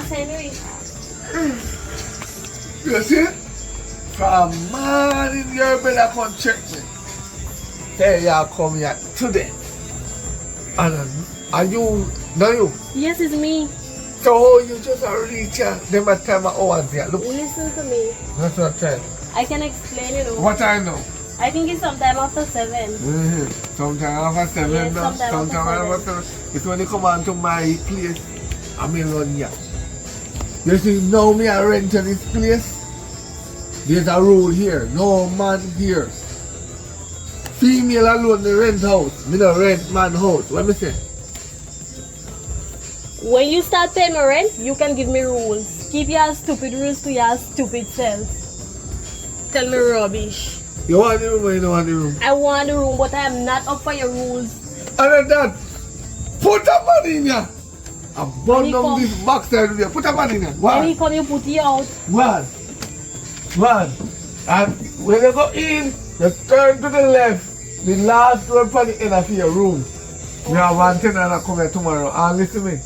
Henry. You see? From morning your brother come check me. Hey, you come here today. And are you, no you? Yes, it's me. So you just reach here, them a time of hours here. Look, Listen to me. that's what time. I can explain it all. What time now? I think it's sometime after 7. Sometime after 7 Yes, now. sometime after 7. It's when you come on to my place, I'm in run here. You see, now me I rent to this place. There's a rule here. No man here. Female alone the rent house. Me no rent man house. What me say? When you start paying my rent, you can give me rules. Keep your stupid rules to your stupid self. Tell me rubbish. You want the room or you don't want the room? I want the room, but I am not up for your rules. And that, put a money in here. I burn down come. this box there. Put a money in here. When he One. come, you put it out. One. And when you go in, you turn to the left. The last door for the end of your room. We have one tenant that come here tomorrow. And listen to me.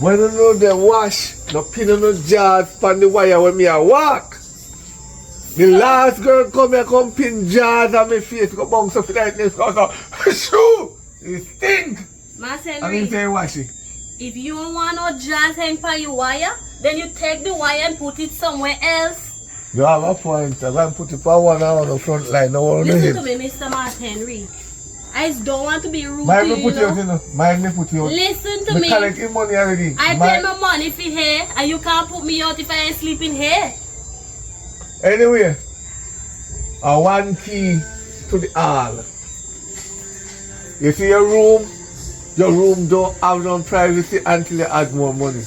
When you know the wash, no pin on no jars on the wire when me a walk. The last girl come here, come pin jars on my face, go bounce up like this, go shoo! It stink! Mas And Henry, you say wash it. if you don't want no jazz hang by your wire, then you take the wire and put it somewhere else. You have a point. I'm going to put it on one on the front line. No one Listen to me, Mr. Mas Henry. I just don't want to be rude Mind to me you, put you out, you know. Mind me put you out. Listen to Me me. collect your money already. I pay my money for here, and you can't put me out if I ain't sleeping here. Anyway, I one key to the hall. You see your room don't have no privacy until you add more money.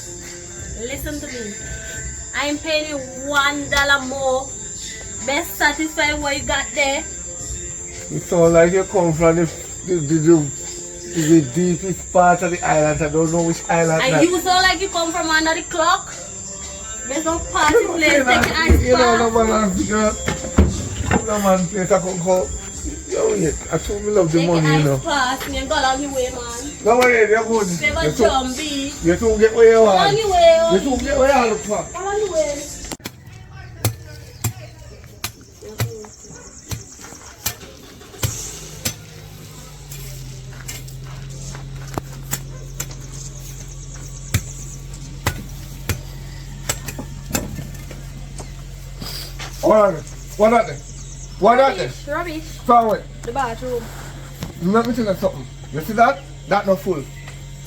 Listen to me. I'm paying you $1 more. Best satisfied what you got there. It sounds like you come from the deepest part of the island. I don't know which island And that. you sound like you come from under the clock. There's no party place. Take your eyes You know, no back. man, figure. No man, place I can call. Yo, yeah, I told me love the Take your money, you know. eyes past me and go along your way, man. No worry, you're good. Never You jumpy. too get where you Go along want. your way. You too get where you look for. Go along your way. What are they? What are they? Rubbish. Forward. The bathroom. Let me tell you something. You see that? That not full.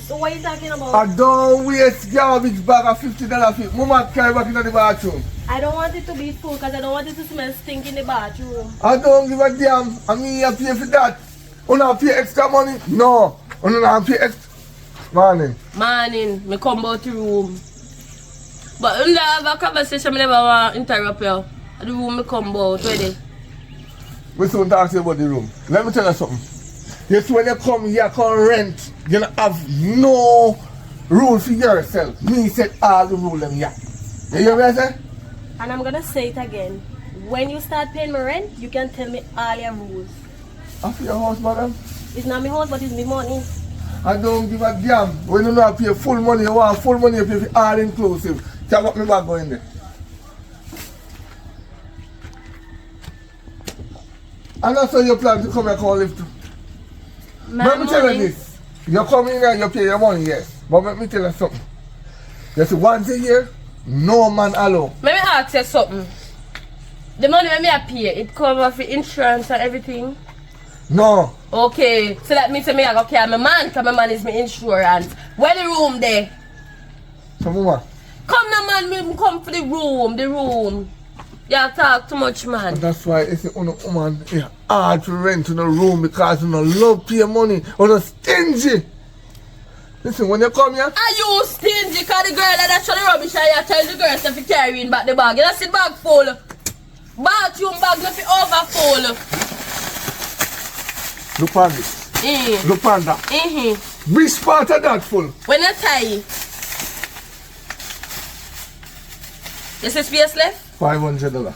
So what are you talking about? I don't waste garbage bag of $50 fee. Mama carry back into the bathroom. I don't want it to be full because I don't want it to smell stink in the bathroom. I don't give a damn. I mean, you pay for that. You not pay extra money? No. You not pay extra. Morning. Morning, me come out the room. But when I have a conversation, I never want to interrupt you. The room me come out, ready? We soon talk to you about the room. Let me tell you something. Yes, when you come here, come rent, you don't have no rule for yourself. Me set all the rules in here. You hear me I say? And I'm gonna say it again. When you start paying my rent, you can tell me all your rules. After your house, madam? It's not my house, but it's my money. I don't give a damn. When you not pay full money, you want full money, you pay for all inclusive. Tell what me back going there. And that's how you plan to come here and live too. Let me tell you this. You come in here, you pay your money, yes. But let me tell you something. You see, once a year, no man alone. Let me ask you something. The money when me I pay, it cover for insurance and everything? No. Okay, so that means me I go carry my man, because my man is my insurance. Where the room there? So, mama. Come now man, me come for the room. You talk too much man. And that's why it's a woman it's hard to rent in a room because you don't love pay money or not stingy. Listen, when you come here, Are you stingy? Because the girl that show the rubbish and you tell the girl to be carrying back the bag. You don't see the bag full. Bathroom bag not be overfull. look on this. Look on that. Which part of that full? When you tie, you see space left? $500.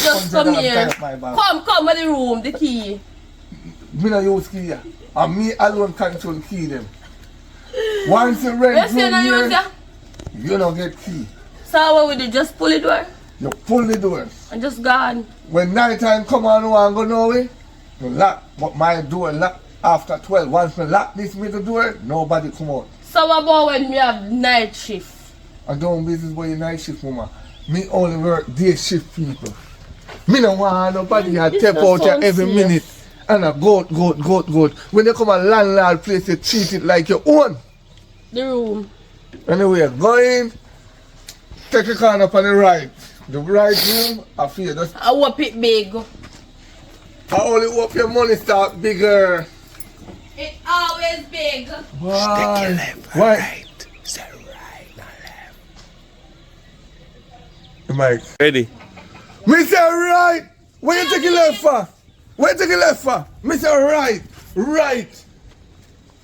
Just come here. My bag. Come with the room, the key. Me not use key here. And me alone control key them. Once you rent You see room no use here, ya? You don't get key. So what would you just pull the door You pull the door. and just gone? When night time come on, you want to go nowhere? You lock, but my door lock after 12. Once we lock this middle door, nobody come out. So what about when we have night shift? I don't business by your night shift, mama. Me only work day shift people. Me no want nobody to tap out here every minute. And a goat. When you come a landlord place, you treat it like your own. The room. Anyway, go in, take a corner up on the right. The right room, I feel just. I hope it big. I only hope your money start bigger. It's always big. Why? Why? Mike. Ready? Me say right. Where you take it left for? Where you take it left for? Me say right. Right.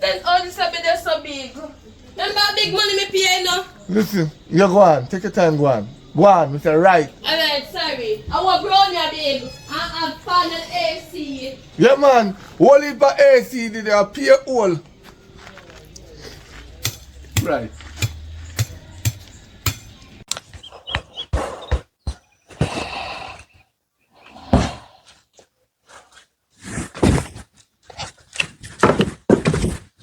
Then all this have been there so big. Remember how big money me pay now? Listen, you go on. Take your time, go on. Go on, me say right. Alright, sorry. I want brownie big. And fan and AC. Yeah, man. All it by AC did they appear all. Right.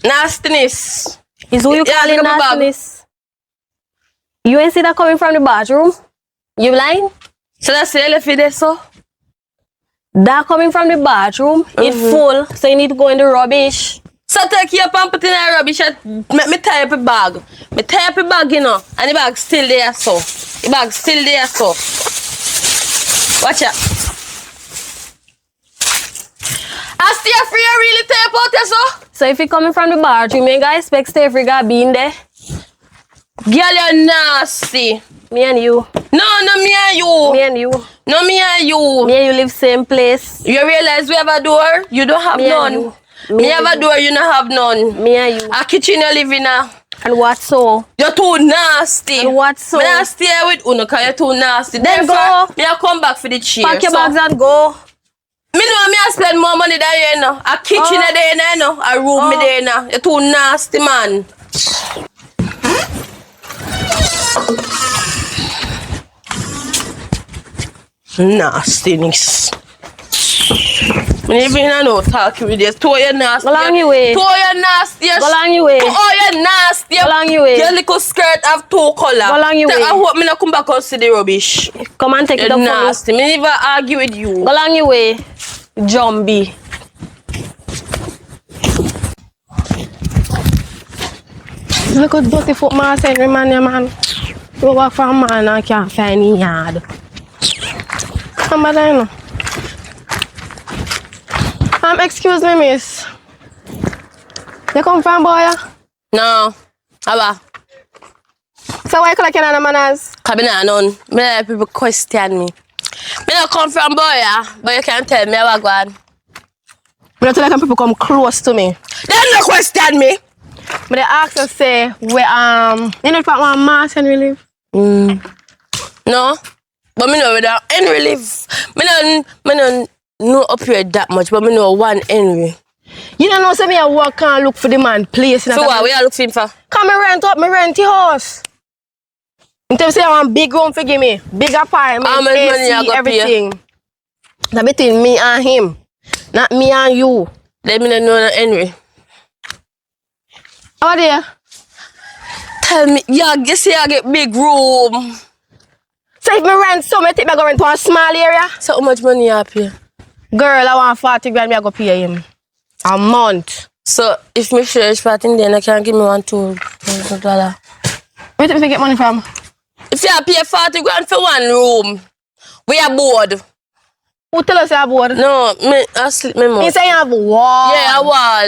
Nastiness. Is who you Yeah, calling look at my bag. nastiness? You ain't see that coming from the bathroom? You lying? So that's the elephant there, so? That coming from the bathroom, it's full, so you need to go in the rubbish. So take your pump it in the rubbish and make me tie up a bag. Me tie up a bag, you know, and the bag still there, so. The bag still there, so. Watch out. I stay free, I really tie up out there, so? So if you coming from the bathroom, you guys expect stay free to be in there. Girl, you're nasty. Me and you. No, me and you. Me and you. No, me and you. Me and you live same place. You realize we have a door? You don't have Me and none. you. Me have a door, you don't have none. Me and you. A kitchen you live in a. And what so? You're too nasty. And what so? Me not stay with Uno because you're too nasty. Then Therefore, go. Me I come back for the chair. Pack your So, bags and go. me know me I spend more money than you know. A kitchen there you know. A room me there now. You're too nasty, man. Nastiness. Me even know talking with you. To your nasty. Go along your way. To your nasty. Go along your way. Oh, you're nasty. Go along your way. Your little skirt have two colors. Go along your way. I hope me not come back and see the rubbish. Come and take it You're up for me. nasty. Me never argue with you. Go along your way. Jumbie. Look at dirty foot man saying, man. You walk from man and can't find any yard. Somebody I know. Excuse me, miss. You come from boy? No. Aba. So why you collect another manners? Cause me not none. Me let people question me. Me not come from Boya, but you can tell me how I go on. Me not like people come close to me. They no question me. But they ask us say where you know part one mass and we live? No. But me know whether Henry live. Me no know up here that much, but me know one Henry. You don't know say me I walk and look for the man place. So what we are looking for? Come and rent up, me rent the house. You tell me say I want big room for give me, big apartment, How much money AC, you got everything. That's between me and him, not me and you. Let me know that Henry. How there? Tell me, yeah, you see I get big room. So if me rent some, I think I go rent to a small area. So how much money you have here? Girl, I want 40 grand, me I go pay him. A month. So if me search for thing then I can give me $2,000. Where do you get money from? If you pay 40 grand for one room, we are bored. Who tell us you're bored? No, I sleep my mouth. He say you have wall. Yeah, a wall.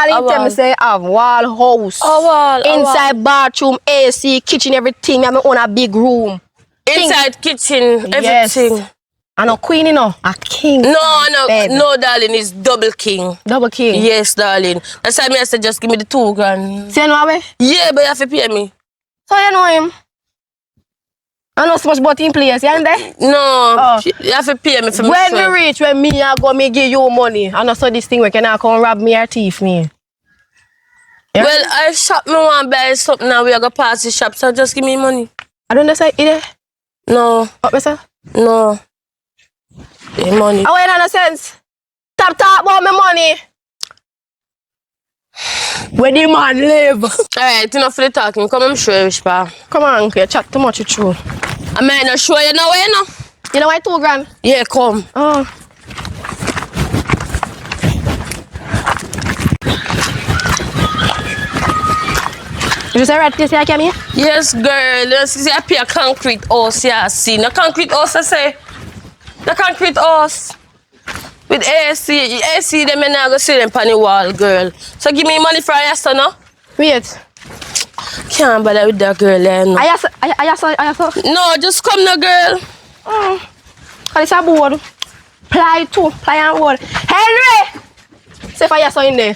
He tell me say you have wall house. A wall. Inside bathroom, AC, kitchen, everything. I own a big room. Inside kitchen, everything. Yes. And a queen, you know, a king. No, darling, it's double king. Double king. Yes, darling. That's why I said just give me the 2 grand. Say no way? Yeah, but you have to pay me. So you know him? I know so much about him place, you ain't there? No, you have to pay me for when me reach, when me I go me give you money. I know so this thing where can I come rob me or thief me. Yeah. Well, I shop me want buy something now. We are gonna pass the shop, so just give me money. I don't know say it. No, What myself? no. The money. I ain't no sense. Stop talk about my money. Where the man live? Alright, enough for the talking. Come and show you, Wishpa. Come on, you chat too much with you. I might not show you now, you know? You know why 2 grand? Yeah, come. Oh. You just ready to say I came here? Yes, girl. You see, I pay a concrete house, yeah, see. No concrete house, I say. No concrete house. With AC. AC, them and I go see them on the wall, girl. So give me money for your son, no? Wait. Can't bother with that girl, you know. I saw. No, just come now, girl. Oh. It's a board. Ply and board. Henry! Say for your son in there.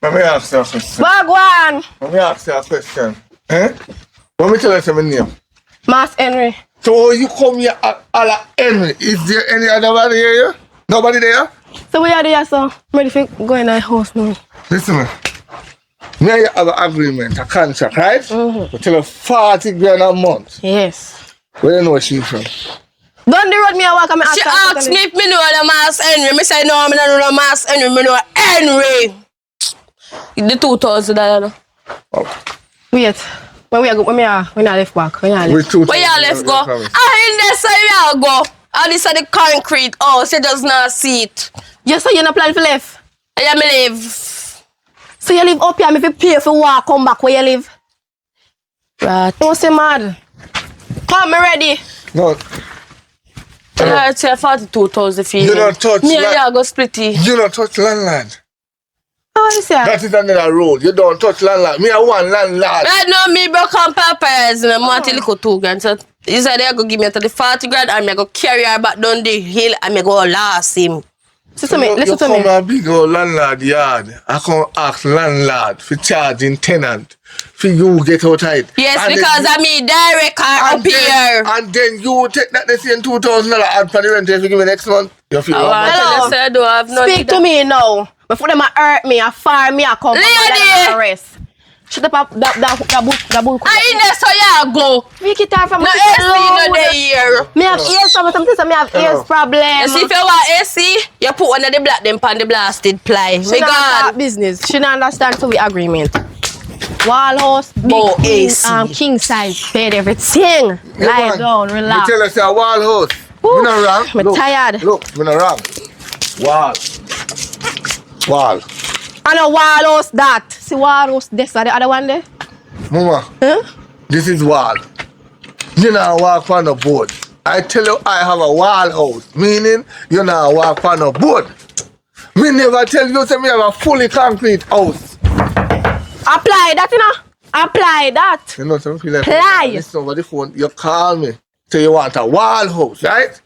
Let me ask you a question. Wagwan! Let me ask you a question. Let me tell you my name. Mass Henry. So you come here at Ala Henry. Is there any other body here? Nobody there? So we are there, so I'm ready for go in the house now. Listen, me and you have an agreement, a contract, right? Mm-hmm. We tell her 40 grand a month. Yes. Where you know she's from? Down the road, me I walk and me She asked me if me know the Mass Henry. Me say no, I don't know Mass Henry. Me know Henry. The $2,000. Oh. Wait. When we not left back. When I left. Where Where you left go? I in there say you go. And this is the concrete house. You just not see it. You say you not plan for left? I me live. So you live up here, me fi pay for walk, come back where you live? Right. Don't say mad. Come, me ready. No. I say 42,000 feet. You don't touch me and land. you go split it. You don't touch landlord. How is that? That is another rule. You don't touch landlord. Me, I want landlord. Right now, me broke on papers. I want to look 2 grand. So he said they go give me the 40 grand and I go carry her back down the hill and I go last him. Listen to me, listen to You me. come a big old landlord yard. I come ask landlord for charging tenant. For you get out of it. Yes, And because then, I me direct car up here. and then you take that the same $2,000 add for the rent if you give me next month. You feel I want Hello. to say I don't have no Speak to me now. Before them a hurt me, a fire me, a come Lady. arrest. Shut up that book. I in there so you go. Make it out from No my AC no day here. Me have ears problem, sometimes I have ears problem. You see if you want AC, you put one of the black them on the blasted ply. She Me don't God. start business. She don't understand so we agreement. Wall house, big Oh, AC. king size bed, everything. Lie down, Me relax. tell us a wall house. Oof, Me not wrong. me Look, tired. Look, me not wrong. Wall. Wall. And a wall house that. See wall house this or the other one there? Mama, Huh? this is wall. You not walk on the board. I tell you I have a wall house. Meaning you not walk on the board. Me never tell you say me have a fully concrete house. Apply that, you know. Apply that. You know, some feel like Apply. listen over the phone, you call me. Say you want a wall house, right?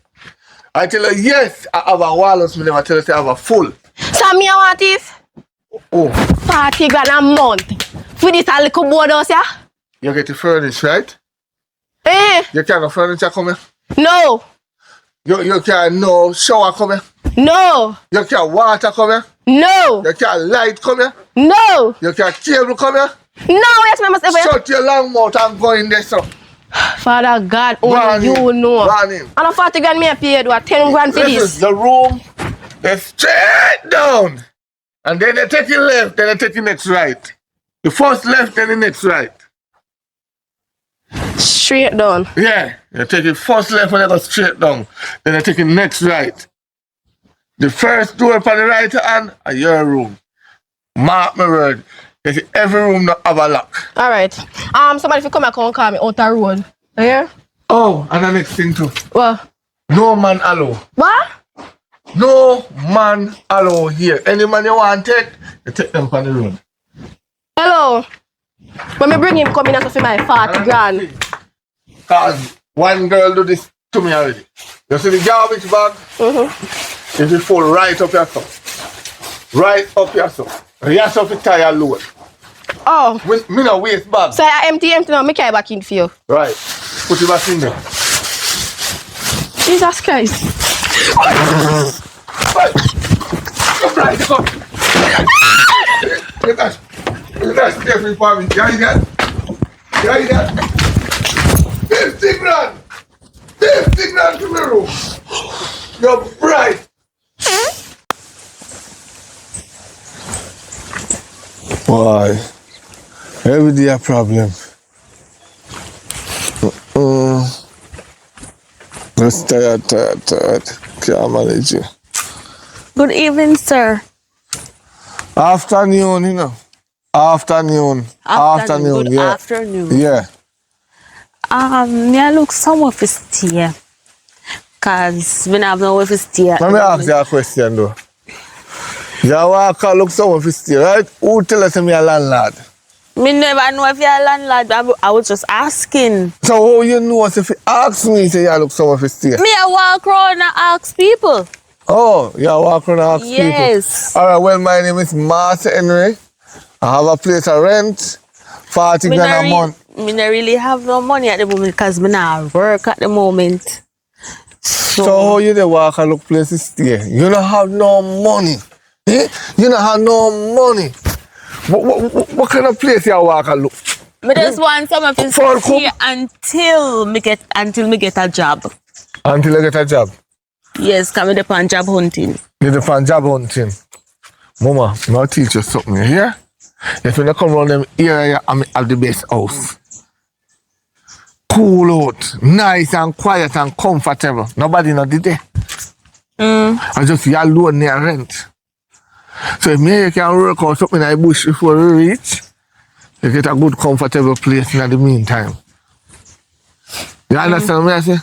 I tell you, yes, I have a wall house. Me never tell you say I have a full. So me I want is Oh, 40 grand a month. For this a little board house, yeah? you get the furniture, right? Eh? You can't have furniture come here. No. You can't no shower come here. No. You can't water come here. No. You can't light come here. No. You can't cable come here. No, yes, I must ever. Shut your long mouth and go in there, so. Father God, only Warning, you know. warning. And a 40 grand me a pay do a 10 grand for Listen, this. the room is straight down. And then they take it left, then they take it next right. The first left, then the next right. Straight down. Yeah, you take it first left and they go straight down. Then they take it next right. The first door on the right hand are your room. Mark my word. You see, every room not have a lock. Alright. Somebody if you come back and call me out the road. You hear? Oh, and the next thing too. What? No man allow. What? No man allow here. Any man you want to take, you take them on the road. Hello. When me bring him coming out for my 40 grand. Cause one girl do this to me already. You see the garbage bag? Mm-hmm. If you fall right up your stuff. Right up your stuff. Your stuff is tire load. Oh. Me no waste bag. So I empty now, me carry back in for you. Right. Put it back in there. Jesus Christ. Right. Right, come. Get that. That's different for me. You hear that? You hear that? 50 grand! 50 grand to my room! You're bright! Why? Every day a problem. Let's tired. Can't manage it. Good evening, sir. Afternoon, you know. Afternoon. Good Yeah. afternoon. Yeah. Me I look somewhere for stay. Cause we have nowhere for stay. Let me ask you a question though. You walk and look someone for stay, right? Who tell us I'm a landlord? Me never know if you're a landlord. I was just asking. So how you know if you ask me say you look someone for stay? Me I walk around and ask people. Oh, you walk around and ask Yes. people. Alright, well my name is Master Henry. I have a place to rent, 40 grand a month. Me not really have no money at the moment because me not work at the moment. So how you dey walk and look places stay? You don't have no money. Eh? You don't have no money. What kind of place you walk and look? Me just want some of this For stay until me get a job. Until you get a job. Yes, come with the job hunting. You're the fan job hunting. Mama, I'll teach you something, you hear? If you don't come around them area, I'm at the best house. Cool out, nice and quiet and comfortable. Nobody not did there. I just you alone near rent. So if me you can work out something in the bush before we reach, you get a good comfortable place in the meantime. You understand what I say?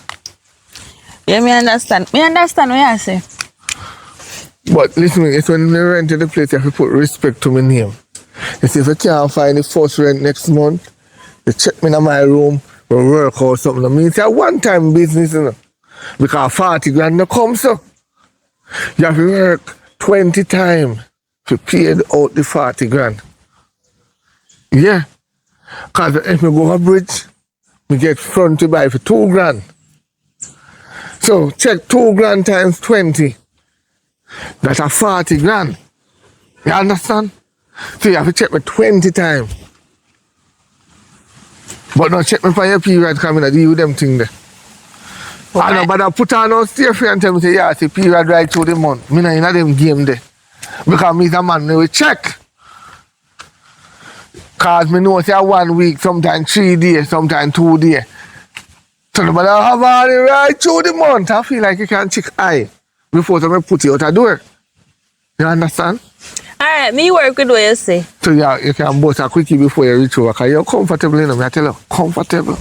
Yeah, me understand. Me understand what you say. But listen, it's when you rent the place, you have to put respect to my name. You see, if you can't find the first rent next month, you check me in my room, we work or something. I mean, it's a one-time business, you know. Because 40 grand no come, so. You have to work 20 times to pay out the 40 grand. Yeah. Because if we go a bridge, we get front to buy for 2 grand. So check 2 grand times 20. That's a 40 grand. You understand? So you have to check me 20 times. But not check me for your period coming and deal with them thing there. I know, but I put on no stay free and tell me, say, yeah, it's a period right through the month. Me not in them game there. Because me is a man, me will check. Because me know say 1 week, sometimes 3 days, sometimes 2 days. So nobody have all the right through the month. I feel like you can check eye before somebody put you out a door. You understand? Alright, me work with what you say. So yeah, you can bust a quickie before you reach over because you're comfortable, you know, I tell you, comfortable.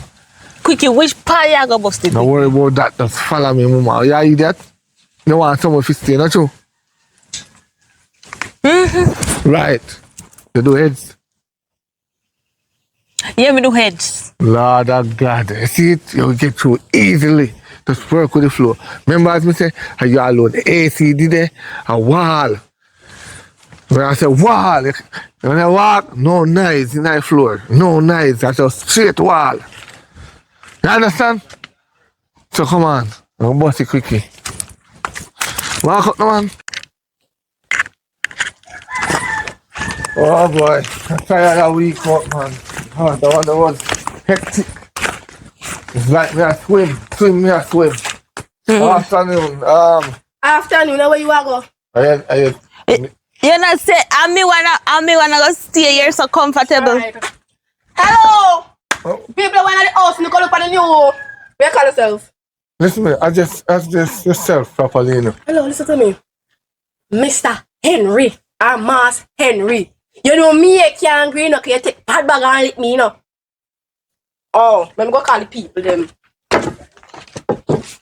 Quickie, which part you go bust it? Don't worry about that, just follow me, mama. You idiot? You want someone to stay, not true? Right. You do heads. Yeah, me do heads. Lord of God. You see it? You will get through easily. Just work with the flow. Remember as me say, are you alone? The AC did there, a wall. When I say wall, when I walk, no noise in the floor. No noise, that's a straight wall. You understand? So come on, I'm bust it quickly. Walk up, no man. Oh boy, I'm tired of week work, man. Oh, the one that was hectic. It's like me a swim. Afternoon, Afternoon, where you are go? You not say, I'm me wanna go stay here so comfortable. Alright. Hello! People wanna the house, you call up on the new. Where you call yourself? Listen to me, adjust yourself properly, you know. Hello, listen to me. Mr. Henry, I'm Mass Henry. You know me, I can't agree, no, you take bad bag and lick me, you know. Oh, let me go call the people, them.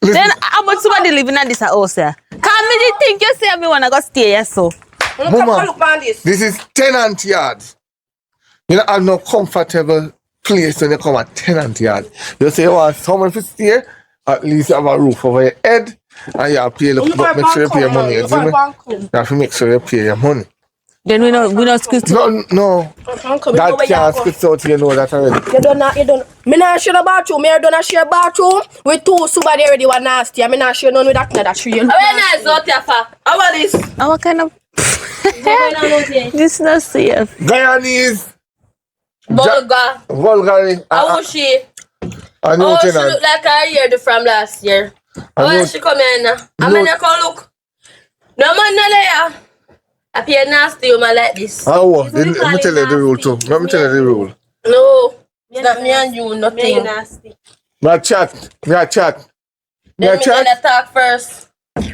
Then how about somebody living at this house here? Can me think you say me wanna go stay here so? Mama, Look on this. this is tenant yard. You don't have no comfortable place when you come at tenant yard. You say you want someone to stay, at least you have a roof over your head, and you have to pay, but make sure you pay your money. You see me? You have to make sure you pay your money. Then we not squeeze. No. That can't squeeze out, you know that already. You don't. Me not share the bathroom. Me don't share bathroom with 2 somebody already one nasty. Me not share none with that 3. How nice out here for? How about this? What kind of? This not safe. Guyanese, Vulgar. Vulgar. How was she? A new Oh, she tenant. look like her year from last year. Oh, she come in. I'm in come look. No man no there. I feel nasty woman like this. How? Let me tell you the rule too. Let me tell you the rule. No. It's not me and you, nothing. nasty. Me a chat. Let me talk first.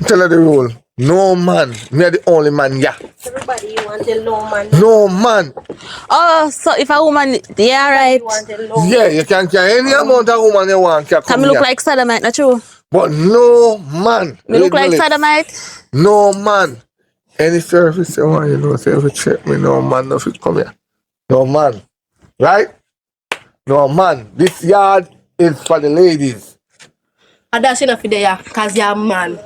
Tell her the rule. No man. Me are the only man, yeah. Everybody you want to no man. No man. Oh, so if a woman, yeah, right. You want to no. Yeah, you can carry any amount of woman you want. Can Can come me look here. like sodomite, not true? But no man. Me look Read like lips. sodomite? No man. Any service you want, you know, say if you check me, no man, no fit come here. No man. Right? No man. This yard is for the ladies. And that's enough for there, cause you're a man.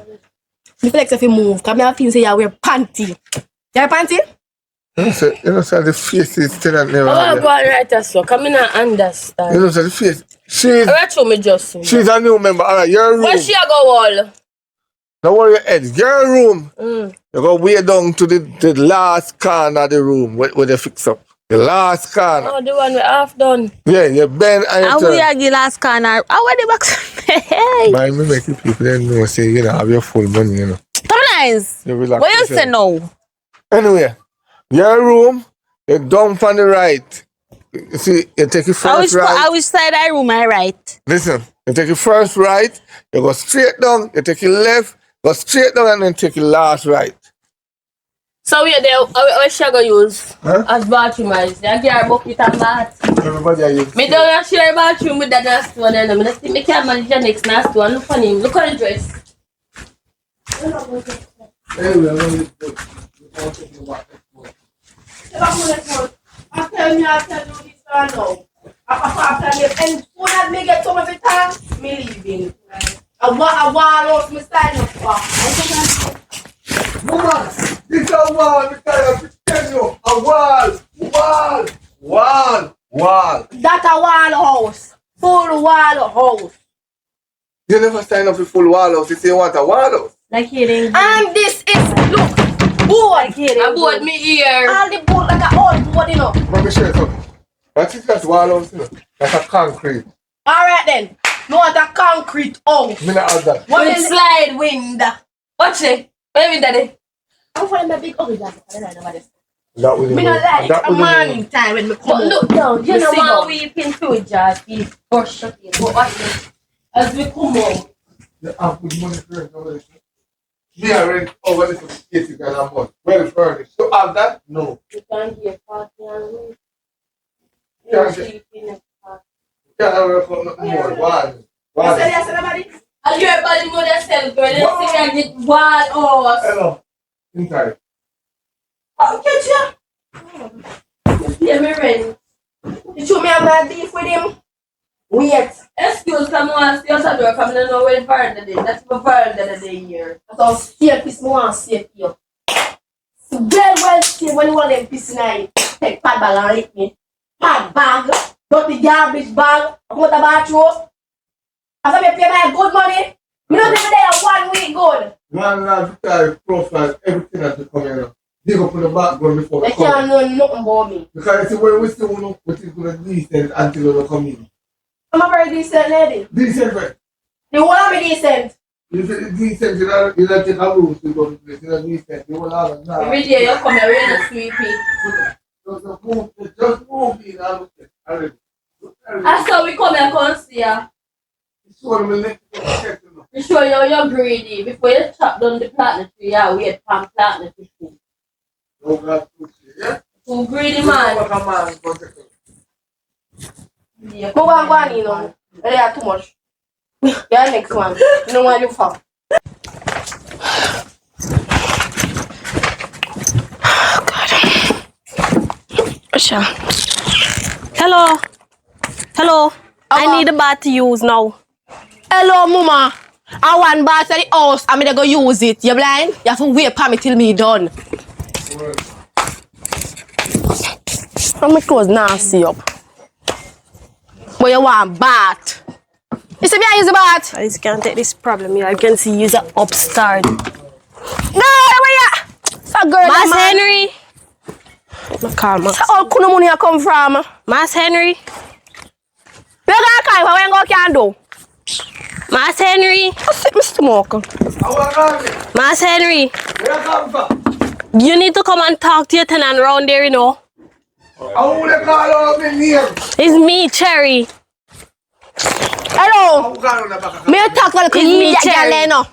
Me feel like if you move, cause I feel say you wear panty. You wear panty? You know, say the face is still not never. Oh, go on right as so. Come in and understand. You know, say the face. She's Right through me just. she's a new member. Alright, your room. Where she a go all? Don't worry your head. Your room. Mm. You go way down to the last corner of the room where they fix up. The last corner. Oh, the one we half done. Yeah, you bend and you And we turn. are the last corner. I want the box. Hey. Mind me making people then know, say, you know, have your full money, you know. Sometimes. You relax What you yourself. say now? Anyway, your room, you dump on the right. You see, you take your first right. I wish side I room I right. Listen, you take your first right, you go straight down, you take your left, go straight down and then take your last right. So we are there. What she go use? Huh? As bathroom as. You get her bucket and bath. Everybody are used. Me don't share bathroom with that nasty one. I don't think me can manage the next nasty one. Look on him. Look on the dress. Anyway, I'm going to go. I tell you this one now. After me, and soon as me get some of the time, me leaving. A wall out, me stand up for. Woman, this is a wall, because I tell you, a wall. That a wall house. Full wall house. You never sign up for full wall house, you say you want a wall house. Like hearing. And this is, look, board. Like hearing. I bought me ear. All the board like a old board, you know. Let me show you something. That is just wall house, you know. That's a concrete. Alright then. No want a concrete house. Me not add that. What is slide wind? Watch it. Where me daddy? I'm for the big ugly glass. I don't know about this. That will Me not like a morning time when me come But look down. You Me know see how down. we can do it, just be brush up here. But watch it. As we come out. You have good money for it over this. Me I rent over this for 80 grand a month. Well furnished. You have that? No. You can hear party and room. Can't You get- sleep in the party. You can't have it for nothing more. One. You say yes, somebody? And your body mother self, girl. Let's see I get one horse. Hello. Inside. Oh, catch ya. Yeah, me rent. You show me a bad beef with him? Wait. Excuse come on, stay outside door. Come in know where the party day. That's my party the day here. So stay piss me want stay here. Well stay when you want them piss night. Take pad bag and lick me. Pad bag. Dirty garbage bag. I want a bathroom. After me pay my good money. Me not even there 1 week good. Landlord, profile, everything that you come here. Dig up in the background before They you come can't in. know nothing about me. Because you see, when we still know what is going to be decent until you come in. I'm a very decent lady. Decent, right? The whole of me decent. You say it's decent, you don't take a room to go to the place. You're not decent. You will have a now. Every day you come here really sweepy. Just move in and look at it. That's how we come here come see ya. Show them the next one. We show you you're greedy. Before you chop down the platinum tree, yeah, wait for platinum to food. Oh, God, yeah? Too greedy man. Yeah, Go on, you know. They are too much. Yeah, next one. You know what you for. Sure. Hello. Hello. I need a bath to use now. Hello, mama. I want bath at the house. I'm gonna go use it. You blind? You have to wait for me till me done. From my clothes nasty up. But you want bath. You see me I use the bath? I just can't take this problem here. I can see you're upstart. No, where you? So girl, Mas man. Henry. Call Max. So all kuno money come from? Mass Henry. You gonna call what you can do? Mass Henry. I sit me smoke. Mass Henry. Where you come from? You need to come and talk to your tenant around there, you know. How would you call out my name? It's me, Cherry. Hello. Me talk to the me, girl, Cherry. you know.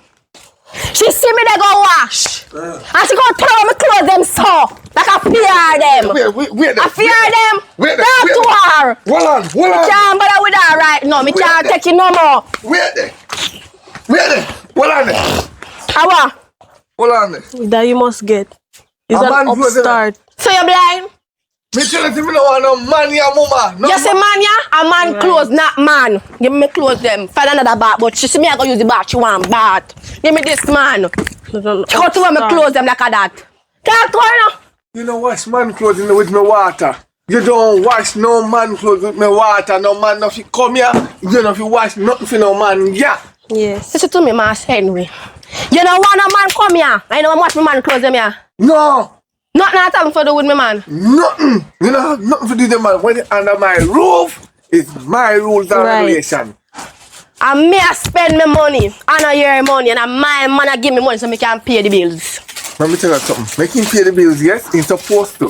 She see me they go wash. And she go throw me clothes them so. Like I fear them. Wait, I fear them. Wait, Talk to her. Hold on. Can't bother with her right now. Me can't there. take it no more. Wait there. Hold on there. Awa. Hold on there. That you must get. It's A an man goes in upstart. So you blind? Me tell you, me no want no man ya mama. No You say man ya? A man clothes, not man. Give me clothes them. Find another bath. But she see me I go use the bath. She want bath. Give me this man. She go to where me clothes them like a that. Talk to her now. You don't wash man clothes with me water. You don't wash no man clothes with me water. No man no fi come here. You don't fi wash nothing for no man. Yeah. Yes. Listen to me, Mass Henry. You don't want a man come here. I don't watch my man clothes them here. No. Nothing at all for do with me man. Nothing. You know nothing for do them man. When it's under my roof, it's my rules and Right. regulation. And me I spend my money. I know your money. And my man I give me money so me can pay the bills. Let me tell you something. Make him pay the bills, yes? He's supposed to.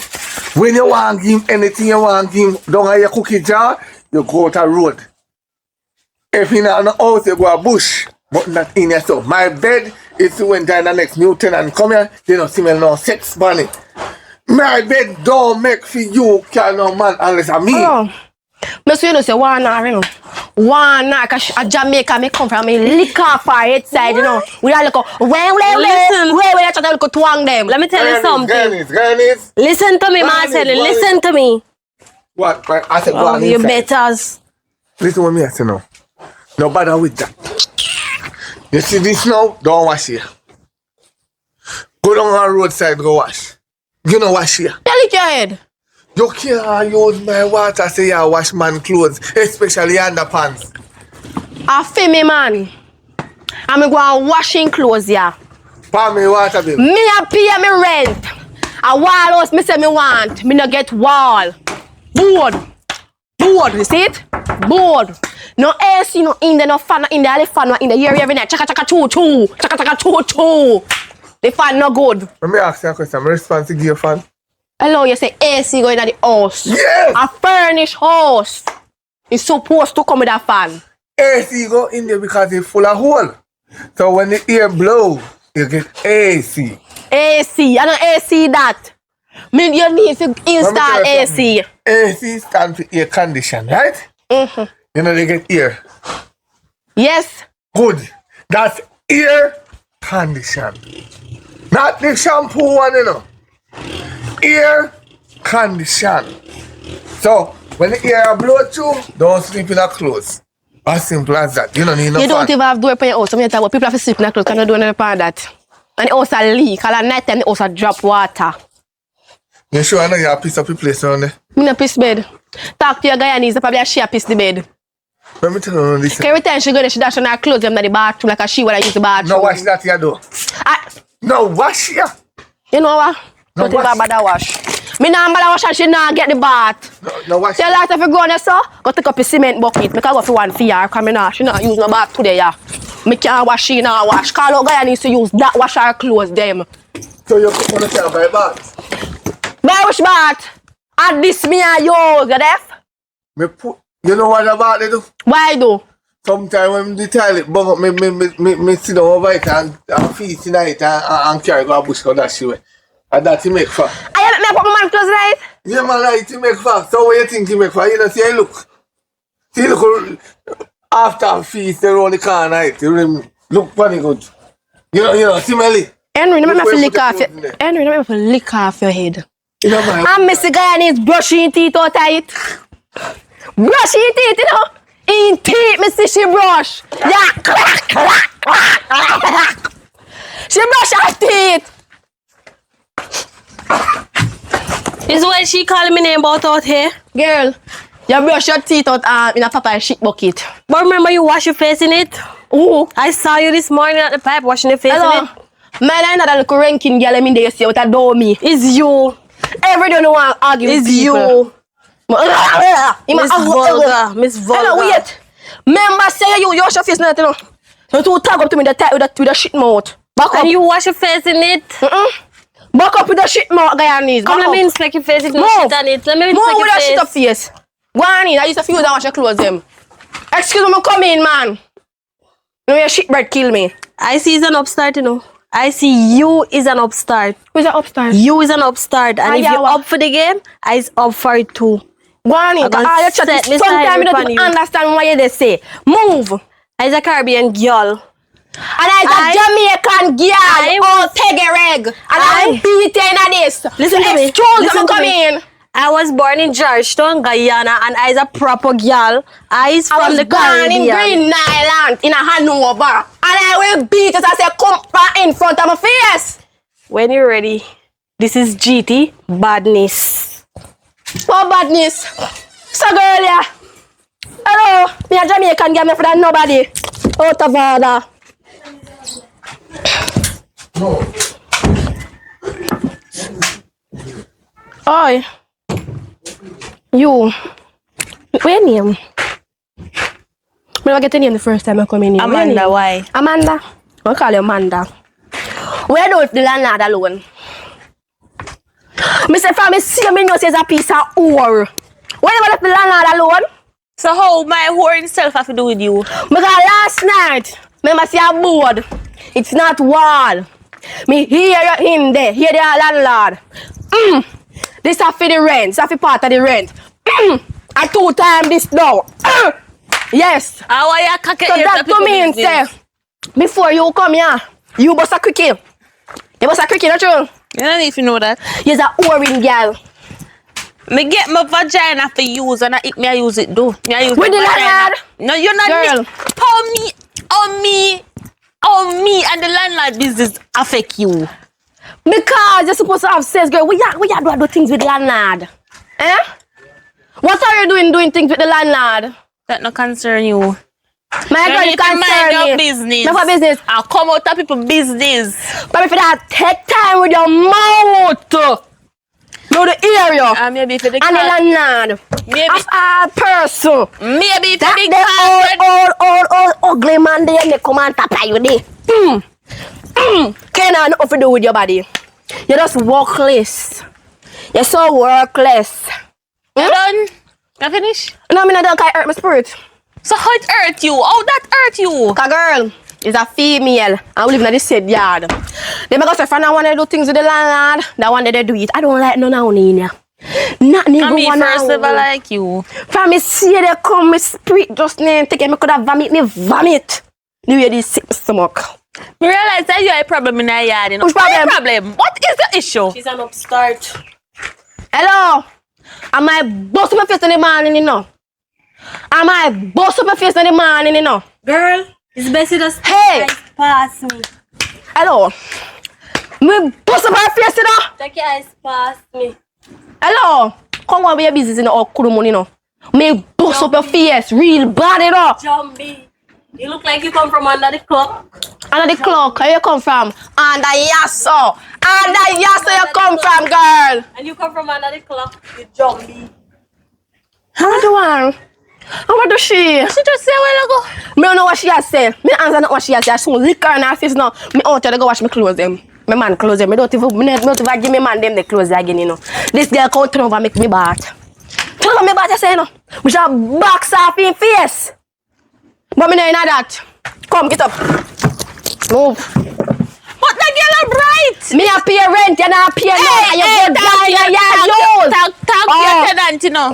When you want to give him anything you want to give him down at your cookie jar, you go out a road. If you're not in the house, you go a bush. But not in your stuff. My bed is when the next new tenant come here, they don't smell no sex bunny. My bed don't make for you, can no man, unless I me. Oh. Me so you know say one hour, you know. 1 hour, cause a Jamaica me come from me lick off her head side, you know. We are like, Listen. where try to look twang them. Let me tell you something. Grannies. Listen to me, Mass Henry. Listen to me. What? I said, go Oh, on you inside. betters. Listen what me I say now. No bother with that. You see this now? Don't wash here. Go down on the roadside, go wash. You know wash here. Tell it your head. You can't use my water say you wash man clothes, especially underpants. I feel me man. I'm going washing clothes here. Pay me water bill. Me a pay me rent. A wall house me say me want. Me no get wall. Board. You see it? Board. No AC, no in there, no fan, no in there. The fan, no in there. Here every night. Chaka chaka choo choo. Chaka chaka choo choo. The fan no good. Let me ask you a question. My response to give you a fan. Hello, you say AC going at the house. Yes! A furnished house. It's supposed to come with a fan. AC go in there because it's full of hole. So when the air blow, you get AC. AC. I don't AC that. Me, you need to install AC. AC stands for air condition, right? Mm-hmm. You know they get air. Yes. Good. That's air condition. Not the shampoo one, you know. Air condition. So, when the air blow through, don't sleep in a clothes. As simple as that. You don't need no You don't fan. even have door for your house. So me tell you, people have to sleep in the clothes. Cannot do anything about that. And the house a leak. And at night time, the house a drop water. You sure I know you have piece of your place around there? Me no piss bed. Talk to your Guyanese, they probably she a piss the bed. Let me tell you this. Every time she go there, she dash on her clothes them in the bathroom like a she when I use the bathroom. No wash that you do. No wash here. You know what? No Don't even bother wash. Me nah bother wash and she nah get the bath. No wash. Tell her if you go on there, so go take up a cement bucket. Make her go for one for her. Cause me nah, she not use no bath today, yeah. Me can't wash, she nah wash. Call out guy needs to use that wash her clothes them. So you come on the car by bath? By which bath? At this me I use, you deaf? Me put, you know what about they do? Why do? Sometimes when the toilet bung up, me sit down over it and feet tonight and carry go a bush go dash away. And that he make for. I make me put my man clothes right? Yeah man, right, he make for. So what you think he make for? You know, see I look. See look after feet around the corner, right? You look funny good. You know, see Melly. Henry, no me Look have to where lick you off put your the clothes in there. Henry, no me have to lick off your head. You know man. And Mr. Guy needs brushing teeth out of it. Brushing teeth, you know? In teeth, me see she brush. Yeah, crack, crack, crack, crack. She brush her teeth. Is why she calling me name about out here. Girl, you brush your teeth out in a Popeye shit bucket. But remember you wash your face in it? Ooh. I saw you this morning at the pipe washing your face in Hello. it. Man, I know that little ranking girl I'm in there, you see, with a dummy. It's you. Every day you want to argue with It's people. you. Miss Vulgar. Miss Vulgar. Hello, wait. Remember say you wash your face now, you know. You too tag up to me with a shit mouth. Back up. And you wash your face in it? Back up with the shit mouth, Guyanese. Come let me inspect your face if no Move. shit on it. Let me Move inspect with your that shit up face. face. Go on in. I used to fuse and wash your clothes them. Excuse me, come in, man. No, your shit bread kill me. I see he's an upstart, you know. I see you is an upstart. Who's that upstairs? You is an upstart. And if yeah, you're what? up for the game, I's up for it too. Go on in. I gonna All your chat set is me sometimes side you don't upon even you. understand what you say. Move. I's a Caribbean girl. And I a Jamaican girl. Oh, take a reg. And I beat you in this. Listen to me. Excuse Listen me, to come me. in. I was born in Georgetown, Guyana, and I's a proper girl. I's I from was the born in Caribbean. Green Island, in a Hanover. And I will beat it. I say, come back in front of my face. When you're ready, this is GT Badness. What badness? So girl, yeah. Hello, me a Jamaican girl, me for that nobody. Out of order. Oi. You. Where your name? Me never get your name the first time I come in here. Where your Amanda, name? why? Amanda. I call you Amanda. Where do the landlord alone? Me say for me see me know say it's a piece of ore. Why you left the landlord alone? So how my whore himself have to do with you? Because last night, me see a board. It's not wall. Me hear you in there, hear the landlord. This is for the rent, this is for part of the rent. A 2 times this now. Yes. How are you cocky? So that to mean say, before you come here, you bust a quickie. You bust a quickie, not true? You don't need to know that. You're a whoring girl. Me get my vagina for use and I use it do. Me I use With my the vagina. landlord? No, you're not Girl. How me and the landlord business affect you. Because you're supposed to have sense, girl. We do things with the landlord. Eh? What are you doing things with the landlord? That no concern you. My You girl, need you to mind concern your me. business. Not for business. I'll come out of people's business. But if that take time with your mouth. Know the area. Maybe for the And the landlord. Maybe As a person. maybe for That the the old ugly man there they come and tap you there. Can't have nothing to do with your body. You're just workless. You're so workless. You done? You finish? No, I don't hurt my spirit. So how it hurt you? How that hurt you? Cause girl is a female and we live in the same yard. They make us say friend I want to do things with the landlord. That one they do it. I don't like none of in here. Not I nigga mean, one first of all, like you. From me see they come, my spirit just name take it, me could have vomit, me vomit. The way this sick stomach. Me realize that you have a problem in the yard, you know. Which problem? What problem? What is the issue? She's an upstart. Hello? Am I bust up my face in the morning, you know? Am I bust up my face in the morning, you know? Girl, it's best you just Hey! pass me. Hello? Me bust up my face, you know? Take your eyes past me. Hello? Come on with your business, you know, or kurumun, you know? Me bust up your face real bad, you know? Jumbie. You look like you come from under the clock. Under the clock, where you come from? Under Yasso. Under Yasso you come from, girl. And you come from under the clock, you jumbie. What do you want? What does she? She just say a while ago. Me don't know what she has said. Me answer not what she has said. She lick her in her face now. Me out there to go wash my clothes them. My man clothes them. Me don't even give me man them the clothes again, you know. This girl come turn over make me bath. Turn over me bath, you say, you know. We shall box off in face. But me no know that. Come, get up. Move. But the girl are bright. Me a pay rent, you not pay no. And you go down in your yard. Talk to your tenant, you know.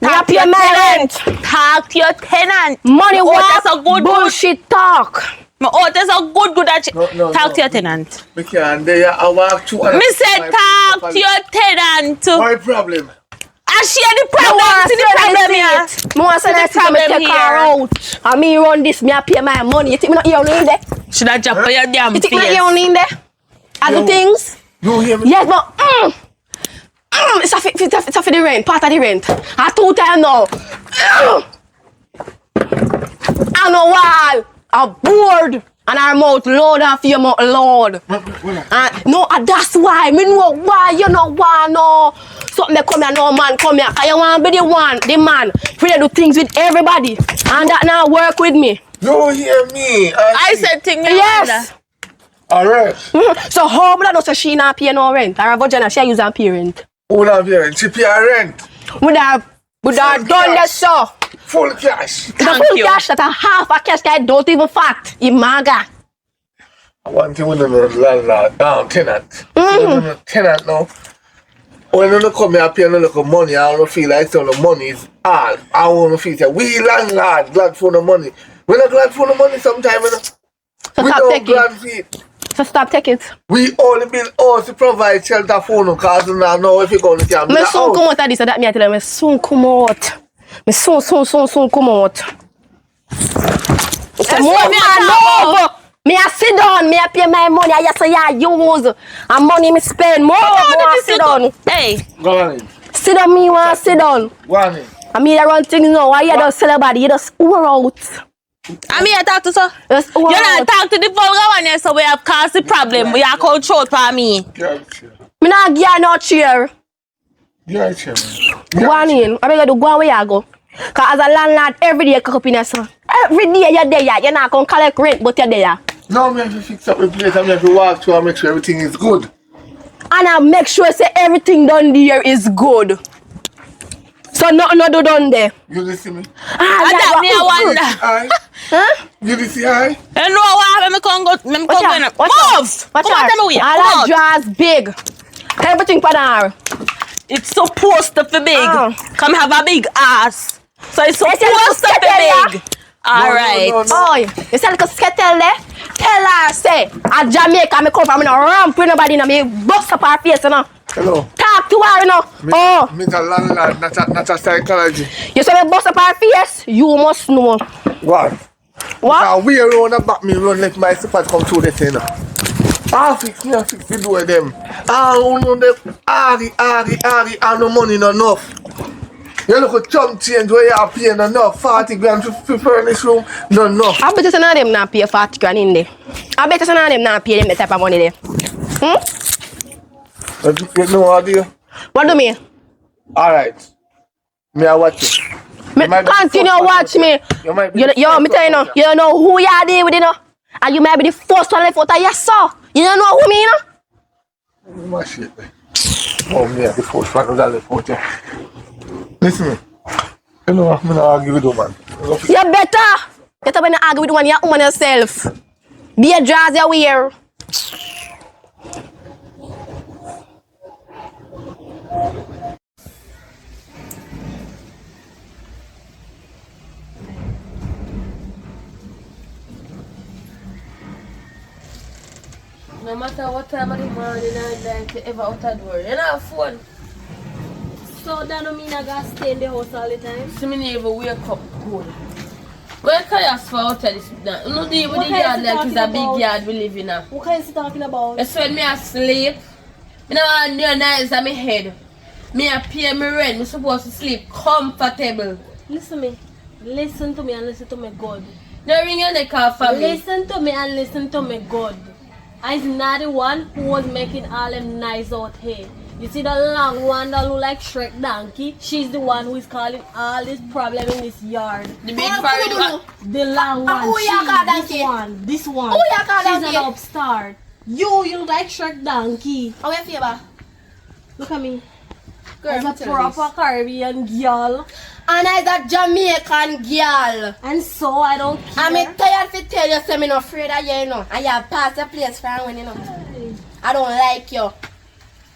Me a pay my rent. Talk to your tenant. Money Oh, walk, that's a good bullshit talk. Oh, that's a good at talk to your tenant. Me can't. I walk through. Me said talk to your tenant. My problem. And she had the problem. See the problem here. Me want to the say me problem take her here. out. And me run this, me a pay my money. You think me not hear only in there? Should I jump on your damn You think me not face? hear only in there? I do things. You hear me? Yes, but it's a for the rent, part of the rent. I 2 times now. I know why. I'm bored. And her mouth load off your mouth loud. No, that's why. Me know why you know why no. Something they come here, no man come here. Cause you want to be the man. For you do things with everybody. And that now work with me. You hear me? I said thing. Yes. Alright. So how would I know say she not pay no rent? Or a vagina she use her pay rent? Who not pay rent? She pay her rent. Would have done that so. Full cash. The full cash that a half a cash that don't even fact. Imaga. One thing with the landlord, tenant. Tenant now. When you come here pay no little money, I don't feel like some of the money is all. I want to feel that we landlord glad for the money. We're not glad for the money sometimes. You know? So We stop don't taking. glad for it. So stop take it. We only build house to provide shelter for no cause now know if you go to camp. Me soon come out of this, so that me I tell them, me soon come out. Me soon come out. So more man over. Me I sit down, me I pay my money, I just say I use. And money me spend more I sit down. Hey. Go on in. Sit down, me want sit down. Go on in. I mean I run things now, why you just sell everybody, you just owe out. I'm here to talk to sir. Just owe You out. not talk to the vulgar one here, so we have caused the problem. We are control for me. Me not give her no chair. You're a chair. Go on in. I beg you to go on where you go. Cause as a landlord, every day you cook up in a son. Every day you're there, you're not gonna collect rent, but you're there. Now I have to fix up the place and I have to walk through and make sure everything is good. And I make sure say everything done there is good. So nothing no do done there. You listen me? And that me I wonder. Aye. Huh? You listen, aye? You know what? Me come go. Me come go. Move. Watch Come on, tell me where. All Come that out. jars big. Everything for her. It's supposed to be big. Oh. Come have a big ass. So it's Yes, you supposed to look be scared, big. Alright. No. Oh, you say like skettle there? Tell her say at Jamaica me come from me no ramp with nobody no me bust up her face you know. Hello. Talk to her you know. Oh, Me's a landlord, not a psychology. you say me bust up her face? You must know. What? What? Now we around the back me run let my support come through the thing. I fix the door them. I don't know them. And no money not enough. You look at chump change where you are paying enough. 40 grand to furnish room, not enough. I bet you some of them not pay 40 grand in there. I bet you some of them not pay them that type of money there. You know what deal? What do you mean? Alright. Me I watch it. Me You might be continue the first watch one. me. You might be You, the yo, first me tell you one. now. You don't know who you are there with you know. And you might be the first one left out of your saw. You don't know who me you know. My shit, man. Oh, me the first one that left out here. Listen me. You know I'm gonna argue with you, man. You better. You better when you argue with one, you own yourself. Be a jazz you wear. No matter what time of the morning or night you ever out of door, you know have phone. So that don't mean I gotta stay in the house all the time? So me never wake up good. Where can you ask for out of this? You know the What yard are you like it's a talking big about? yard we live in now. What are you talking about? That's when me asleep. Me no want no nice on my head. Me a pay me rent. Me supposed to sleep comfortable. Listen to me and listen to me good. No ring your neck off for me. Listen to me and listen to me good. I'm not the one who was making all them nice out here. You see the long one that look like Shrek donkey? She's the one who is causing all this problem in this yard. The big forehead one. The long one. who you call donkey? This one. Who you call She's donkey? an upstart. You look like Shrek donkey. How you feel about? Look at me. Girl, As me a tell you proper Caribbean girl. And I'm a Jamaican girl. And so I don't care. I'm tired to tell you, so I'm not afraid of you, you know. And you have passed the place from when you know. I don't like you.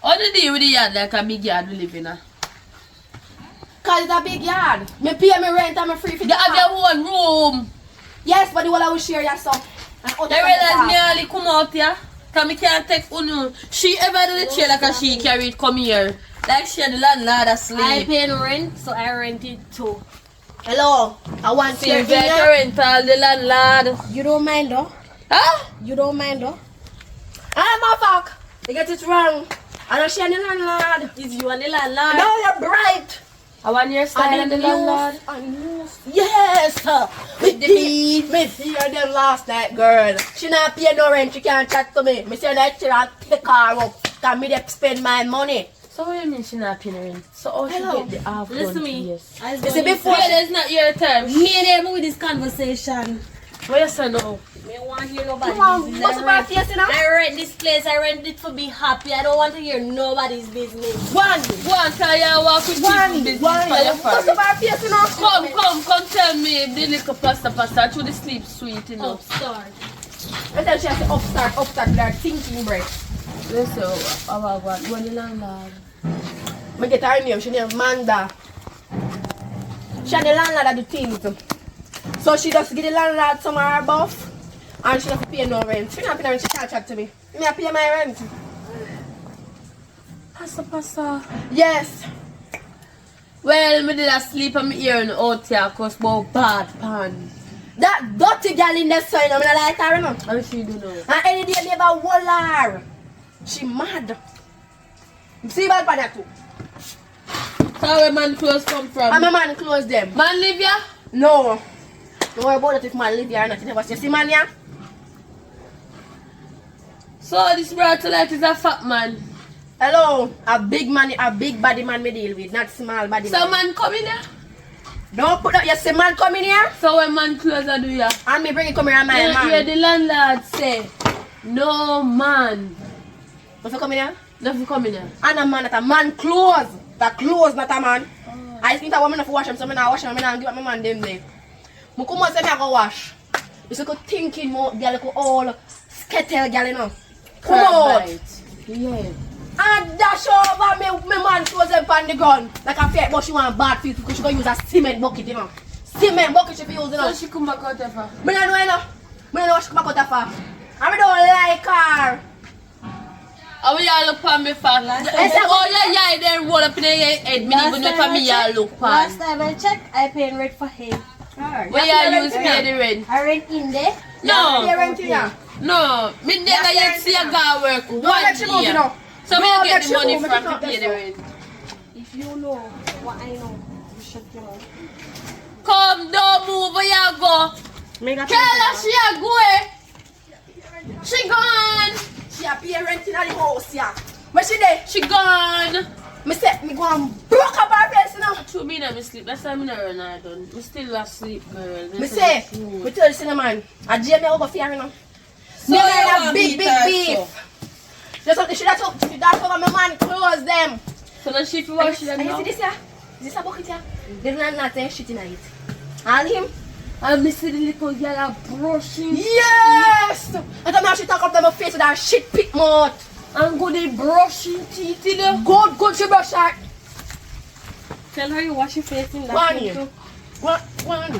How do you deal with the yard like a big yard we live in? Cause it's a big yard. Me pay me rent and me free for You have your own room. Yes, but the whole I will share yourself. You realize me only come out here? Cause me can't take Unu. She ever do the chair like a she carry it come here. Like she and the landlord I asleep. pay rent, so I rent it too. Hello, I want to See if you rent all the landlord. You don't mind though? Huh? You don't mind though? I'm a fuck. You get it wrong. I don't share the landlord. Is you and the landlord? No, you're bright. I want your style and the landlord. Yes! With the beat. Me see her them last night, girl. She not pay no rent, she can't chat to me. Me see her that she not take her up. Cause me dey spend my money. So what do you mean she not paying rent? So how she Hello. get the half Listen to done me. yes. I was You see, going before- Yeah, that's not your time. me and him with this conversation. What you say now? Me want to hear nobody Come on, business. what's about face, you know? I rent this place. I rent it for be happy. I don't want to hear nobody's business. One, Go on, tell you walk with people business for your what's family. about face, you know? Come tell me if the little pasta through the sleep sweet enough. Upstart. I tell she has to upstart with her thinking break. Listen, what the landlord? Me get her name, she name Manda. She and the landlord that do things. So she just give the landlord some of her buff and she doesn't pay no rent. She not pay no rent, she can't chat to me. Me I pay my rent. Pasta. Yes. Well, me did a sleep on my ear and out here cause about bad pan. That dirty girl in the sun, I'm not like her, you know. How she do now? And any day never hold her. She mad. You see bad pan too. So where man clothes come from? And my man close them. Man live here? No. Don't worry about it if man live here or not. You never see man here? So this brother like is a fat man. Hello. A big man, a big body man me deal with, not small body So man. man come in here? Don't put up, you see man come in here? So when man clothes I do ya? And me bring it come here and my Yeah, man. the landlord say, no man. What's come in here? Nothing come in here. And a man that a man clothes. That clothes not a man. I think that woman have to wash him, so I not wash him, I not give up my man them there. I come out say me I go wash. You see, thinking more, girl, like all skettle girl, you know. Come out. Yeah. And dash over me man clothes them on the gun. Like a fake, but she want bad feet because she gonna use a cement bucket, you know. Cement bucket she be using, you know. So she come back out of her. Me don't know, you know. Me don't know what she come back out of her. And me don't like her. How will y'all look on me for? Oh yeah, then roll up in your head. Me even know for me y'all look Last on. time I checked, I paid rent for him. Where y'all use pay the rent? I rent in there. No. You rent here. No. Me never yet see a guy work Don't let she move, you year. know. So me Don't get let the she money move, from me to pay the talk rent. If you know what I know, you should know. Come, don't move, where you go? Tell her she a go. She gone. She a pay rent in the house, yeah. Where she there? She gone. Me say, me go and broke up her face, you know. To me, I'm asleep. That's why I'm not run I done. I'm still asleep, girl. Me say, me tell you, cinnamon. A Jamie over here, you know. So Me you like a want big beat her, beef. Just something she that took, that over my man clothes them. So now she fi wash And them you now. see this here? Is this a bucket here? There's not saying shit in it. And him? And me see the little girl a brushing. Yes! And then now she talk up to my face with her shit pit mouth. And go dey brushing teeth, you know. Good, she brush her. Tell her you wash your face in that. One thing here. too. One.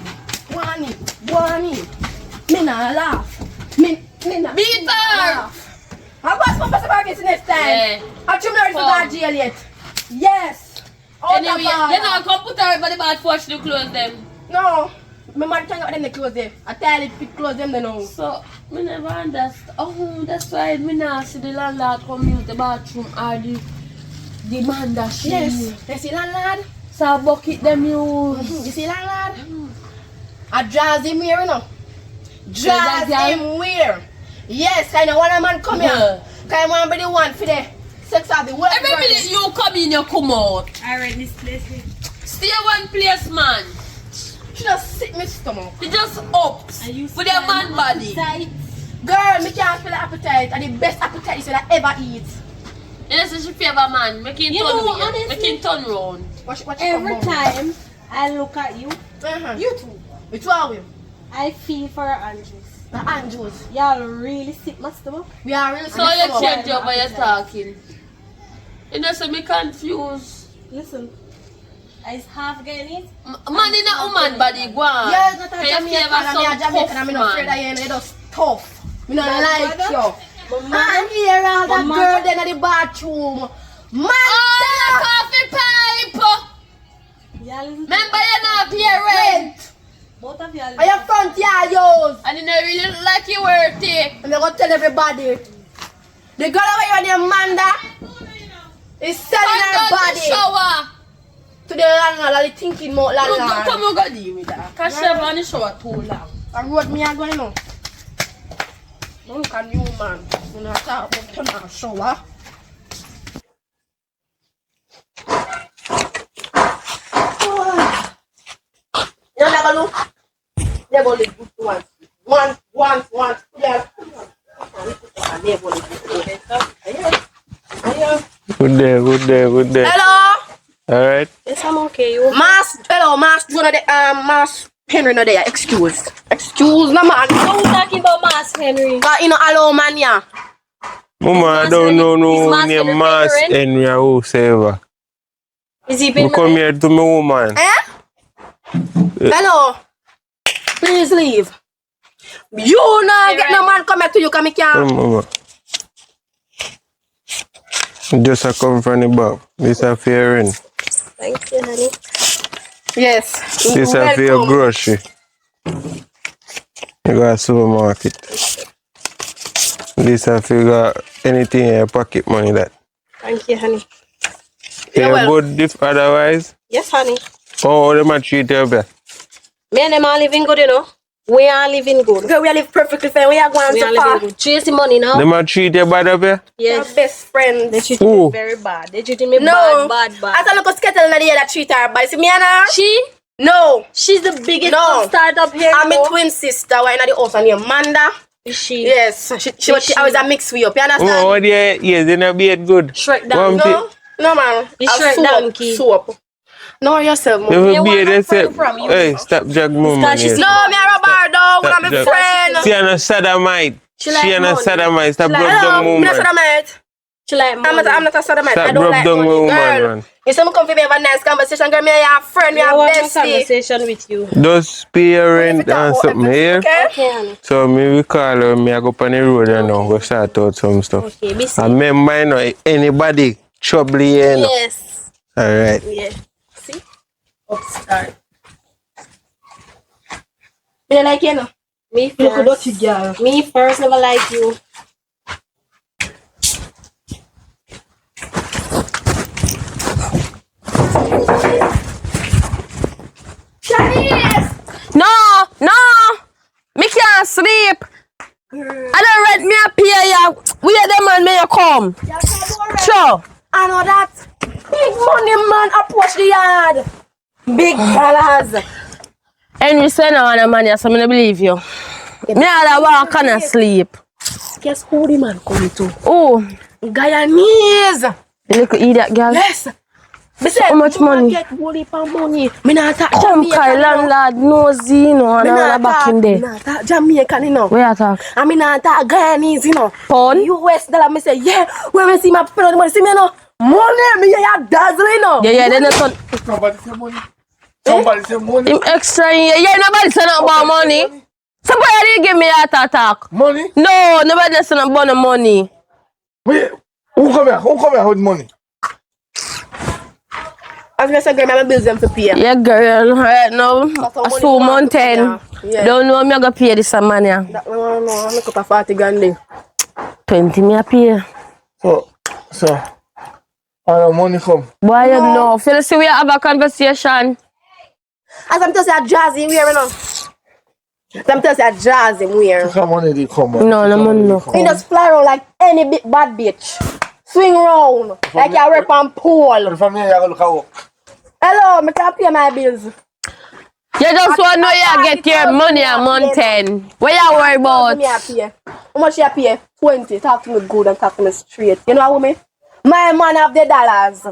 Me not laugh. Me not Beat her! laugh. I'm going to pass about this next time. Yeah. I'm sure I'm not to jail yet. Yes. Out of Anyway, order. you know, come put her by the bath wash the clothes them. No. My man can't get them the clothes there. I tell it pick clothes them they know. So, me never understand. Oh, that's why me not see the landlord come use the bathroom or the man that she Yes. use. You see landlord? So, bucket them use. You see landlord? I draws him here, you know. that Draws girl? him where? Yes, I know one man come here. Cause I want to be the one for the sex of the world. Every minute you come in, you come out. I rent this place here. Stay one place, man. She just sit my stomach. You just up And you with your man body. Tight. Girl, me can't feel the appetite. And the best appetite is that I ever eat. You know, she favor man. Make him You turn know, weird. honestly- Make him turn round. Watch Every time I look at you, You too. Which one are you? I feel for her Andrews. The Andrews. Y'all really sick my stomach. We are really So you stomach. change up when you're talking. You know, so me confused. Listen, I is half getting it. Man in a woman body, go on. Yeah, it's not a Can you Jamaican. favor I'm some a Jamaican. I'm tough not afraid man? of you. You're just tough. Me not My like mother- you. my mother- And here all my that mother- girl then in the bathroom. Man, Oh, coffee pipe! Y'all listen. Remember you're not pay rent. Both of y'all. are your front yard yours? And you don't really look like you worth it. I'm gonna tell everybody. The girl over here named Amanda is selling Come her down to body shower. Today, landlord, I thinking about landlord. Come on, go deal with that. Cause she have on the shower too long. I wrote me a going on. Don't look at you, man. When I talk about turn on shower. You never look. Never look good once. Once. Yeah. Never look good. Good day. Hello? Alright. Yes, I'm okay. You Mass, one of the, Mass Henry no there. Excuse no man. Don't talking about Mass Henry. You know, hello man, yeah. Mama, I don't know no name Mass Henry or whosoever. Is he You been come here to me woman. Hello? Please leave. You not get no man come back to you, come here. Mama. Just a come from the back. This a fair in. Thank you, honey. Yes. This a for your grocery. You got a supermarket. This a for you got anything in your pocket money that. Thank you, honey. You're good if otherwise. Yes, honey. Oh, they might treat you better. Me and them are living good, you know. We are living good. Girl, we live perfectly fine. We are going We so are far. living good. Chase the money now. They might treat you bad up here. Yes. Our best friends. They treated Who? me very bad. They treated me No. bad. I thought look at skettle in the air that treat her, but see me and her? She? No. She's the biggest No. startup here. I'm you a know. twin sister. We're in the house and Amanda. Is she? Yes. She I was a mix we up. You understand? Oh, what yeah, they not be it good. Shrek down. One No man. The I'll Shrek sew up, donkey. sew up. No, yourself, They mom. will You be want they a say, friend from you? hey, stop jag mom. Because she's No, me a rubber dog. I'm a Stop, friend. She an a sodomite. She She like an a money. sodomite. Stop She rub like- down Hello, me not woman. sodomite. She like money. I'm not a sodomite. Stop I don't rub like down money, woman, girl. man. You say me come for me have a nice conversation, girl. Me and your friend, me I a want a bestie. conversation with you. Just pay your rent and something here. Okay? Okay, honey. So me we call her, me I go on the road and now go start out some stuff. Okay, be safe. And remember, you know, anybody trouble here, you know. Yes. Alright. Yeah. See? Upstart. Me don't like you, no? Me You look a first. dirty girl. Me first never like you. No. Me can't sleep. I don't rent me a pay ya. Where them man may you come? Sure. I know that. Big money man approach the yard. Big dollars. Henry say no want a man here, so I don't believe you. Me had a walk and a sleep. Guess who the man come to? Oh, Guyanese. you little idiot girl. Yes. Me say, How much money? Get bully for money. Me not talk Come Jamaican, Kyle, you know. landlord, nosy, you know, and Me all not back talk. in Me there. not talk Jamaican, you know. Where you talk? I mean, not talk Guyanese, you know. Pound? US dollar. Me say, yeah. When me see my friend on the money, see me, you know. Money, me yeah, dazzle, you know. Yeah, then it's on Somebody say money. Somebody say money. him extra in here. Yeah, nobody say nothing about money. Somebody didn't give me heart attack. Money? No, nobody say nothing about the money. Wait, who come here with money? I was gonna say, girl, my bills them to pay. Yeah, girl, right now, That's how I money saw come out to mountain. pay, yeah. Don't know me, I go pay this man here. No, I make up a 40 grand there. 20 me a pay. So, all the money come. Boy, you know, feel see we have a conversation. As I'm telling you, jazzy wear, you know. As I'm telling you, jazzy wear. How money they come, man? No, no money no He just fly around like any big bad bitch. Swing round like you rip on pole. From here, you look at work. Hello, me can pay my bills. You just want to know you get your money a mountain. What you worry about? Me a pay. How much you pay? 20. Talk to me good and talk to me straight. You know what I mean? My man have the dollars.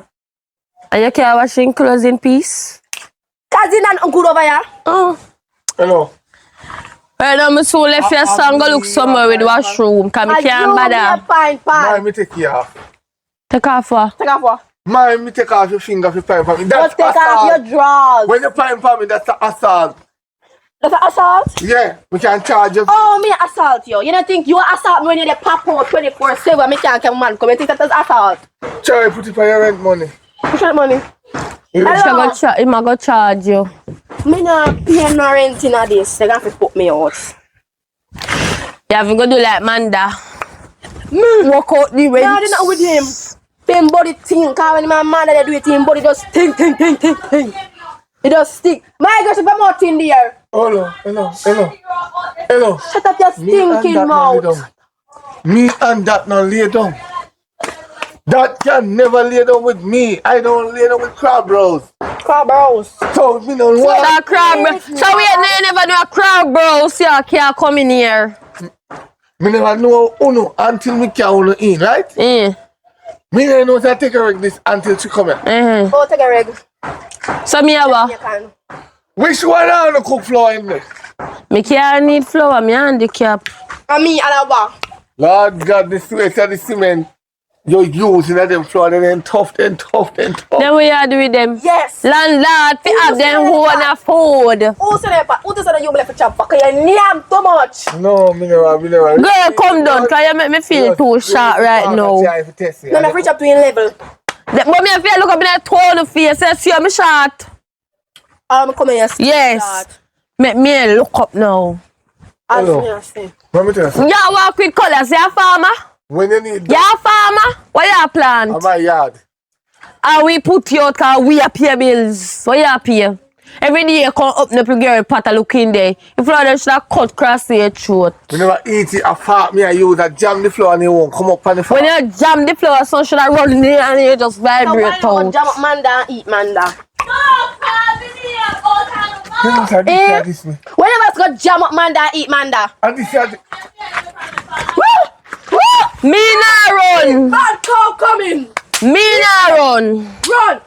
And you can't wash in clothes in peace? Cousin and good over here. Oh. Hello. Right now, my soul left your son go look somewhere with washroom. Because I can't bother. Fine, Man, me take you off. Take off what? Take off what? Man, me take off your finger if you pine for me. That's Just take off your drawers. When you pine for me, that's an assault. That's an assault? Yeah, we can charge you. Oh, me assault you. You don't think you assault me when you dey pop out 24/7? Me can't come man come. You think that is assault? Charlie, put it for your rent money. Push that money. He go charge you. Me not pay no rent in this. They have to put me out. You have to go do like Manda. Walk out the rent. No, they're not with him. him body think, cause when my man they do it, him body just think. It just stick. My gosh, if I'm not in there. Hello. Shut up your stinking mouth. Me and that now lay down. That can never lay down with me. I don't lay down with crab bros. Crab bros. So me don't want. That crab, so we never know a crab, bro. So you can't come in here. Me never know Uno until me can Uno in, right? Mm. Me never know that I take a reg this until she come here. Mm-hmm. Oh, take a reg. So me have You can. Which one I want to cook flour in there? me can't need flour, me handicap. And me and a what? Lord God, the sweat and the cement you're using at them flour, then tough. Then what you do with them? Yes. Landlord, fi have them who want a food. Who said that? Who said that you left for chop? Because you name too much. No, me never. Girl, come down, because you make me feel too short right now. No, me reach up to your level. But me feel look up in that tone face and see me short. I'm coming here. Yes. Make me look up now. Hello. Let me tell you something. You walk with colors, you a farmer? When you need You a farmer? What you plant? on my yard. And we put you out because we pay bills. What you pay? Every day you come up the girl pot a look in there. If you want to cut cross your throat. We never eat it apart. Me and you that jam the floor and you won't come up on the floor. When you jam the floor, sun should have run in there and you just So why vibrate you out. jam up Manda and eat Manda? This me. When you must go jam up Manda and eat Manda? And this is Me nah run. Bad cow coming. Me nah run. Run.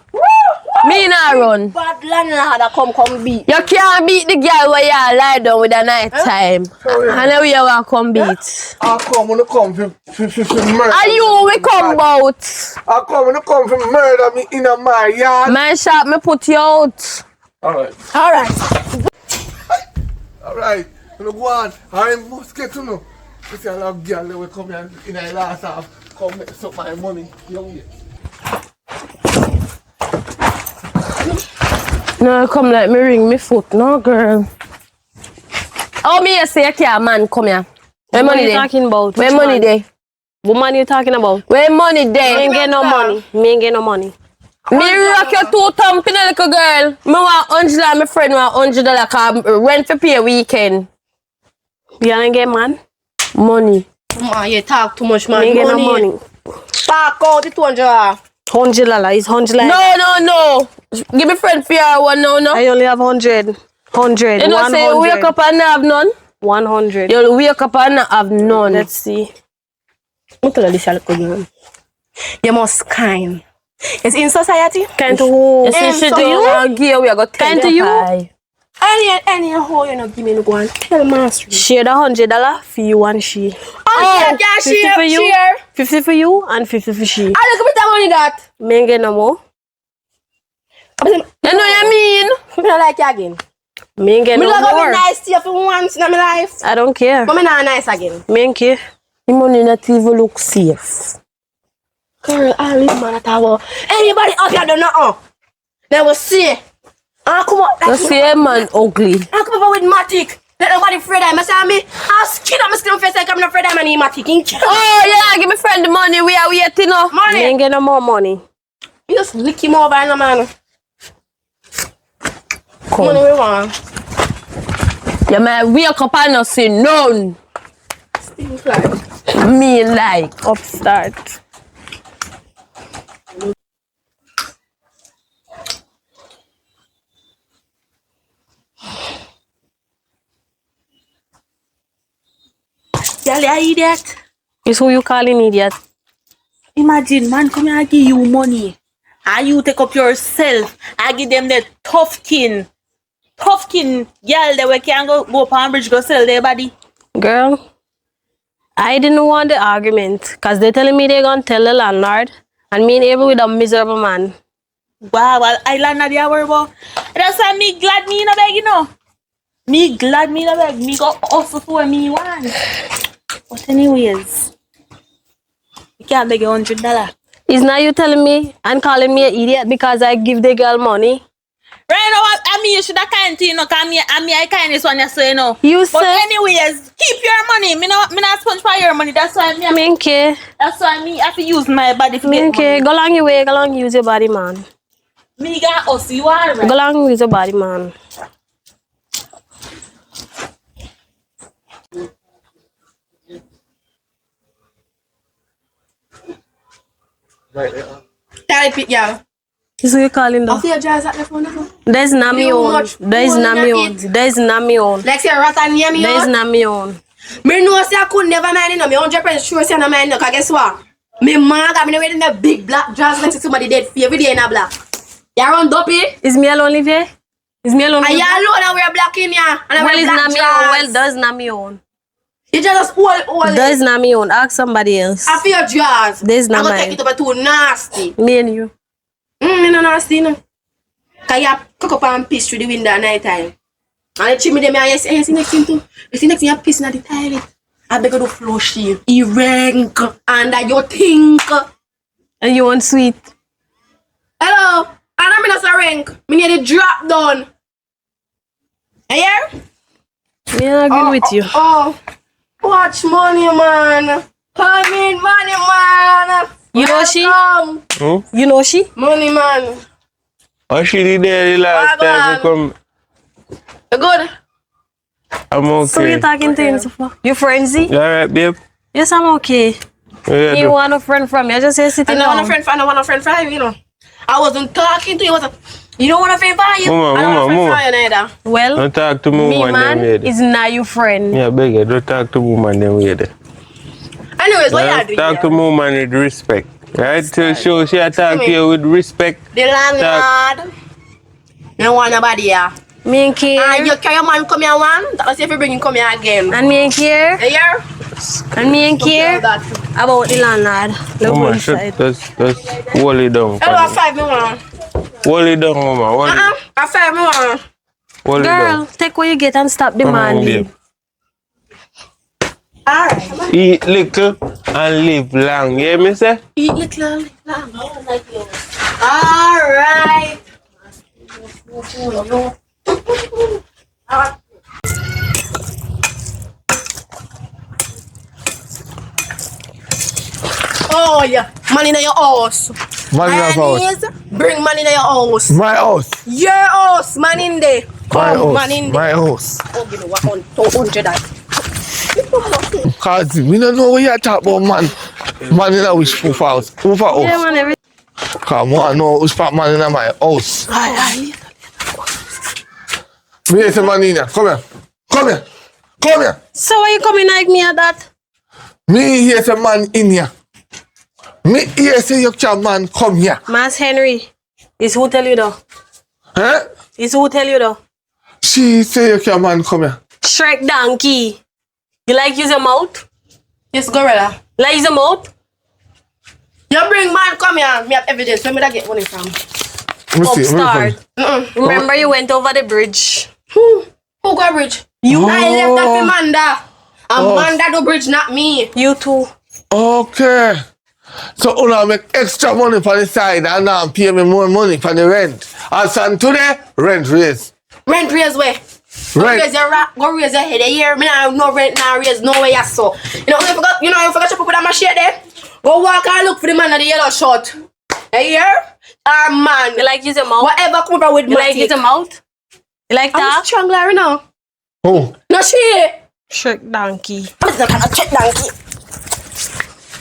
Me nah run. Bad landlord that come beat. You can't beat the girl where you lie down with a night time. And then we want to come beat. I come when you come for murder. And you we come out. I come when you come for murder me in my yard. My shop me put you out. Alright. You go on. I must get to know. You see a lot of girls that will come here in the last half. Come make some my money. Young yet. No, come like me ring me foot, no girl. Oh, me you say a man come here. Where money you there? talking about? Where Which money man? there? What money you talking about? Where money Me there? ain't get no money. Me ain't get no money. Me rock your two thump in a little girl. Me want $100 and my friend want $100 cause rent for pay weekend. You ain't get man? Money. Man, you talk too much, man. Me ain't get no money. Back out the 200. $100 is $100. No. Give me friend for your one now, no. I only have 100. 100. You know say you wake up and not have none? 100. You'll wake up and not have none. Let's see. What tell this little girl? You must kind. It's in society. Kind to who? You see she so do you? and give we are going to tell Kind to you. you? Pie. Any how you know give me no go and tell master. Share the $100 for you and she. Oh, yeah, 50 for you. share. 50 for you and 50 for she. I look at the money got. Me ain't get no more. You know what I mean? Me not like you again. Me ain't get Me no not gonna more. be nice to you for once in my life. I don't care. But me not nice again. Me ain't care. The money not even look safe. Girl, I leave man at all. Anybody out here don't know. They will see. I come up. You see a man ugly. I come up with Matic. Let nobody afraid of me. Say me. I skin up my skin face like I'm not afraid of my Matic. Oh yeah, give me friend the money. We are waiting now. Me Money. ain't get no more money. You just lick him over in the man. Money we want. You might wake up and not see none. Things like. Me like. Upstart. Y'all are idiot. Is who you calling idiot? Imagine, man, come here and give you money. And you take up yourself and give them the tough kin girl that we can go up on bridge, go sell their body. Girl, I didn't want the argument because they're telling me they're going to tell the landlord and me and Abel with a miserable man. Wow, well, I land at the hour about. That's why me glad me in a bag, you know. Me glad me in a bag. Me go also for me one. But anyways, you can't beg $100. Is now you telling me and calling me an idiot because I give the girl money? Right now, I mean, you should have kind to, you know, because I kind this one, you say, you know. You But say- anyways, keep your money. Me not sponge for your money. That's why me Okay. that's why me have to use my body to get Okay, money. go along your way, go along use your body, man. Me got us, you alright. Go along use your body, man. Tell it, girl. This is what you calling I though. feel jazz at the phone. Like There's not me You own. much There's fool not in me your own. eat. There's not me own. say Ratan near me There's out. not me own. Me know say I could never mind no. Me 100% sure say I no mind no. Cause guess what? Me mad. I mean wearing a big black dress next to somebody dead for every day in a black. You run dopey. Is me alone live here? Is me alone And live you here? alone and wear black in ya. And I Well, wear it's black not me own. Well, dress. does not me own. You just hold it. Does not me own. Ask somebody else. I feel jazz. This not I'm gonna mine. take it over too nasty. Me and you. Me no nasty no. Cause you cook up and piss through the window at night time. And the chimney them you see next thing too. You see next thing you piss in the toilet. I beg you to flush you. You rank under your think. And you want sweet. Hello. And I'm not a rank. Me need a drop down. You hear? Me agree with you. Oh. Watch money man. Come in money man. You know she? Welcome. You know she? Money man. Oh, she did there the last time we come. You good? I'm okay. So you're talking to him so far? You frenzy? You alright, babe? Yes, I'm okay. Yeah, You want a friend from me? I just say sitting I don't want a down. friend for I don't want a friend for you, you know. I wasn't talking to you. You don't want a friend for you. Mama, I don't want a friend mama. for you neither. Well, Don't talk to me woman man them way is not your friend. Yeah, beg you, don't talk to woman them way there. Anyways, what you doing? Talk to here? woman with respect. Right? To show she attack you with respect. The landlord. You want nobody here. Me ain't care. And you carry your man come here one. That's if you bring him come here again. And me ain't care. You hear? And me ain't care That. about the landlord. Look Mama, inside. just hold it down. Hello, a 5 me want. Hold it down, mama. Hold it, A 5 me want. hold it Girl, down. take what you get and stop Come on, demanding. babe. Alright. Eat little and live long. Yeah, me say? Eat little. Alright. Oh yeah, money in your house. Man in your house. Mayonnaise, bring money in your house. My house. Your house, man in there. My Come, man house. in there. My house. Oh, give me 100 that. Cause we don't know what you're talking about, man. Man in a wish for house. Who for Yeah, house? man, everything. Come on, no, who's for man in my house? Me hear some man in here. Come here. Come here. Come here. So why you coming like me at that? Me hear some man in here. Me hear say you can man come here. Mas Henry, is who tell you though? Huh? Is who tell you though? She say you can man come here. Shrek donkey. You like use your mouth? Yes, gorilla. Like use your mouth? You bring man, come here. Me have evidence. Where me that get money from? Me see. Me Upstart. come. Remember you went over the bridge. Who got bridge? You. I left that for Manda. And Oh. Manda do bridge, not me. You too. Okay. So una make extra money for the side and now pay me more money for the rent. As on today, rent raise. Rent raise where? Go Rent. raise your head a year. Me nah no rent, nah raise, no way you so. You know you forgot to put that machine there? Go walk and look for the man of the yellow shirt. You hear? Man. You like use your mouth? Whatever come over with You like use your mouth? You like I'm that? strangler right now. Who? No she. Shrek donkey. I'm just gonna check donkey.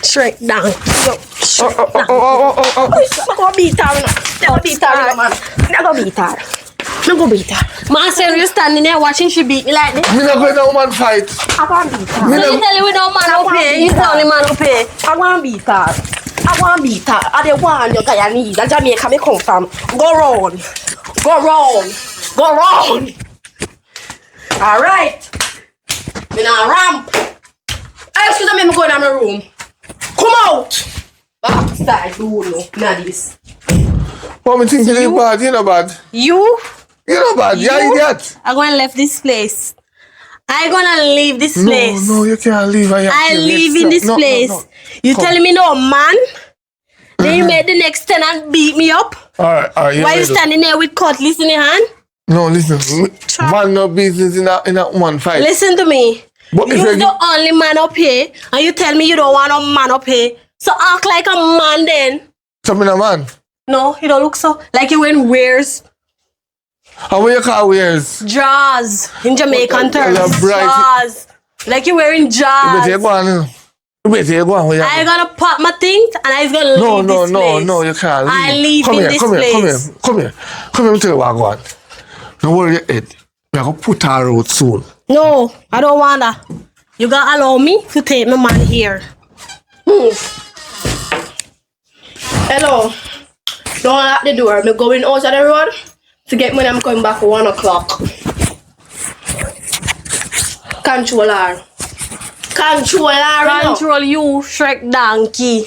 Shrek donkey. Yo, Shrek donkey. Oh. I'm gonna beat her now. I'm gonna beat her, man. I'm gonna beat her. I'm gonna beat her. Man said you standing there watching she beat me like this. Me not going to man fight. I'm gonna beat her. Me So you not. tell you we don't man up here. You the only man up here. I want to beat her. I want to beat her. I don't want your Guyanese. That's Jamaica me come from. Go round. Go round. Go round. Alright. Me na ramp. Excuse me, I'm going to my room. Come out. Backside, do no. Nah, this. What me think you bad? You know bad. You? You know bad. You idiot. I'm gonna leave this place. I'm gonna leave this place. No, you can't leave. I live in this place. You Come. telling me no man? Then you made the next tenant beat me up? Alright, Why you standing there with cutlass in your hand? No, listen. Man, no business in a woman fight. Listen to me. But if You're you the only man up here, and you tell me you don't want no man up here. So act like a man then. something a man. No, you don't look so. Like you wearing wears. How will you call wears? Jaws. In Jamaican What the- terms. you're bright. Jaws. Like you wearing You better jaws. go on. You better go on. Where you I going? gonna pack my things and I gonna No, leave no, this no, place. no, you can't leave. I leave come in here, this come place. Here, come here, come here. Come here, let me tell you what I want. Don't worry your head. We're going to put her out soon. No, I don't want that. You gotta allow me to take my man here. Hello. Don't lock the door. I'm going out of the road to get money. I'm coming back at 1 o'clock. Controller. Control you, Shrek donkey.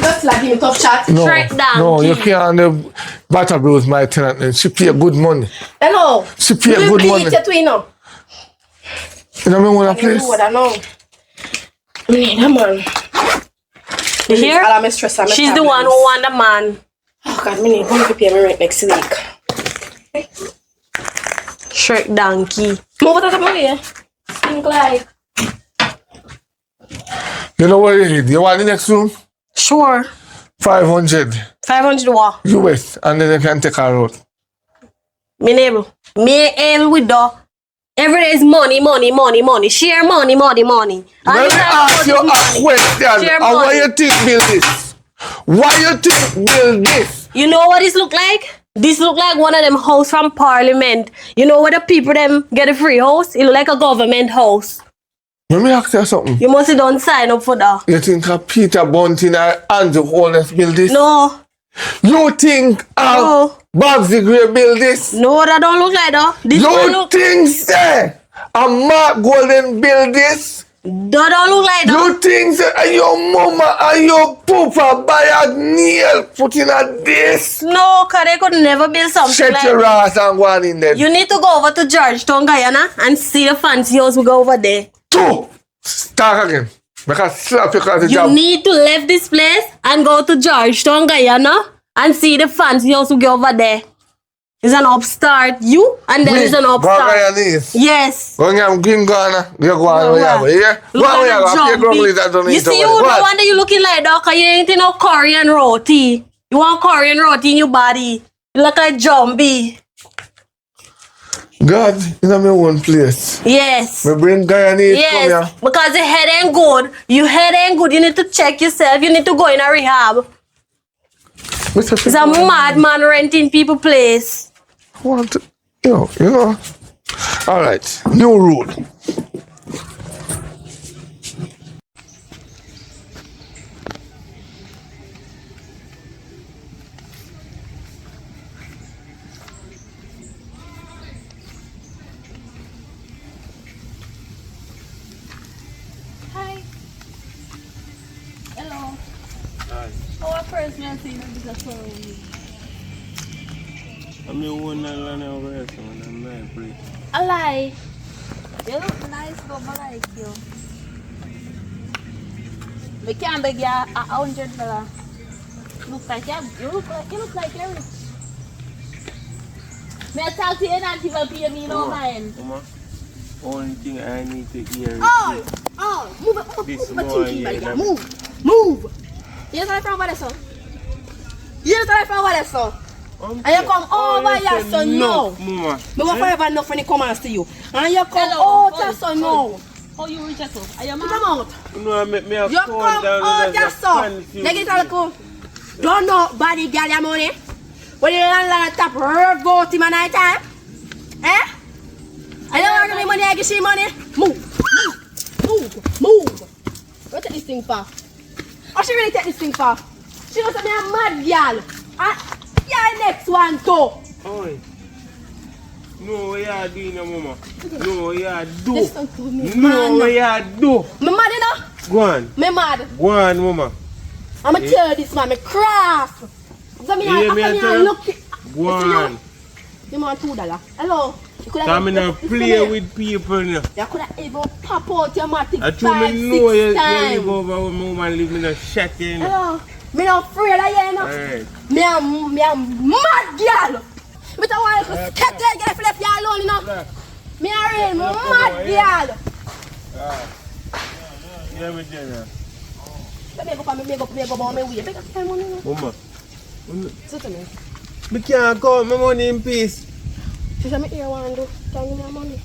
That's like give me tough chat. No, Straight down, no, you key. can't battle bruise my tenant. And she pay good money. Hello. She pay You good beat money. it, you know. You know me want a You place? know, I know. Yeah, man. You hear? I'm stressed. She's the one who want the man. Oh God, me need to pay my rent next week. Shrek donkey. Move it out of my way. Think like. You know what you need? You want the next room? Sure. 500 500 what? US. And then you can take her out. Me able. Me able with the. Every day is money. Share money. And Let you me tell ask you about a this money. question. Share And why money. you think build this? Why you think build this? You know what this look like? This look like one of them house from Parliament. You know where the people them get a free house? It look like a government house. Let me ask you something. You must don't sign up for that. You think Peter Bunting and Andrew Holness build this? No. You think No. Babsy Gray build this? No, that don't look like that. This one You look. think say Mark Golden build this? That don't look like that. You think say your mama and your papa buy a nail put in a this? No, cause they could never build something Shut like your that. ass and go on in there. You need to go over to Georgetown, Guyana, and see the fancy house we go over there. Two. Start again. Because slap you cause the You job. need to leave this place and go to Georgetown, Guyana, and see the fancy house we go over there. It's an upstart, you, and then it's an Go upstart. on your knees. Yes. Go on green Ghana. You go on where you go. Yeah? Go Look on where at you the go. Your grandmother jumpy. don't You need to see, you worry. no What? wonder you looking like that, cause you ain't in no curry and roti. You want curry and roti in your body. You look like Jumpy. God, in my own place. Yes. Me bring Guyanese come here. Yes, because your head ain't good. Your head ain't good. You need to check yourself. You need to go in a rehab. It's a madman renting people place. Want to, you know. All right, new rule. Hi. Hello. Hi. How are personal thing that is a sorrow with me? I'm the one that learn over here, so I'm not free. A lie. You look nice, but I like you. We can't beg you $100. You look like you're rich. May I talk to you and even pay me no mind? Mama, only thing I need to hear is Move this it, boy here. Move. You try from over there, son. You try from over there, son. And you come over here, son, no. Mama. Me want forever enough when it comes to you. And you come out here, son, no. How you reach us up? Are you Come mad? out. No, I make me a You phone come down out and here, there's a son. confused. Negative cool. Don't know body girl your money. When you landlord top her go to my night time. Eh? I don't want to give me money, I give she money. Move. What take this thing for? What she really take this thing for? She knows that me a mad girl. And yeah, next one too. Oi. No, what you doing, mama? No, what you do? Listen to me, No, what man. you do? Me mad, you know? Go on. Me mad. Go on, mama. I'ma tell this man, me craft. So me, Yeah, me I a come tell here him. look. Go on. You want $2? Hello? You could Come in and listen play me. with people now. You could have even pop out your matic I 5, told me no, 6 you live times. over with my woman live in a shack, you know. Hello? Me not afraid of you, no. Alright. Me am mad girl. Me don't want to get there if you left you alone, you know. Me a real mad girl. Yeah, me there. Me go on my way. Make up time money, no. Mama. Sit to me. Me can't count my money in peace. She said me here want to tell me my money.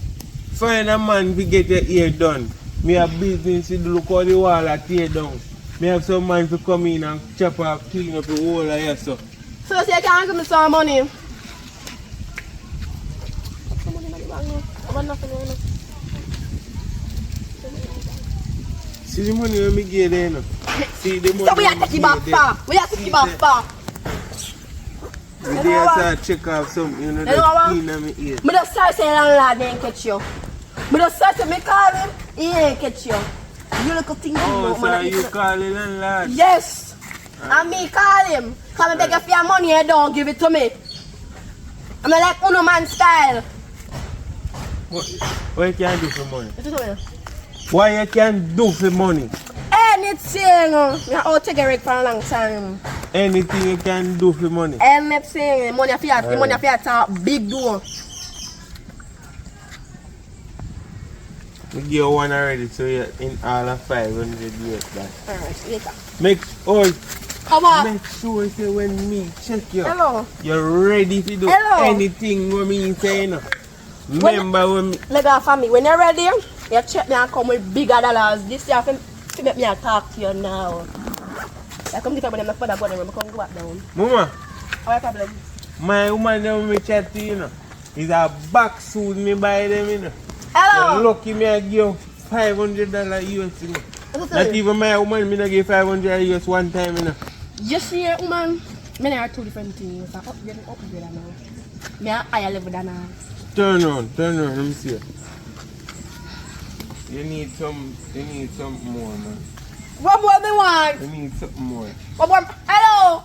Find a man to get your hair done. Me have business to look all the wall and tear down. Me have some man to come in and chop up, clean up the whole of your stuff. So you can't give me some money. Some money in the bag now. I got nothing right now. See the money when me get there now. See the money. So we have to take it back far. We have to take it back far. The day I start check off something, you know, that's clean on me ear. Me just start saying landlord ain't catch you. Me just start to me call him, he ain't catch you. You little thing Oh, about so man. you call the landlord? Yes. And me call him. Come and beg you for your money and don't give it to me. I'm like Uno man style. What you can do for money? Listen to me. What you can do for money? Anything. Me out take a break for a long time. Anything you can do for money. Anything. Money for your talk big door. We give you one already, so you're in all of 500 years back. Alright, later. Make sure say when me check you, Hello. you're ready to do anything what me say, you know. Remember when me... Let go for me. When you're ready, you check me and come with bigger dollars. This year, to make me talk to you now. I come to tell me my father body, I come go back down. Mama, What problem? my woman that me chat to you know, is a back suit me buy them, you know. Hello. You're lucky me I give you $500 US, you know. Not even my woman, me not give $500 US one time, you know. You see, woman, me are two different things. I upgrade now. Me are higher level than now. Turn on, let me see it. You need something more, man. What more me want? You need something more. What more? Hello.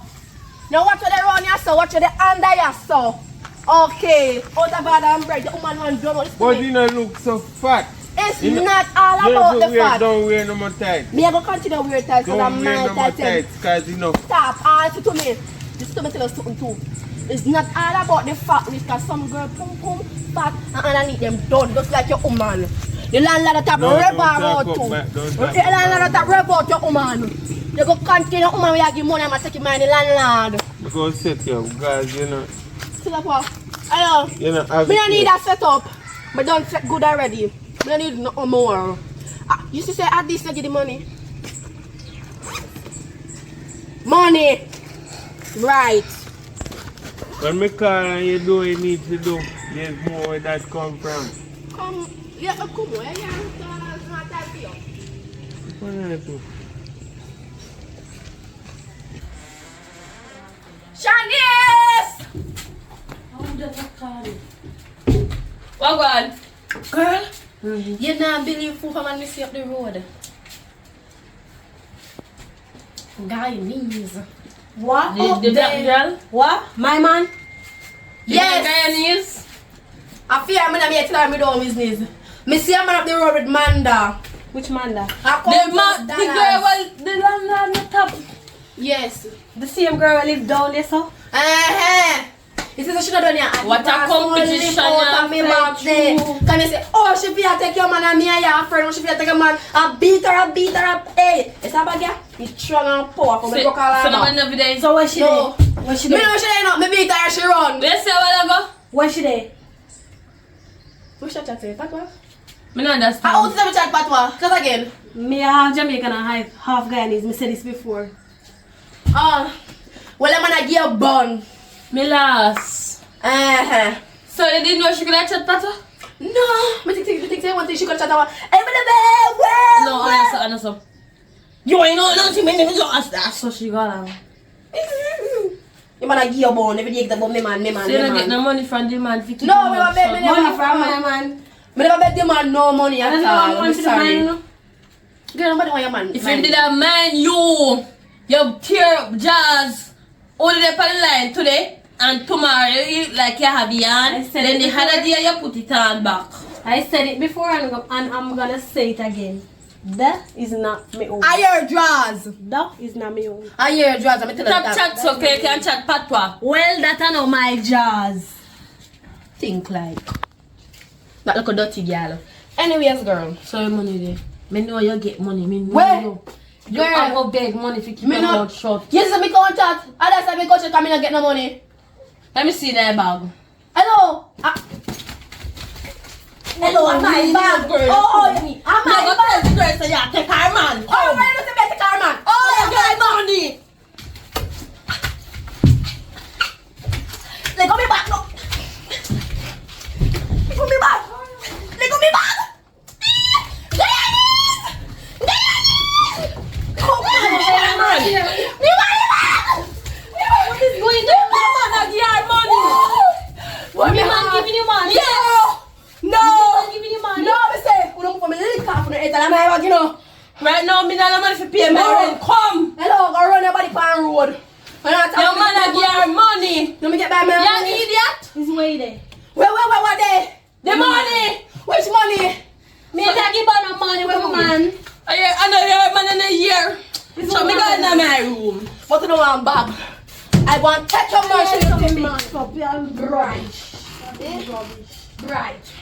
Now watch the round your so, watch the under your so. Okay. Out of bad and bread, the woman want done. But you don't look so fat. It's not all about the fat. Don't wear no more tights. Me I go continue wear tights because I'm Don't wear my no more tights. tights, cause you know. Stop, answer to me. This to me tell us something too. It's not all about the fat, because some girl pum fat and underneath them done just like your woman. The landlord that No, rev don't talk out up, too. man. Don't The talk landlord that rev out your woman. You go continue woman we give money and take your money the landlord. Because set you up, guys, you know. Set up what? Hello. You know, have Me it don't need here. that set up. But don't set good already. Me don't need no more. You should say at least I give the money. Money. Right. When me call and you do what you need to do, there's more where that come from. Come. Yeah, come on. Yeah, it's not that for you. What are you doing? Shanice! What God? Girl, you not believe who man me see up the road. Guyanese. What? The black girl? What? My man? Yes. Guyanese? I fear I'm gonna be telling me down business. Me see a man up the road with Manda. Which man that? I come The girl, well, the landlord on top. Yes. The same girl who live down there, so? You see, she not done yet. What a competition out of me back there. Can you say, oh, she feel take your man and me and your friend. She feel take your man and beat her up. Hey, it's a bag here. It's strong and powerful. Me broke her So no arm. one every day. So where she No. there? Where she Me there? know she ain't not. Me beat her and she run. Let's say a while ago. Where she there? Who should chat to you? Patwa? Me not How understand. to say me chat Patwa? Cause again. Me half Jamaican and half Guyanese. Me said this before. Well, I'm gonna give a bun. Me lost. So you didn't know she could have chat better? No. Me think say one thing she could chat about. Hey, me the bed. No, honestly. You ain't know nothing, man. That's so she got out. You man give your bone every day. Get about me man. So you don't get no money from the man. No, we don't beg me never Money from my man. Me never beg the man no money I at don't know all. what I'm to the sorry. man, you know. Girl, nobody want your man. If you did a man, you tear up jazz. Only the pan line today and tomorrow you eat like you have yarn. Then the other day you put it on back. I said it before and I'm gonna say it again. That is not me own. I hear draws. That is not me own. I hear draws. I'm telling you Stop that. chat so okay, you can chat patwa. Well, that I know my jazz. Think like. That look a dirty girl. Anyways, girl. So your money there. Me know you get money. Me know Where? you. I go beg money if you keep Me your no- mouth shut. Yes, me can't chat. Others have me go check and me not get no money. Let me see that bag. Hello. Hello, I'm my bag. Oh, I'm my Go bag. tell the girl say yeah, take her man. Oh, why you say better car man? Oh, you get money. Let go me back, no. Let go me back. Let go me back. Come on, man. Me money back. What is going on? Your man a give her money. What Me man giving you money? No. Man giving you money? No, me say, you don't put me lick off on the head and I'm like, you know. Right now, me not have money for pay my rent. Come. Hello, go run your body pan road. Your man a give her money. Let me get back my You money. idiot. He's waiting. Where there? The money. Which money? Me not give her no money with my man. I know your man in a year. So me go in my room. But you know I'm back. I want to take your money. Stop your Right. Right.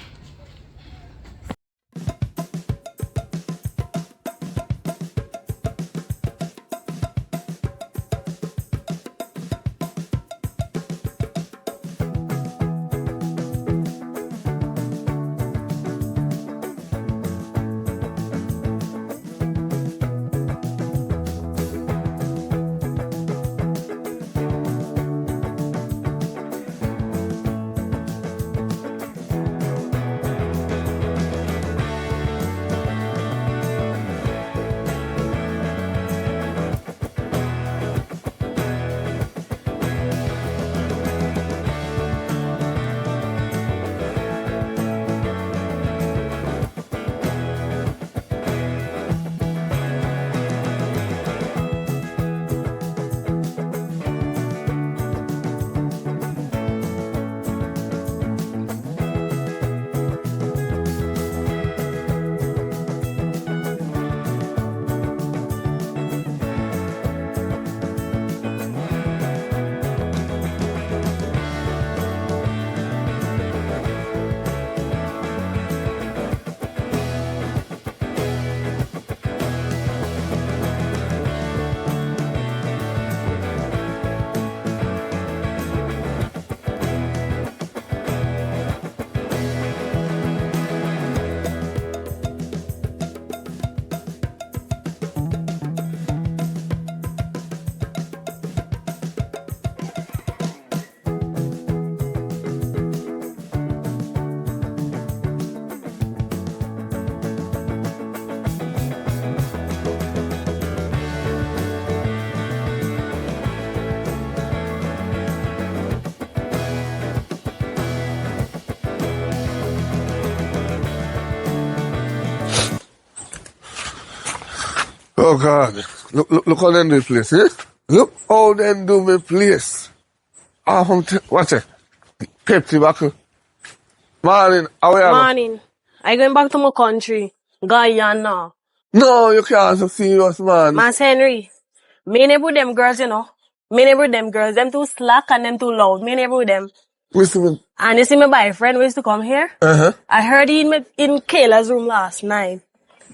Oh God. Look how them do the place, eh? Look how them do my place. Watch it. Pepsi buckle. Morning, how are you? Morning. I going back to my country. Guyana. No, you can't so serious, man. Mas Henry. Me never with them girls, you know. Me never with them girls. Them too slack and them too loud. Me never with them. Listen, And you see my boyfriend who used to come here? uh-huh. I heard he in Kayla's room last night.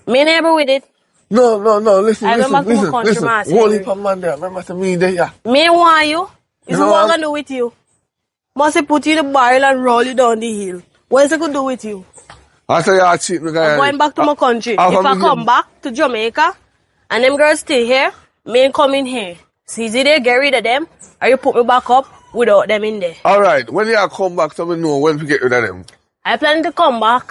Me never with it. No, listen, I went back to my country, listen. Mas Whole Henry. heap of man there. Remember to me there, yeah. Me want you. Is You know what I'm what? gonna do with you. Must I put you in the barrel and roll you down the hill. What is I gonna do with you? I say you're cheating, me guy. I'm going back to my country. If I'm I from come here. back to Jamaica and them girls stay here, me ain't coming here. So is it there get rid of them or you put me back up without them in there? Alright, when you come back, so me know when to get rid of them. I plan to come back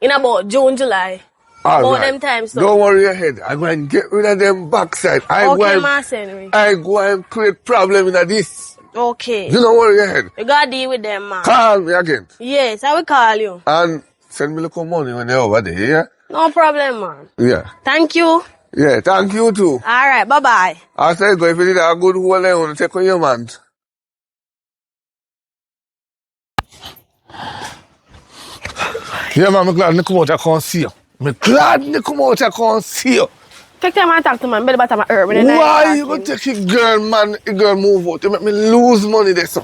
in about June, July. All About right. them times. So. Don't worry your head. I'm going to get rid of them backside. Okay, Mas Henry. I go and create problem in this. Okay. You don't worry your head. You gotta deal with them, man. Call me again. Yes, I will call you. And send me a little money when you're over there, yeah? No problem, man. Yeah. Thank you. Yeah, thank you too. Alright, bye-bye. I say go if you did a good hole there, want to take on your man. Yeah, man, I'm glad I come out, I can't see you. Me glad me come out here come see you. Take time and talk to man. Better bottom my herb. Why you gonna take your girl, man? Your girl move out. You make me lose money there, so.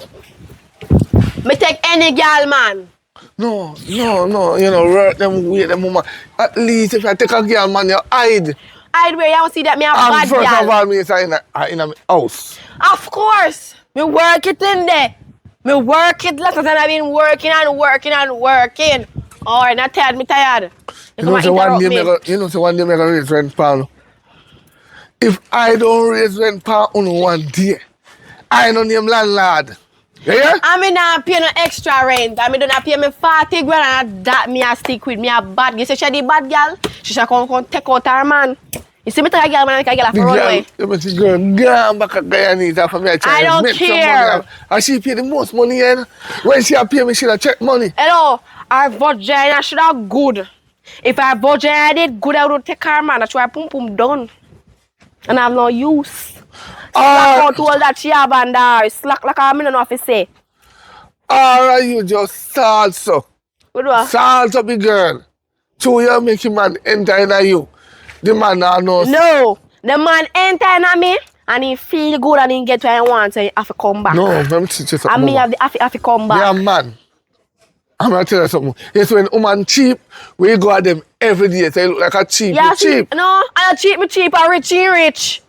Me take any girl, man. No. You know, work them, wait them, woman. At least if I take a girl, man, you hide. Hide where you don't see that me a And bad first of girl. all, me is in my house. Of course. Me work it in there. Me work it lots of time. I've been working and working and working. Alright, not tired, me tired. You know, so one day me go raise rent, Paul. If I don't raise rent, Paul, on one day, I don't name landlord. Yeah? I mean, not pay no extra rent. I mean, don't pay me 40 grand and that me a stick with me a bad girl. You say she the bad girl, she shall come take out her man. You see me take a girl, man, I take a girl for run away. You must see girl, gone back at Guyanese for me. I don't care. And she pay the most money, and when she pay me, she'll check money. Hello, our vagina should have good. If our vagina did good, I would take her man. That's why pum pum done. And I have no use. Slack out all that she have and slack like I don't know if I say. Alright, you just salt so. What do I? Salt up the girl. 2 years make him man enter in you. The man now knows. No, the man enter in me and he feel good and he get what he wants and he have to come back. No, let me teach you something. And me have to come back. Yeah, man. I'm gonna tell you something. Yes, when woman cheap, we go at them every day. So you look like a cheap. Yeah, you cheap. No, I'm cheap, me cheap, and rich, he rich.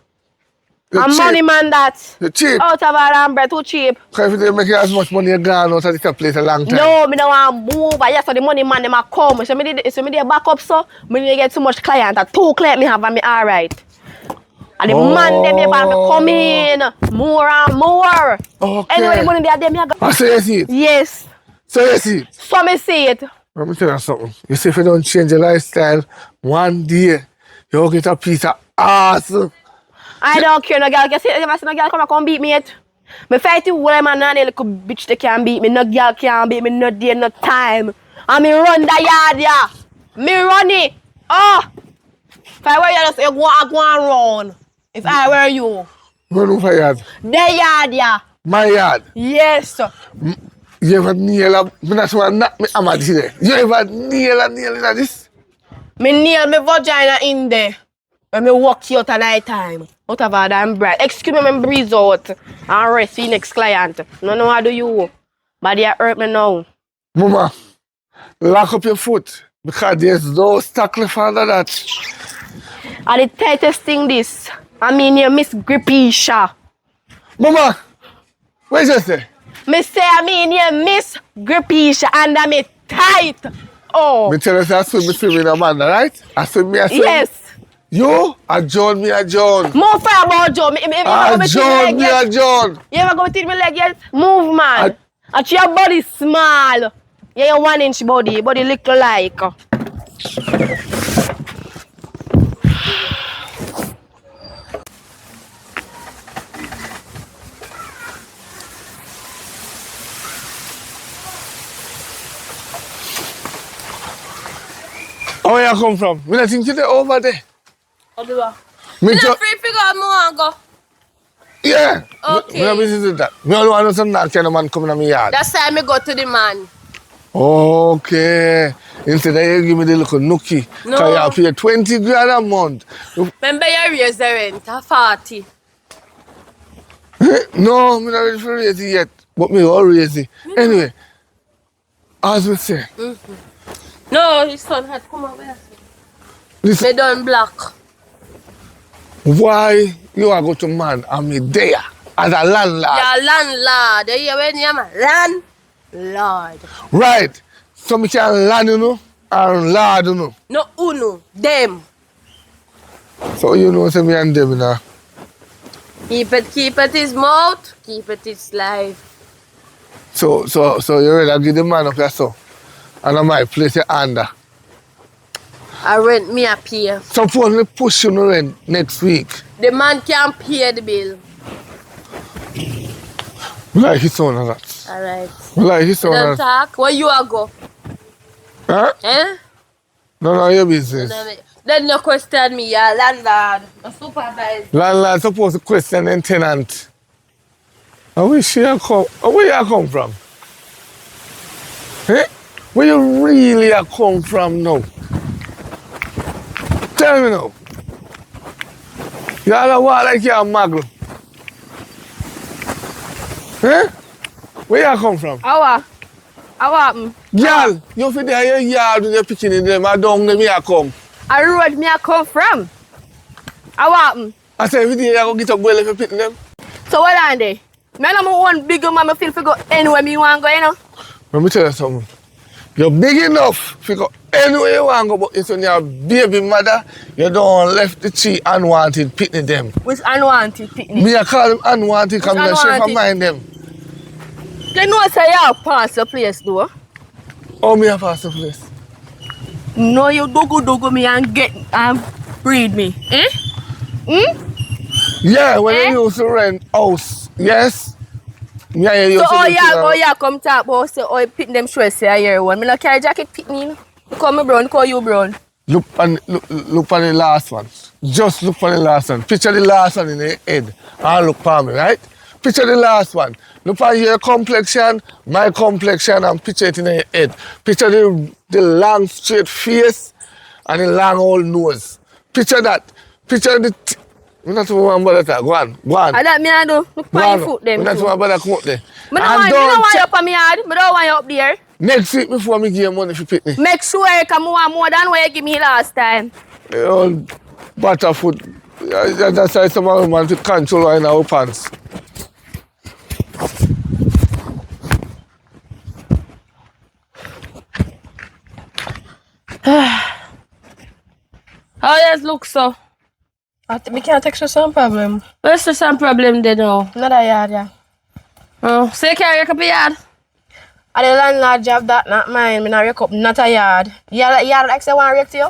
You I'm cheap. money man that. You cheap. Out of our bread, too cheap. Because if they make as much money, you're gone out of this place a long time. No, me don't want to move. Yes, so the money man, them a come. So me dey back up, so me dey get too much client. 2 client me have and me alright. And the man, them here back come in. More and more. Okay. Anyway, the money they are there, me a go. So you see it? Yes. So you see it? So me see it. Let me tell you something. You see, if you don't change your lifestyle, one day, you'll get a piece of ass. I don't care, no girl. You see, if I see no girl come beat me yet. Me fight you with my nanny little bitch they can't beat me. No girl can't beat me, no day, no time. And me run the yard, yeah. Me run it. Oh! If I were you, just say, go and run. If I were you. Run over yard. The yard, yeah. My yard. Yes. You ever nail a... Me not want to knock me hammer today. You ever nail in this? Me nail my vagina in there. When me walk you out at night time. Out of all damn bright. Excuse me, me breeze out. And rest for the next client. No know how do you. But they hurt me now. Mama, lock up your foot. Because there's no stock left under that. And the tightest thing this. I mean you Miss Grippisha. Mama, what you say? Me say I mean you Miss Grippisha and I'm tight. Oh. Me tell you say I swim in Amanda, right? I swim. Yes. You? A John, me a John. Move for about John. John, me a John. You ever go with my leg yet? Move, man. And your body small. Yeah, your 1 inch body. Body look like. Where you come from? Me not think you're over there. I'll be back. Me I'm not free figure out more and go. Yeah. Okay. Me not busy with that. Me only want to know some that kind of man coming to my yard. That's why I go to the man. Okay. Instead of you give me the little nookie. No. Because you pay 20 grand a month. Remember you raise the rent at 40. No, I'm not ready for raise it yet. But me will raise it. Anyway, as we say, No, his son had come over here. listen, They done black. why you are go to man and me there as a landlord? You're landlord. You hear when you're landlord. Right. So me can land, you know, and lord, you know. No uno, them. So you know, say me and them, you know. Keep it his mouth, keep it his life. So you ready to give the man up here, so. And I might place it under. I rent me a pay. Suppose me push you no rent next week. The man can't pay the bill. Me like his son of that. Alright. Me like his son Don't of that. talk. Where you are go? Huh? Eh? No, your business. Then no question me, you're landlord. A supervisor. Landlord supposed to question the tenant. Where you come from? Eh? Where you really are come from now? Tell me now. You all walk like you're a muggle. Eh? Where you come from? How happen? Girl, you fit there your yard with your picking in them, I don't let me a come. A road me I come from. How happen? I say, every day you go get a boy if you picking them. So what on there? Me and my one big man, I feel to go anywhere me want go, you know? Let me tell you something. You're big enough to go anywhere you want to go, but it's when you're a baby mother, you don't left the tree unwanted picking them. Which unwanted picnic? Me I call them unwanted because I'm not sure mind them. You know say you have passed the place though? Oh, me have passed the place. No, you dogo me and get and breed me. Eh? Yeah, when you used to rent house, yes. Yeah, you So used to yeah, come talk about say you pick them stress say here one. Me no carry jacket pick me. You call me brown, call you brown. Look on the last one. Just look on the last one. Picture the last one in the head. And look for me, right? Picture the last one. Look at your complexion, my complexion, and picture it in your head. Picture the long straight face and the long old nose. Picture that. Picture the... I'm not one about that. Go on. And that me I do. Look for your foot them. I'm not one about that. Come out there. Me don't want you up on me yard. Me don't want you up there. Next week before me give you money for picnic. Make sure you come more than what you give me last time. The old butterfoot. That's why some of man to control in our pants. How does it look so? Me can't take you some problem. What's the some problem there now? Another yard, yeah. Oh, so you can't wake up a yard? And the landlord job that not mine. Me not wake up, not a yard. Yard like say want rake to you?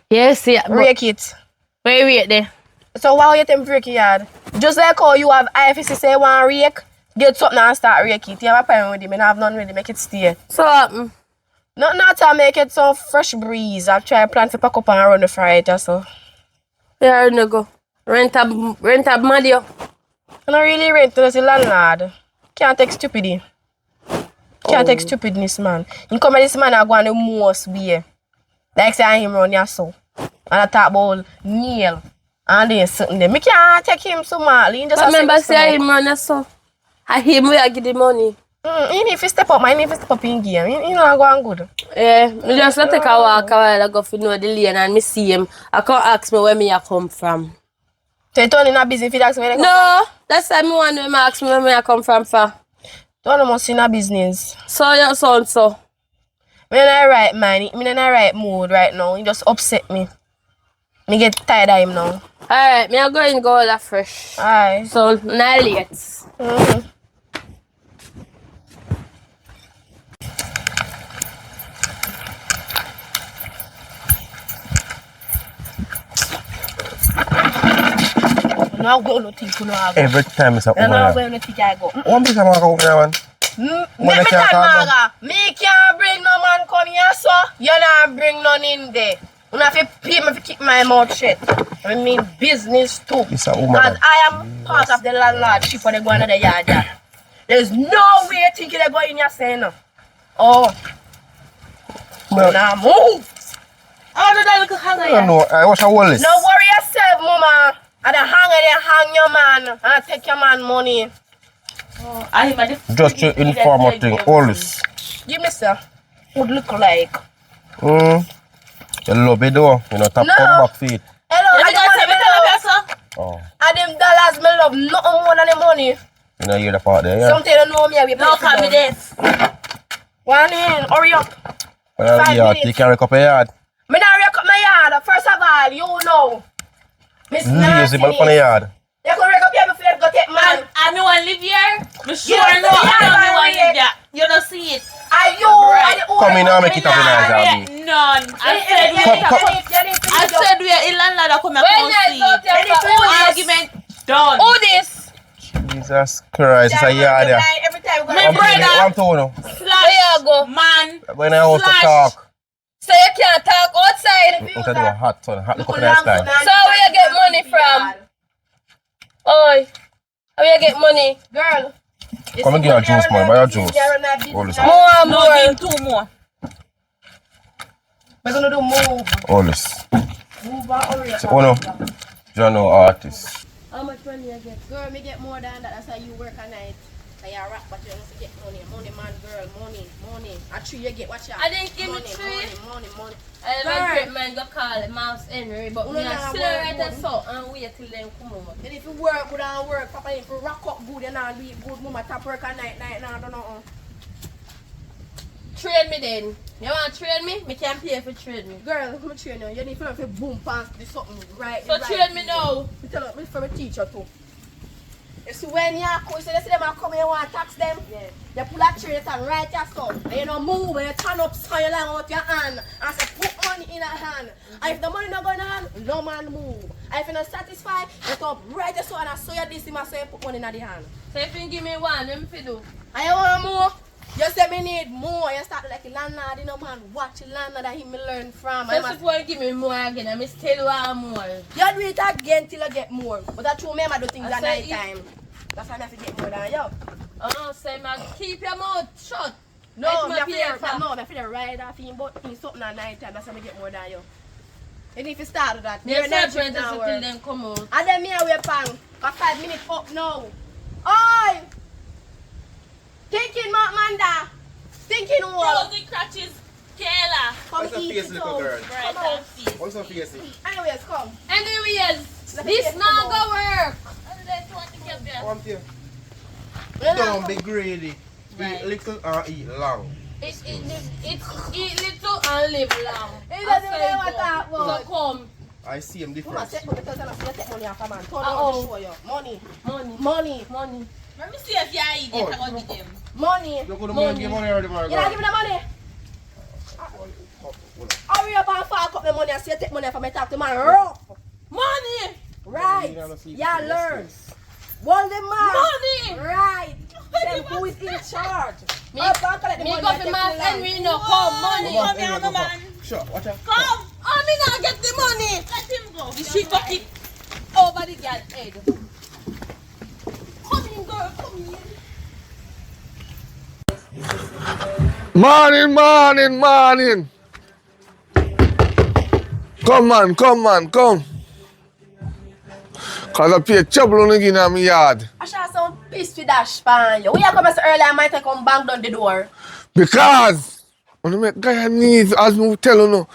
Yes, yeah. Rake it. Where you wait there? So why you think rake your yard? Just like how you have IFC say want rake, get something and start rake it. You have a parent with him and have none with him, make it stay. So happen. Not to make it some fresh breeze. I've tried plan to pack up and run the fry just so. Yeah, no go. Rent a mad you. I don't really rent to the landlord. Can't take stupidity. Can't take stupidness, man. You come at this man I go on the most way. Like say I him run your so. And I talk about nail. And then something there. Me can't take him so much. But remember say him run so. I him we give the money. You need to step up, man. You need to step up in game. You know I go on good. Yeah, me just not take a walk a while ago to know the lane and me see him. I can't ask me where me I come from. So you turn in a busy if you ask me where I come No, that's why me want to ask me where me I come from for. Turn must in a business. So you sound so. Me in the right mind. Me in the right mood right now. He just upset me. Me get tired of him now. Alright, me I go in go all fresh. Alright. So not late. No go no think no go. Every time it's a No go no think I go. One piece of man come here, man. Me can't bring no man come here, so you not bring none in there. You have to pay me to keep my mouth shut. I mean business too. It's a woman. Because I am part of the landlordship when they go into the yard. There's no way you think they go in your saying no. Oh. No. Now move. Oh, no, that look hanger. I don't know. I watch a wallet. No worry yourself, mama. And the hanger they hang your man and take your man money. Just to inform a thing, always. Give me sir. Would look like. You love it though. You know, tap No. come back feet. Hello, You I got don't to want to Oh. and them dollars me love nothing more than the money. You know, hear the part there, yeah? Something don't know me, I will No, call me this. One in, hurry up. Well, 5 yeah, minutes. you can recoup a yard. Me not wake up my yard. First of all, you know. Miss Lazy man on the yard. You could wake up here before you go take man. I me want live here. Me sure Yes, no, yeah, I don't yeah, want yeah. live there. You don't see it. Are you? Right. Come in now, make it up in our job. None. I said we are in landlord come and come see it. Argument done. Who this? Jesus Christ, it's a yard there. Every time we My go. brother. I'm told you. Slash you go? man. I'm going to house to Slash. talk. So you can't talk outside. I'm to do a hot son. Hot look up in the sky. So where you get money from? Oi, where you get money? Girl. Come and give her juice, man. Buy her juice. All this. More and No, more. give 2 more. We're gonna do move. All this. Move or hurry up. So, oh no, John no artist. How much money you get? Girl, me get more than that. That's why you work at night. And you rap, but you also get money. Money, man, girl. Money, money. A tree you get, watch out. I didn't give me money, tree. money. I Girl. my great man go call Mouse Henry, but No, we no, are no, still work, right work. as so and wait till them come over. And if you work good and work, Papa, if you rock up good and not be good, mama top work at night, now, I don't know. Trade me then. You want to trade me? Me can pay for trade me. Girl, come train you. You need to learn to boom pants, do something right. So right trade me now. Me tell you, me from a teacher too. You see when you are cool, so they see them are coming, you want to tax them? Yeah. You pull a train and right your son. And you don't move, and you turn up, so you line out your hand. And say, put money in a hand. And if the money not going on, no man move. And if you're not satisfied, you stop right your son and so you this him and so you put money in the hand. So if you give me one, let me do. And you want more? You say me need more. You start like a landlord, you know man. Watch a landlord that he me learn from. So suppose you give me more again, I still want more. You do it again till you get more. But that's true, me I do things at night time. That's why I have to get more than you. Say man, keep your mouth shut. No, It's me my have paper. to the ride off him, but in something at night time. That's why I get more than you. And if you start with that, You're you're not not trying to now till work. them come out. And then me away pang. Got 5 minutes up now. Oi! Thinking Manda. Thinking what? the crutches, Kayla. Come What's the eat face, it little out. girl? Come out. What's up, face? Anyways, come. Anyways, Let this me not come go work. Let's want to get there. Come here. Well, Don't be greedy. Right. Eat little and eat long. It's eat little and live long. It That's doesn't how matter it what go. that was. So come. I see him Mama, different. take money, tell us you take money off a man. Turn Uh-oh. around to show you. Money. Money. Money. Let me see if you eat it. I'm gonna give them. Money. Look at the money, give money already, my You not girl. giving the money? Hurry up and fuck up the money and say you take money from me talk to man. Rough. Money. Right. Yeah, learn. Hold the man. Money. Right. Then who is in charge? Me- Up and collect the Me money go and for take Mass the land. Henry no come money. Come on, Come here, go, man. Sure, watch out. Come. Oh, me not get the money. Let him go. The shit go kick over the girl head. Come in, girl. Come in. Morning. Come man, come. Cause I pay trouble on again in my yard. I shall sound pissed with that span. You. We are coming so early, I might come bang down the door. Because when I make guy needs, as me tell you no,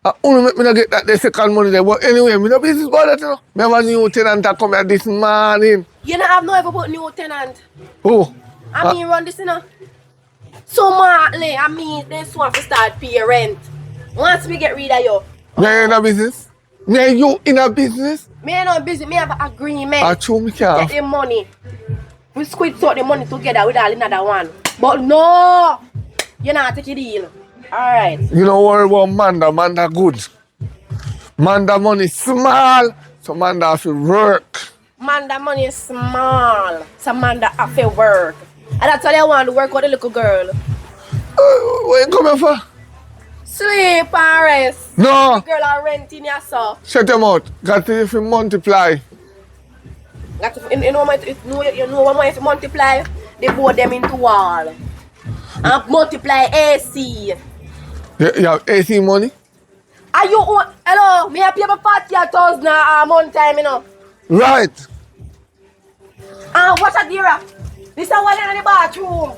I only make me not get that the second money there. But anyway, me no business about that, you know. Me have a new tenant that come here this morning. You don't have no ever put new tenant. Oh, I mean, run this, you know. So smartly, I mean, this one to start pay rent. Once we get rid of you, me in a business. Me and you in a business. me ain't no busy, me have an agreement. I true me Get can't. the money. We squeeze out the money together with all another one. But no, you not take a deal. Alright. You don't worry about Manda good. Manda money small, so Manda have to work. Man, the money is small. So man, that have to work. And that's all I want to work with the little girl. What you coming for? Sleep and rest. No, Girl are renting your so. shut them out. Got to if you multiply. You know what if you multiply, they put them into wall. And multiply AC. You have AC money? Are you hello? Me have pay my 40,000 a month time, you know. Right. And what's that there? This is one in the bathroom.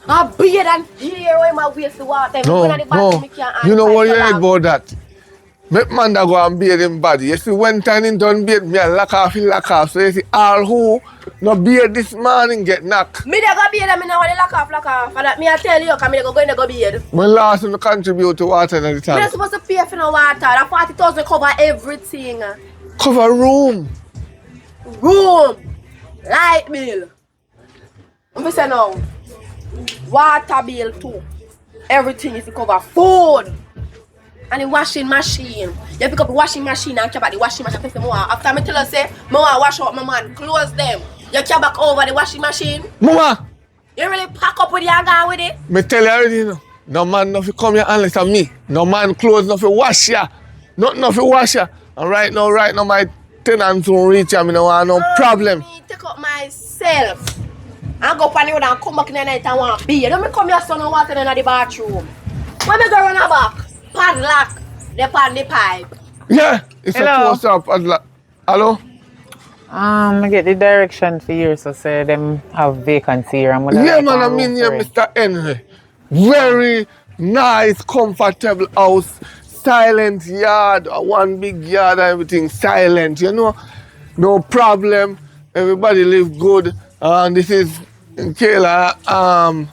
I beard and here when my waste the water. No, When in the bathroom, me can't you know answer what you so heard long. about that? Make Manda go and bathe him body. You see, when time in done bathe, me a lock off. So you see, all who no bathe this morning get knocked. Me dey go beard and me now want to lock off. And that me I tell you, cause me dey go in the go beard. When last time you contribute to water in the Me time? not supposed to pay for no water. That 40,000 cover everything. Cover room. Room, light bill. I'm say now, water bill too. Everything is to cover food. And the washing machine. You pick up the washing machine and carry back the washing machine. Take them more. After me tell you say, me want wash out my man, close them. You carry back over the washing machine. Mama, You really pack up with you and go with it. me tell you already, you know. No man no fi come here unless I'm me. No man clothes no fi wash ya. Nothing no fi wash ya. And right now my tenants won't reach ya. Me no want no problem. Me take up myself. And go up on the road and come back in the night and want beer. Don't me come here so no water in the bathroom. When me go run a back, padlock. They on the pipe. Yeah, it's Hello. a close up. Hello? I get the direction for you, so say them have vacancy here. I'm gonna Yeah, like man, I one mean, room yeah, for rent. Mr. Henry. Very nice, comfortable house. Silent yard, one big yard, everything silent, you know. No problem. Everybody live good. And this is Kayla.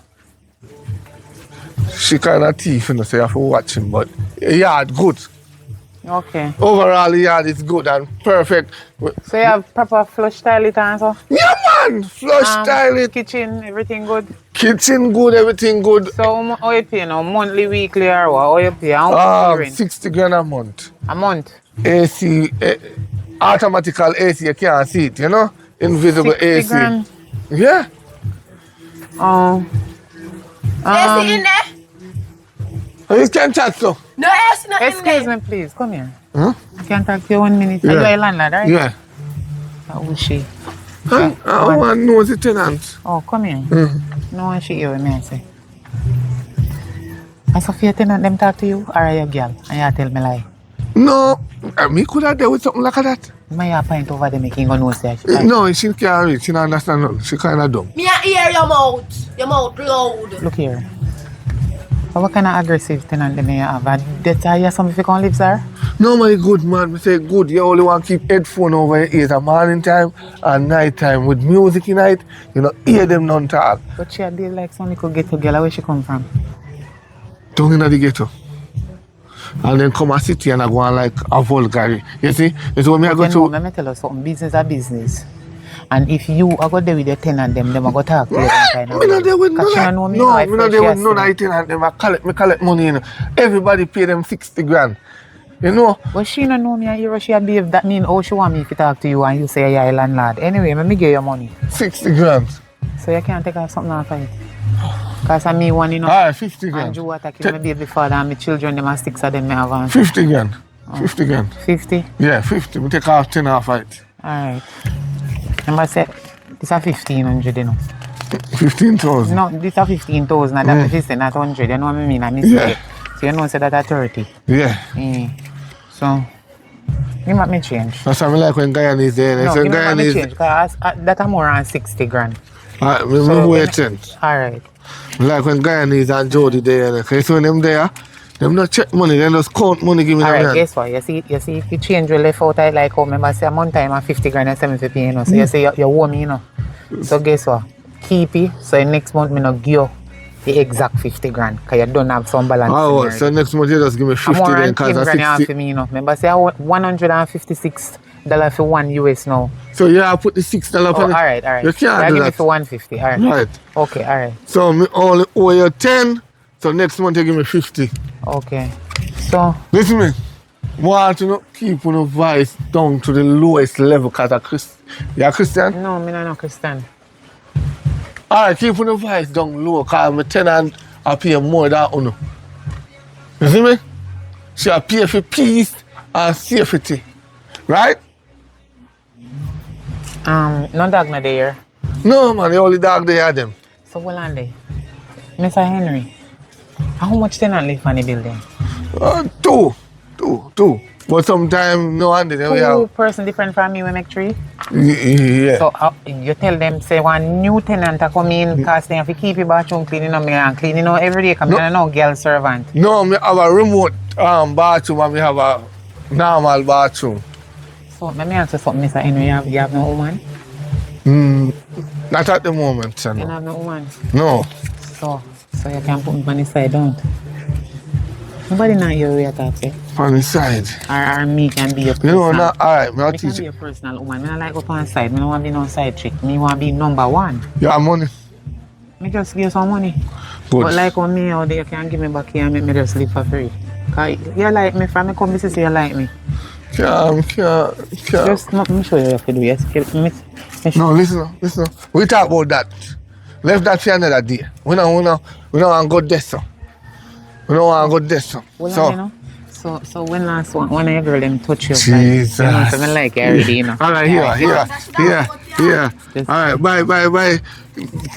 She kind of thief, you know, so you have to watch him, but yard good. Okay. Overall, the yard is good and perfect. So you have proper flush toilet and so? Yeah, man, flush toilet, Kitchen, everything good? kitchen good, everything good. So how you pay now? Monthly, weekly or what? How you pay? How much you rent? 60 grand a month. A month? AC, automatical AC, you can't see it, you know? Invisible 60 AC. grand? Yeah. AC in there? You can chat, so. No AC not in Excuse there. me, please. Come here. Huh? I can talk to you 1 minute. Yeah. Are you a landlord, right? Yeah. How is she? I want to know the tenant. Oh, come here. No one she hear what me I say. I saw your tenant them talk to you, or are you a girl? And you tell me lie. No, me could have dealt with something like that. My point over there making go know say she No, she can't read. She don't understand nothing. She kind of dumb. Me a hear your mouth. Your mouth loud. Look here. What kind of aggressive tenant them you have? And they tell you something if you can't live, sir? No, my good man. Me say good. You only want to keep headphone over your ears at morning time and night time with music in night. You know, hear them none talk. But she did like some little ghetto girl. Where she come from? Down in the ghetto. And then come a city and I go on like a vulgar. You see? It's when me I go You know, to. let me tell you something. Business are business. And if you are go there with your tenant, them are go talk to you. Me not there with Because she none. don't know me. No, I me not first there she with has none seen. of the tenant. Them I collect money. You know. Everybody pay them 60 grand. You know? But she don't know me and you she behave that mean how she want me to talk to you and you say you're a landlord. Anyway, let me give you money. 60 grand. So you can't take off something off of it. Because I me one, you know. Alright, 50 grand. And you attacking my baby father and my children, them and 6 of them me have on. 50 grand. 50 grand. 50? Yeah, 50. We take off 10 off it. Alright. Remember say this are 1,500, you know. 15,000. No, this are 15,000 and that's 50, not 100. You know what I mean? I miss Yeah. it. So you know say that at 30. Yeah. So give me change. That's why I like when Guyanese there. No, So give me Guyanese. change because that are more than 60 grand. We So, wait 10. Alright. Like when Guyanese and Jody there. Okay, so when them there, them not check money, they just count money, give me Alright, them. guess what? You see, if you change your left out, I like how remember say a month time and 50 grand and 750, you know. So you say you owe me, you know. So guess what? Keep it. So next month me not give you the exact 50 grand because you don't have some balance. Oh, in so there. next month you just give me 50 more then than because 10 of grand you have 60. for me, you know. Remember say I want $156 for $1 now. So you have put the $6 Oh, on it. alright. You can't do give me that. for 150. Alright. Right. Okay, alright. So me only owe you 10. So next month you give me 50. Okay. So Listen me. Want to know, keep your voice down to the lowest level because you're a Christian? no, me not Christian. Alright, keep your voice down low because my tenant I pay more than uno. You see me? She a pay for peace and safety. Right? No dog not there. No man, the only dog they are them. So hold on there. Mr. Henry, how much tenant live on the building? Two. But sometimes no one then we Two have. person different from me we make 3. Yeah. So you tell them say one new tenant to come in because they have to keep your bathroom clean, you know, me and clean, you know, every day because I no girl servant. No, me have a remote bathroom and we have a normal bathroom. So let me answer something, Mr. Henry, you have no woman? Not at the moment, son. You don't have no woman? No. So you can put me on the side, don't? Nobody not your way at all, eh? On the side. Or me can be your You personal. know, not, alright, me I'll Me can teach be you. a personal woman. Me not like up on side. Me don't want to be no side chick. Me want to be number 1. You have money? Me just give you some money. Good. But like on me out there, you can give me back here and make me just live for free. Cause you like me from me come to say you like me. Can't. Just let me show you what to do. Yes. No, listen. We talk about that. Left that for another day. We don't want to go there, so. We don't want to go there, so. Well, So, you know. So when last one of your girl them touch you, Jesus. like, you know, so me like you already, you know. Alright, here. Alright, bye.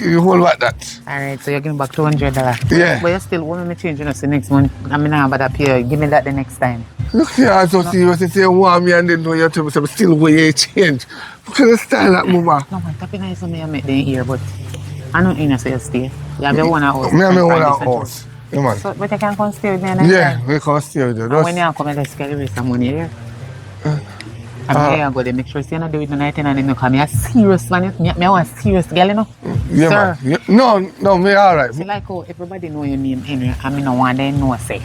You hold back that. Alright, so you give me back $200. Yeah. But you still want me to change, you know, so next month, I'm not about to pay you. Give me that the next time. Look here, I so serious. You say you want me and then know you tell me some still way you change. Look at the style that mama. No, man, tapping nice for me, I make them here, but I don't know, so you stay. You have your one house. Me and me one house. Yeah, man. So, but you can come stay with me and Yeah, we can stay with you. and when you come, let's get the rest of money here. I'm here, go there, make sure you not do it the night and then you come. You're serious, man. Me want serious girl, you know? Yeah, Sir. man. Yeah. No, me alright. See, like how everybody know your name, Henry, and me no want them know, say,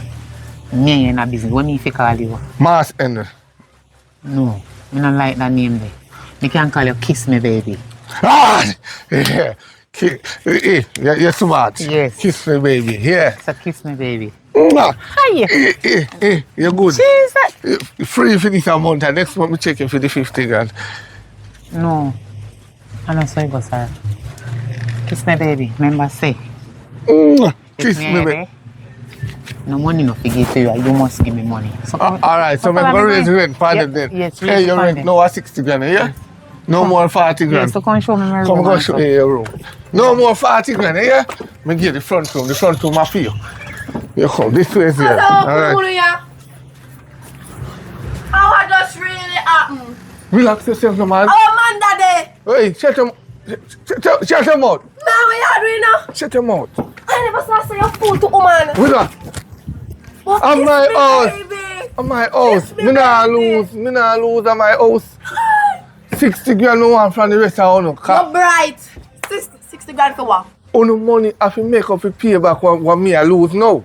me in a business. What me if I call you? Mass Henry. No, me don't like that name there. Me can call you Kiss Me Baby. Ah! Yeah. You're smart. Yes. Kiss me, baby. Yeah. So Kiss Me Baby. Mwah. Hi. You're good. Jesus. You're free for this amount and next month we check you for the 50 grand. No. I'm not sorry, but sir. Kiss Me Baby. Remember say. Mwah. Kiss Kiss me, me, baby. baby. No money no to give to you. You must give me money. So, Alright, so I'm going to raise rent for them then. Yes, Hey, your rent now at 60 grand, yeah? No more 40 grand. Yes, so come show me my room. Come go and show stuff. you your room. No more 40 grand, yeah? Me give the front room. The front room I feel. You come, this way is here. Hello, Alright. yeah. How I just really happen? Relax yourself, no man. Oh, man, daddy. Hey, shut your mouth. Now what you doing now? Shut your mouth. I never saw your food to woman. What's that? But I'm kiss my me, house. baby. On my house. me, Me nah baby. lose on my house. 60 grand no one from the rest of you. No bright. 60 grand for what? On the money I fi make up to pay back what me I lose now.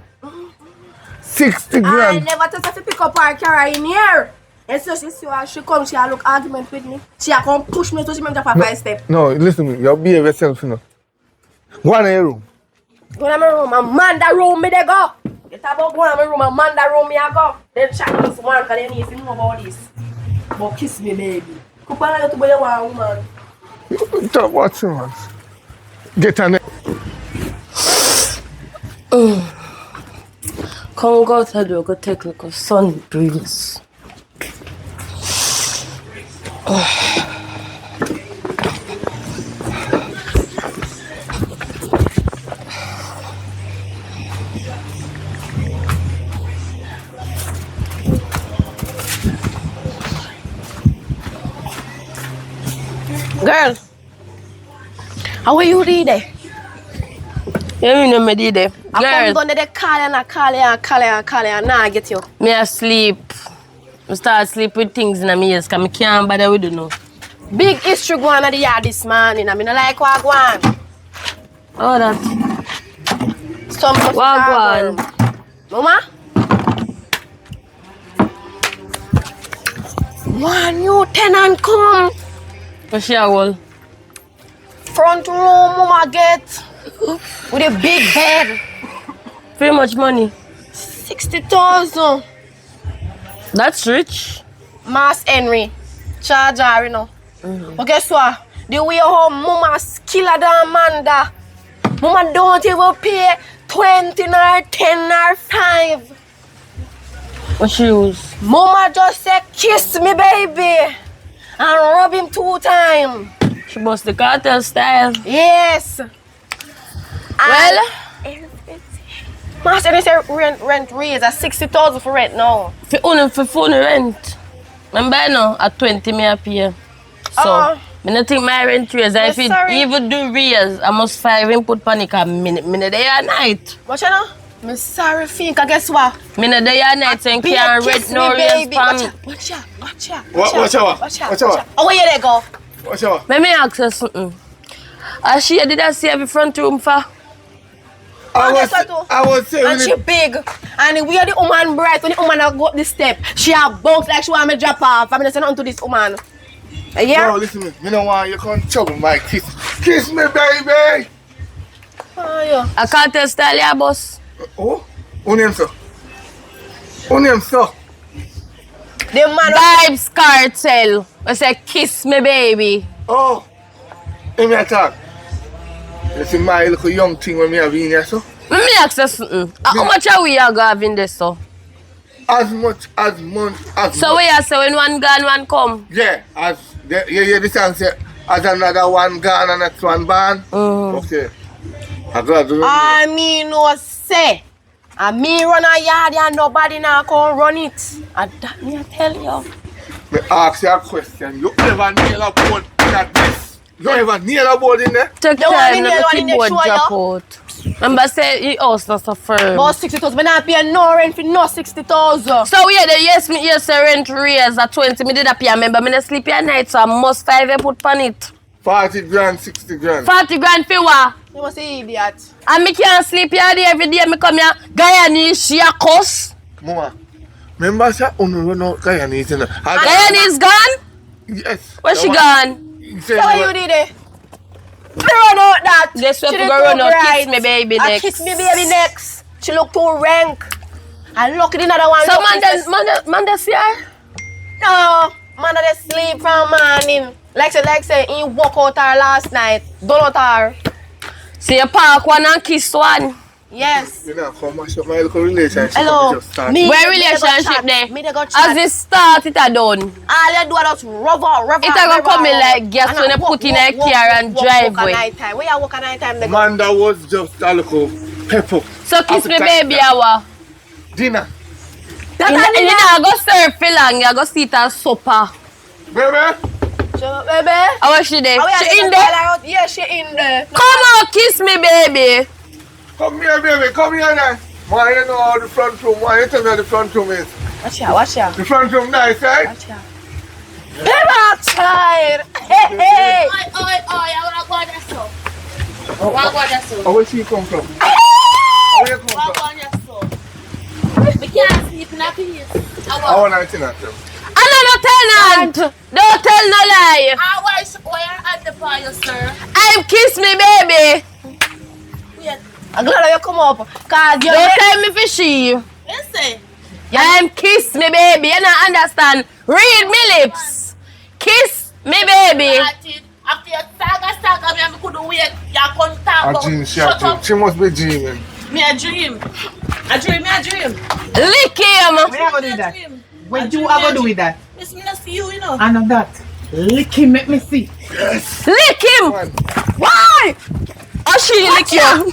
60 I grand. never thought to pick up her car in here. And so she see her, she come, she a look argument with me. She a come push me to she make up a 5 step. No, listen to me. You behave yourself, you know. Go in your room. Go in my room, Amanda room me they go. You talk about go in my room, Amanda room me I go. Then chat this one because they need to know about this. But kiss me, baby. Come on, you to be a woman. Talk what you want. Get on it. Come go outside, we'll go take like a sun breeze. Girl, how are you today? You mean me did there? I come Girl, down there, call you, and now I get you. me asleep. I start sleep with things in my ears because I can't bother with you now. Big history going on the yard this morning. I mean, I like what going. Oh, that. Some What going? Mama? One new tenant come. What's your wall? Front room, mama get. With a big bed. Very much money. 60,000. That's rich. Mass Henry. Charge her, you know. But guess what? The way how mama skiller than Amanda. Mama don't even pay 20 nor 10 nor 5. What she use? Mama just say kiss me, baby. And rub him 2 times. She bust the cartel style. Yes. Well, Master, they say rent raise at 60,000 for rent now. for phone rent. Remember now, at 20 me a pay. So, I don't think my rent raise. If it sorry. even do raise, I must 5 input panic a minute day and night. What you know? I'm sorry, think, guess what? Minute day and night, so you can't rent no raise for me. Watch out. Watch out. Oh, where you go? Watch out. Let me ask you something. As she did I see every front room for? I And was saying she big. And we are the woman bright. When the woman go up the step, she have bounce like she want me drop off. I'm not saying nothing to this woman. Yeah? No, listen to me. You know why you can't chug my kiss. Kiss me, baby. Oh, yeah. I can't tell style your boss. Oh? Who name sir? Who name sir? The man Vibes cartel. I say kiss me baby. Oh. Let me talk. You see my little young thing when me have in here, so? Let me ask you something. How much are we going to have in this, so? As much. So we are say when one gone, one come? Yeah, you the song say, as another one gone and next one born. Okay. I got to I mean, no say. And me run a yard and nobody now can run it. And that me I tell you. Me ask you a question. You ever nail a board like this? You ever nail a board in there? Take The one time, in let there, the one in there, keyboard show drop you. out. Remember say your house not so firm. About 60,000. Me not pay no rent for no 60,000. So yeah, the yes me yes say rent raise at 20. Me did a pay. Remember me not sleep at night, so I must 5 you put on it. 40 grand, 60 grand. 40 grand for what? You must say idiot. And me can't sleep here every day. Me come here, Guyanese, she a cuss. Mama, remember say unu run out Guyanese, you know? Guyanese gone? Yes. Where she gone? He So said, what you did there? Me run out that. This way She we did go too run out, bright. kiss me baby I next. kiss me baby next. She look too rank. And look at the other one. So look, man that's here? No, man that sleep from morning. Like say, he walk out her last night. Don't her. See you park one and kiss one. Yes. you know, come mash up my little relationship. Hello. Just start. Me- Where me dey go relationship chat. there? Me dey go As chat. it start, it a done. All you do is just rub out. It a go come in like gas when you put in a car and drive Walk way. at night time. Where you walk at night time? They go. Man, that was just a little pepper. So kiss me Appetite. baby hour. Dinner. You know, go serve for long, you go sit and supper. Baby? So, baby. How was she there? Are we She at in the there? toilet? Yeah, she in there. Come on, kiss me baby. Come here, baby. Come here now. Why you know how the front room? Why you tell me how the front room is? Watch ya. The front room nice, right? Watch ya. Baby, outside. Hey. I wanna go on that so. Wanna go on that so. Where she come from? Where you come Wanna from? go on that so. We can't sleep in a peace. I want to tell you. Another tenant. Don't tell no lie. Why are at the fire, sir? I'm kiss me baby. Wait, I'm glad you come up. Cause you Don't tell me for she. listen. I'm kiss me baby. You don't understand. Read me lips. Kiss me baby. After your saga, me I couldn't wait. You can't talk A about. dream, Shut up. she must be dreaming. Me a dream. A dream. Lick him. When you gonna do that? Dream. When you are gonna do with that? Miss me not see you, you know. I know that. Lick him, make me see. Lick him. Why? Oh, she lick you.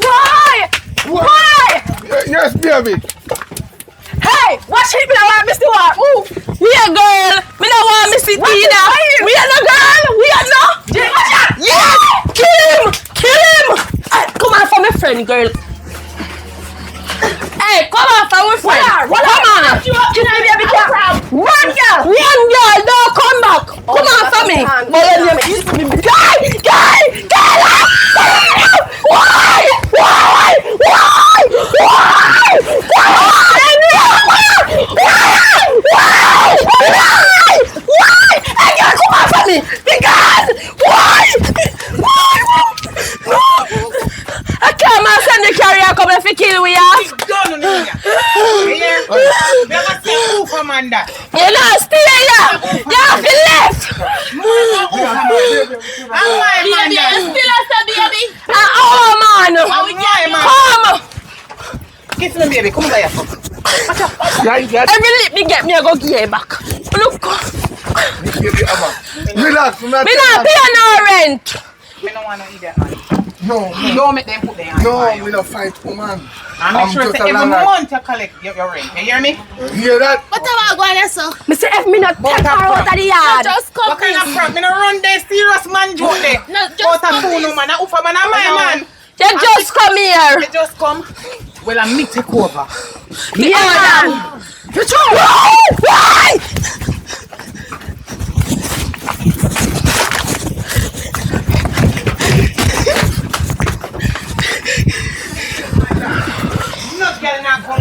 Why? Why? Yes, baby. Hey, watch it. Me don't want to miss the one. Move. We a girl. Me don't want me see Tina. We are no girl. We are no. Yeah. Kill him. Hey, come on for my friend, girl. Hey, come on for my friend. Come on. Kiss me, baby. One girl, don't come back. Come on for me. I can't man send the carrier come if you kill we are. Don't know ya. Here. Never say who from that. You know, stay here. You have to left. Baby, you still a baby. Oh man. Come. Kiss me, baby. Come over here. Every lip me get me, I go give it back. Look. Relax, Me not pay no rent. Me don't want to eat that man. No, Don't make them put their hands no, on you. we don't fight, woman. And make sure just say a every landlord. month you collect your rent. You hear me? Hear that? What am I going to so? Me say if me not take her out of the yard. Just come, What kind of front? Me no run there serious man joke there. No, just Out of come, two no man. A ufa man and my man. You just come here. You just come. Well, I'm me take over. Yeah. Why? Not getting that come.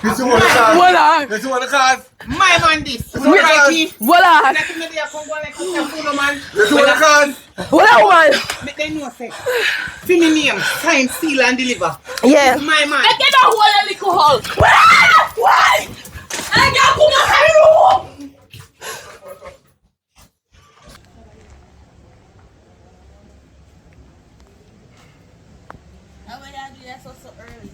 This is what the cars. Voila. This is what the cars. My man this. Voila. Righty. Voila. Let me there come go like a fool man. This is what the cars. Voila one. Make them know say. See me name, sign, seal and deliver. Yeah. My man. I get a whole little hole. Why? I got come on my room. How will you do that so early?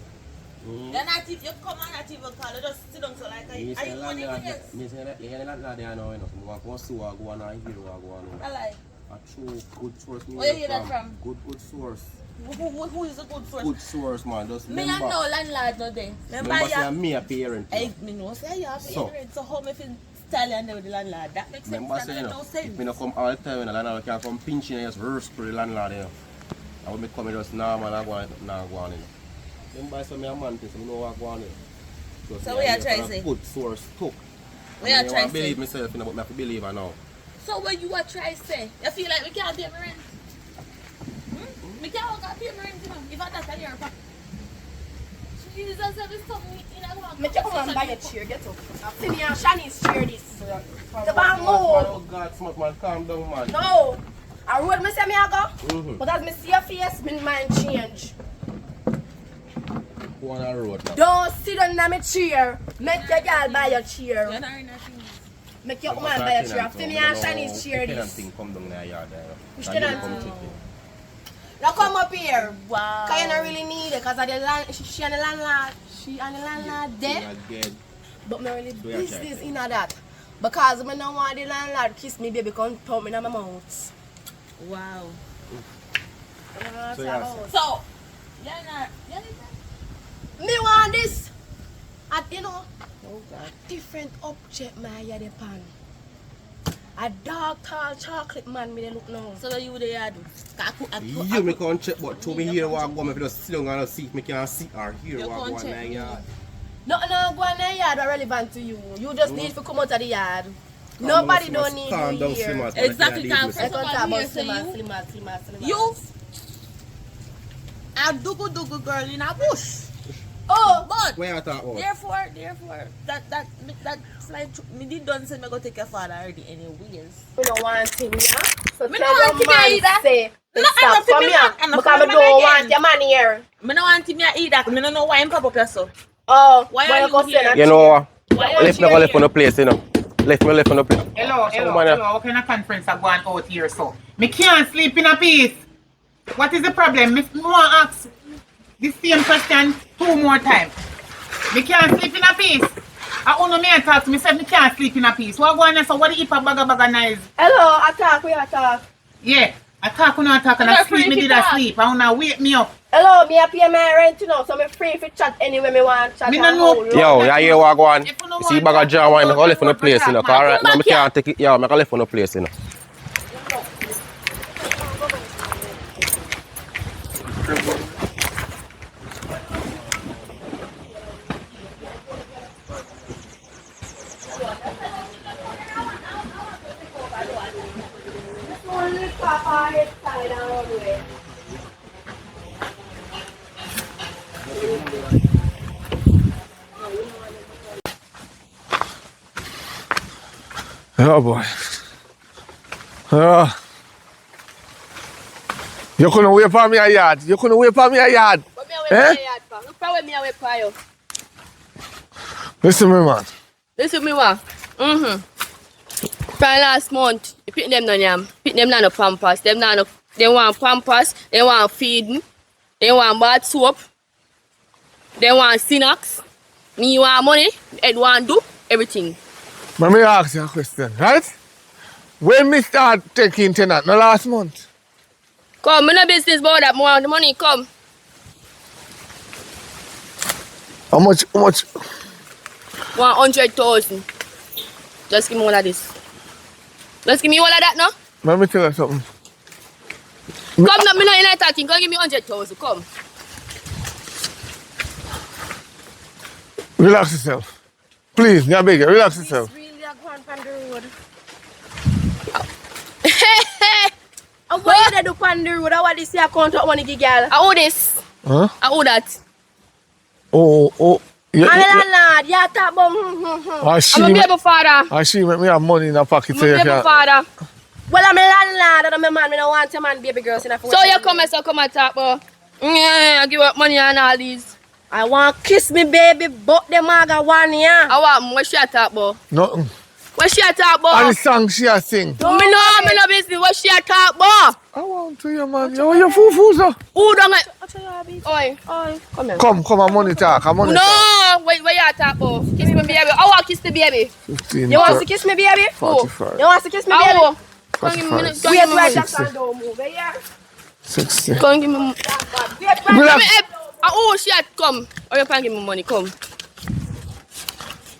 You're not if you come and not even call, you just sit down so like are you going to yes? Me say that you're not there now, you know. So I go see what go on and hear what go on. I like. A true good source. Where you hear that from? Good source. Who is a good source? Good source, man. Just Me and remember. no landlord no day. Remember say me a parent. Me know say you have So. parents. So how me feel tell you with the landlord? That makes sense. Remember That say, make you no know, sense. if me no come all the time, the landlord can come pinching and just roast for the landlord, you know. And when me come, just normal and go on, nah go on, you know. Remember say me a man, so me know what go on, you know. So what you trying to say? Good source took. What you trying to say? believe myself, you know, but I have to believe her now. So what you are trying to say? You feel like we can't pay my rent? We can't pay my rent, you know, if I that's a year. Jesus, every something in a one. Make you come and buy a chair, get up. See me and Shani's chair this. The man bamboo. Oh God, smart man, calm down, man. No. I road me say me I go. Mm-hmm. But as me see your face, me mind change. Go on a road now. Don't sit on my chair. Make your girl buy your chair. You're not in a thing. Make your woman buy your chair. See me and Shani's chair Tenant this. thing come down there, yard there. Which And you tenant? come check it. Now come up here. Wow. Cause you don't really need it. Cause of the land, she and the landlord. She and the landlord there. Again. But me really Do your business check. in that. Because me don't want the landlord kiss me baby come put me in my mouth. Wow. So yes. So, you're not. Me want this. And you know, a different object my yard pan. A dark tall chocolate man me they look now. So what you would have do? You me can't check, but to me here what go, me just sit down and see if me can see or hear You what can't go on check there me. yard. Nothing go in the yard are relevant to you. You just need to come out of the yard. Nobody don't need calm you down, here. Slimmers, Exactly, man, I calm can't I deal with can't it. talk Somebody about here say slimmer. You a dugu girl in a bush. Oh, But Where you talk about? therefore, that slide through. Me did done say me go take your father already anyways. we don't want him, yeah? So Me tell don't want your him man either. say, No, stop, I'm not come for me, here. I'm not Because for I me, don't man want again. your man here. Me no want him here either. Me no know why him pop up here so. Oh, Why boy, are you go here? sit in a You know what? Why Left me go left on the place, you know. Left on the place. Hello. What kind of conference are going out here, so? Me can't sleep in a peace. What is the problem? Me want to ask the same question 2 more times. Me can't sleep in a peace. I only me talk to me said me can't sleep in a peace. What going on? So what the heap of baga nice? Hello, attack, we attack. Yeah, I talk and I sleep. Me did I sleep. I wanna wake me up. Hello, me a pay my rent, you know, so me free for chat anywhere me want chat. Me and no know. how long. Yo, you hear what go on? If you no You see want bag of chat, jam, I go go left on the to place, you know. chat, Cause right Come now back me can't take it. Yeah, I go left on the place, you know. Only Papa head side and all the way. Oh boy. You couldn't wait for me a yard. But me away from Eh? my yard, pa. Look for where me away from you. Listen me, man. Listen me what? From last month, you pick them down yam. Pick them down no pampers. Them down no, they want pampers, they want feeding, they want bath soap, they want Sinax. Me want money, Ed want do everything. Let me ask you a question, right? When me start taking tenant, no last month. Come, me no business about that. Me want the money, come. How much? 100,000. Just give me all of this. Just give me all of that, no? Let me tell you something. Come, no, me no in that thing. Come give me 100,000. Come. Relax yourself. Please, I beg you, relax yourself. It's really a grand on the road. And What you do on the road? What this your account of money, girl? I owe this. Huh? I owe that. Oh. Yeah, I'm a landlord. You talk about She I'm a baby father. she make me have money in her pocket I'm so a you baby can. father. Well, I'm a landlord and I'm a man. I don't want a man, baby girls in a phone. So you come and talk about. I give up money and all these. I want kiss me, baby, but them I got 1 year. I want what she a talk about. Nothing. What she a talk And the about? song she a sing. Me no business. What she a talk about? I want to you, man. You're full, sir. Who don't like? I'll tell you how big. Oi. Come here. Come, and money talk. And money talk. No, wait, what you talk about? Kiss me, baby. I want kiss the baby. 15, You want to kiss me, baby? 45. You want to kiss me, I baby? want. 45. Wait, wait, 60. Jackson, don't move. Yeah. 60. Come give me. Relax. Oh, shit, come. Or you can give me money, come.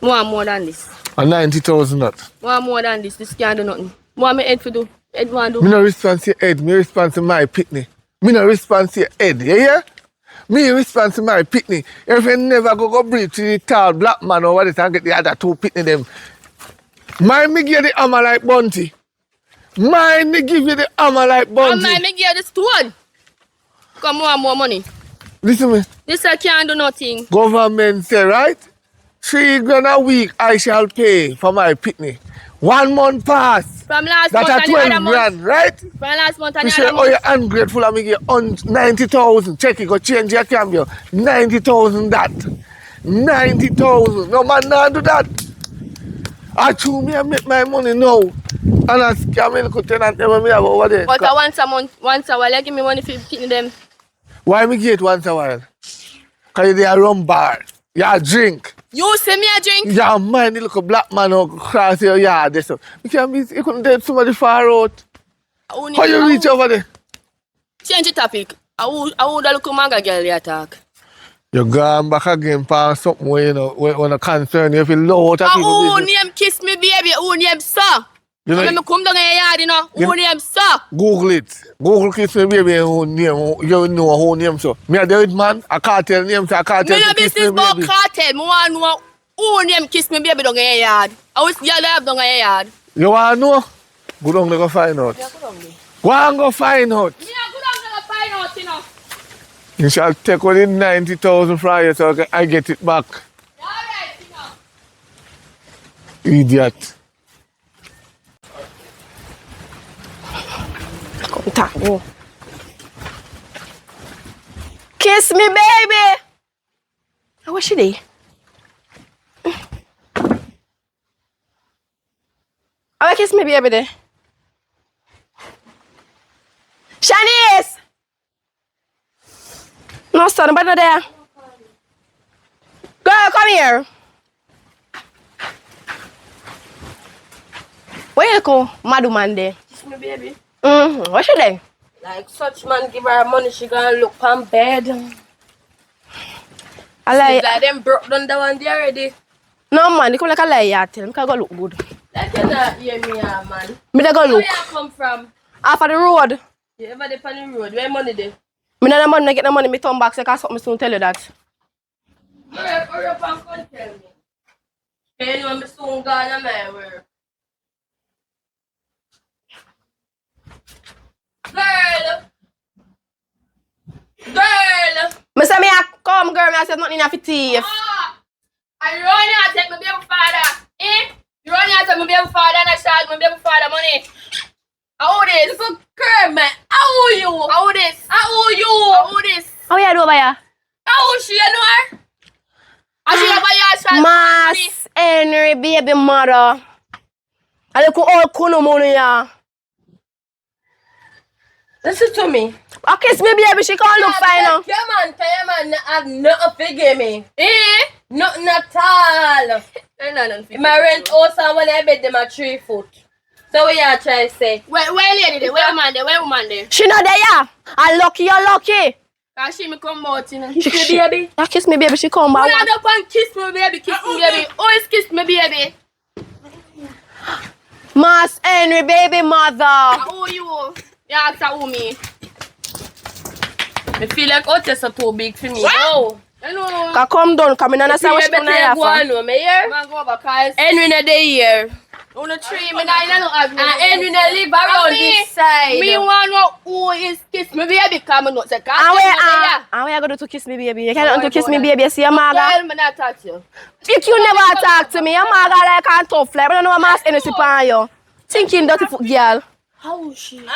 More than this. A 90,000 that. More than this. This can't do nothing. More me head for do. Head want do. Me no response to your head, me response to my pitney. Me no response to your head, you hear? Me response to my pitney. If you never go breathe to the tall black man over this and get the other two pitney them. Mind me give the hammer like Bunty. Mind me give you the hammer like Bunty. And mind me give you the stone. Come more money. Listen me. This I can't do nothing. Government say, right? 3 grand a week I shall pay for my pitney. 1 month pass. From last That's month a and the 12 other month. grand, right? From last month and You the say, other oh, month. you're ungrateful and me give you 90,000. Check it, go change your cambio. 90,000 that. 90,000. No man not do that. I chew me and make my money now. And I scam me little tenant never me have over there. But once a month, once a while, you give me money for keeping them. Why me get once a while? Because you a rum bar. You a drink. You see me a drink? You mind the little black man who cross your yard. There, so. You couldn't date somebody far out. How you reach over there? Change the topic. I would look at manga girl you talk. You gone back again for something where you know when a concern you feel low out of people. Who name kiss me baby? Who name sir? You know, When me come down in your yard, you know. Who name sir? Google it. Google kiss me baby who name you know who name so. Me a David man, a cartel name so a cartel Me no kiss business me about baby. cartel. Me want know who name kiss me baby down in your yard. I wish y'all have down in your yard. You want to know? Go down there go find out. Yeah, go down there. Go and go find out. Yeah, go down there go find out, you know. You shall take only 90,000 from you so I get it back. Alright, you know. Idiot. Kiss me, baby. Where she dey? Oh, kiss me, baby there. Shanice! No, son, nobody not there. Girl, come here. Where you go, mad woman there? Kiss me baby. Where she dey? Like such man give her money, she gonna look on bed. I like. Like them broke down the one there already. No, man, they come like a liar. Tell me, can go look good. Like you not hear me, man. Me dey go Where look. you come from? Off of the road. You ever dey on the road? Where money dey? Me no money, I get the money, me turn back, so I can something soon tell you that. Hurry up and come tell me. Hey, you know me soon gone on my work. Girl! Me say me a come, girl, me I said nothing in a thief. And you only have to take my baby father. Eh? You only have to take my baby father and I charge my baby father money. How this? Little girl, man. How you? How this? How you? How this? How you do over here? How she, you know her? How she over here charge money? Mass Henry, baby mother. I look all kuno money ya. Listen to me. Oh, kiss me, baby, she can't look fine now. Come on, have nothing to give me. Eh? Nothing at all. My rent house and when I bed them at 3 foot. So what you try to say? Where lady there? Where woman there? Where woman there? She not there, yeah. I lucky, you're lucky. Cause she me come out, you know. Kiss me, baby. Yeah, kiss me, baby, she come back. Hold up and kiss me, baby. Kiss me, baby. Always kiss me, baby. Mass Henry, baby mother. Who you? You ask who me? I feel like hotels are too big for me. Wow. I know. Come down, come in and say what she gonna have for. I'm go back, guys. Henry not there here. On the tree, me not no agree. And Henry not live around this side. Me want know who is kiss me, baby. Come on, say. And where you gonna do to kiss me, baby? You can't do to kiss me, baby. You see your maga. Well, me not touch you. If you never talk to me, your maga like a tough like. I don't know what Mass Henry sip on you. Thinking dirty foot girl. How is she?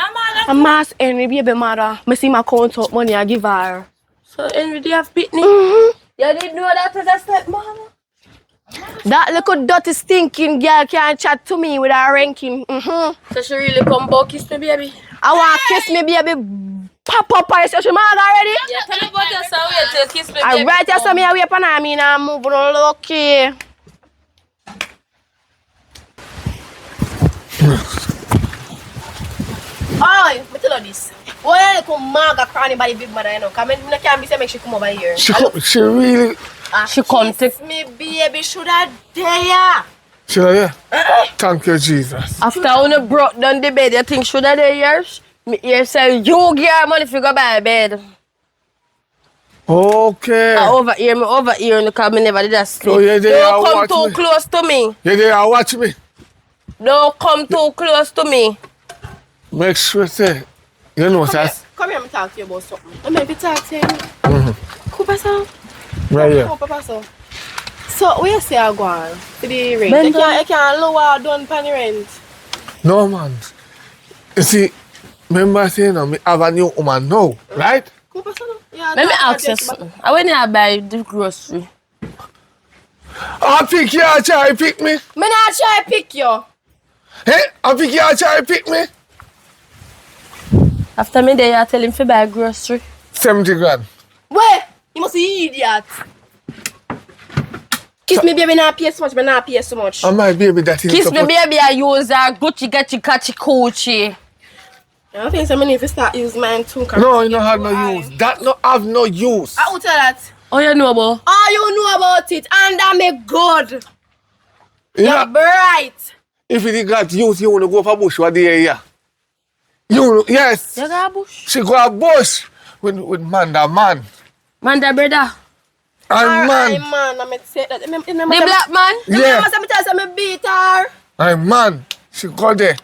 A Mass Henry, baby mother. Me see my count up money I give her. So Henry, do you have pitney? You didn't know that was a stepmama? That little dirty stinking girl can't chat to me with her ranking. So she really come back kiss me, baby? I want to kiss me, baby. Pop up on your maga already? Yeah, tell me about yourself. Wait till kiss me, baby. Alright, you saw me away pan I mean I'm moving on lucky. Oh, me tell you this. Why you come maga crying by the big mother, you know? Because I can't be saying make she come over here. She really... She come to... Kiss me, baby, should I dare? She yeah. Thank you, Jesus. After when broke down the bed, you think should I do yours? Me here say, you give her money if you go buy a bed. Okay. Over here, because I never did that sleep. So you there Don't come watch too me. close to me. You there watch me. Don't come too close to me. Make sure say, you know, sir. Come here, I'm talk to you about something. I'm going to talk to you. Cooper, son. Right here. Cooper, son. So, where you say I go on to the rent? Bend I can't lower down on the rent. No, man. You see, remember saying I have a new woman now, right? Cooper, son. Yeah, Let me ask you something. I went to buy the grocery. I pick you, I try to pick me. Me not try to pick you. Hey, I pick you, I try to pick me. After me there, I tell him to buy grocery. 70 grand. Wait, you must be idiot. Kiss me, baby, not pay so much, but not pay so much. And my baby that is Kiss me, baby, I use a Gucci, Gachi, Kachi, Coochie. I think so many if you start using mine too. No, you don't have no use. That no have no use. I will tell that. Oh, you know about? Oh, you know about it, and that me good. You're bright. If you got use, you want to go for bush, what the area? You, yes. You got a bush? She go a bush with Manda man. Manda brother. And man. I'm man, I'm say that. The black man? Yeah. I'm tell me beat her. And man. She go there.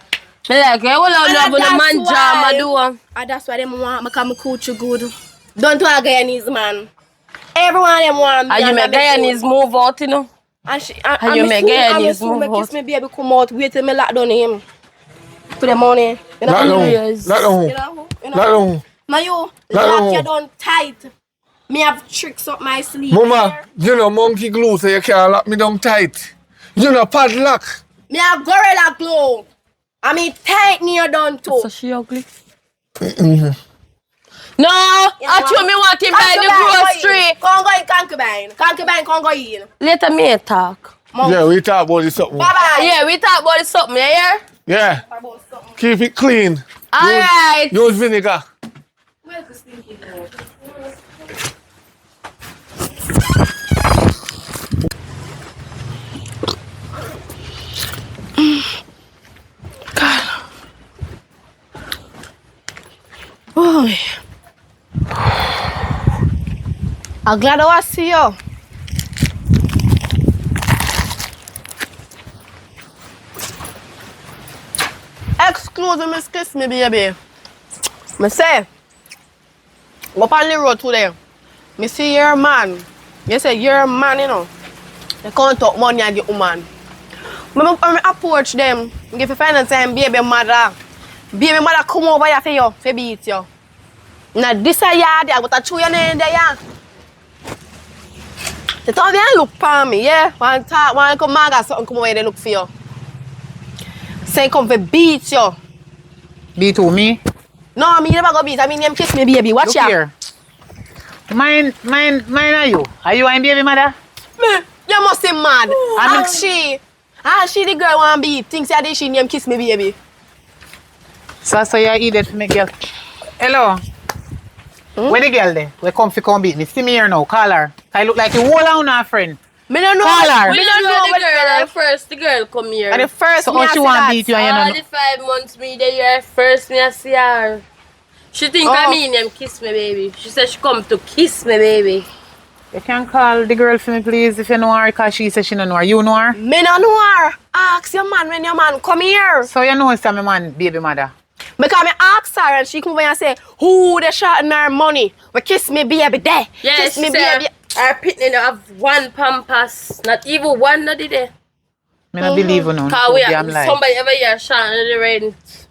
Me like, I will have a man jam, I do. And that's why them want me come coach you good. Don't do a Guyanese man. Everyone them want me. And you make Guyanese move out, you know? And she, and you make Guyanese move out. Kiss me baby come out, wait till me lock down him. For the money. You know Lock down. You know? Lock down. Now you lock you down tight. Me have tricks up my sleeve. Mama, you know monkey glue so you can't lock me down tight. You know padlock. Me have gorilla glue. I mean tight near down too. So she ugly? No, I told me want to buy the grocery. Come go in concubine. Concubine, come go in. Later me talk. Yeah, we talk about this something. Bye-bye. Yeah, we talk about something, you hear? Yeah. Keep it clean. Alright. Use vinegar. Where's the stinky glue? Oh, I'm glad I see you. Excuse me, kiss me, baby. Me say, go on the road today. Me see your man. You say you're a man, you know. They can't talk money and get woman. I approach them. Give you final time, baby mother. Baby mother come over here for you, for beat you. Now this a yard, I got a chew your name there. They told me they look for me, yeah. One come maga something come over here, they look for you. Say come for beat you. Beat who, me? No, me never go beat. I mean them kiss me, baby. Watch Look out. here. Mine are you? Are you and baby mother? Me, you must be mad. I'm she the girl want beat. Thinks that she name kiss me, baby. So you idiot for me, girl. Hello. Where the girl there? We come beat me. See me here now. Call her. I look like you whole on her friend. Me don't know. Call her. We don't know the girl first. The girl come here. And the first So me how I she see want that. beat you and you All know? the 5 months me the year first me I see her. She think I mean them kiss me baby. She said she come to kiss me baby. You can call the girl for me, please, if you know her, because she said she don't know her. You know her? Me don't know her. Ask your man when your man come here. So you know it's my man, baby mother. Because me ask her and she come over and say, who they shot in her money? We kiss me baby there. Yeah, kiss she me said baby. her pitney have one pampas. Not even one not there. Me not believe you now. Cause we I'm have somebody ever here shot in the rent.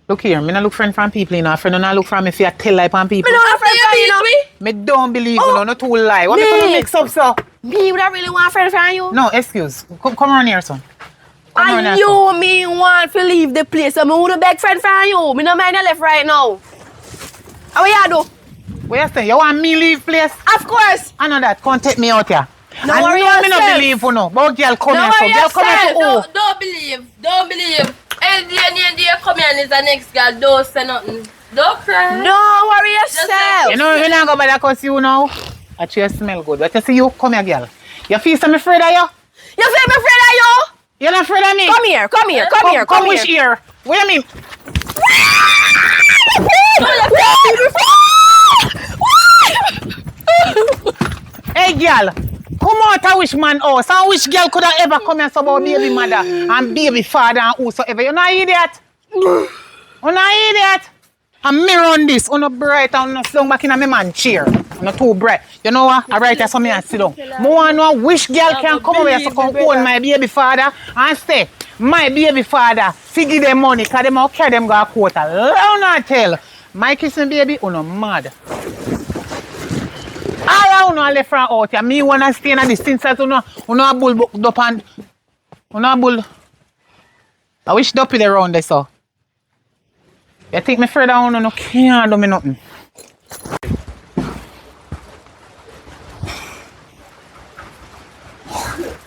Look here, me not look friend from people, you know. Friend don't look from me if you tell lie from people. Me don't have friend from you, know. Me don't believe you know, not too lie. What me gonna mix up so? Me would I really want friend from you? No, excuse. Come around here, son. Come around And here, son. you me want to leave the place. So me would beg friend from you. Me no mind you left right now. How you do? What you say? You want me leave place? Of course. I know that. Come take me out here. No I worry know me not yourself. believe you know. But girl come No here, so worry girl come here to Don't believe. Don't believe. And the come here and is the next girl. Don't say nothing. Don't cry. Don't worry yourself. You know, when I go by the cuss you now, I you smell good. But you see you, come here, girl. You feel some afraid of you? You feel me afraid of you? You're not afraid of me? Come here, come here, come here, come which here. ear? What do you mean? Hey, girl. Come out of which man house? And which girl could have ever come here about baby mother and baby father and whosoever? You're not idiot. You're not idiot. And me run this. You're not bright and not slung back in a me man chair. You're not too bright. You know what? I write here so me and sit down. I want to know which girl can come over here to come own my baby father and say, my baby father, to give them money because them out carry them go a quarter. Let not tell. My kissing baby, you're not mad. All I want to left from out here. Me want to stay in the distance as you know a bull booked up and you know a bull. I wish duppy there around there so. You think me afraid I no can't do me nothing.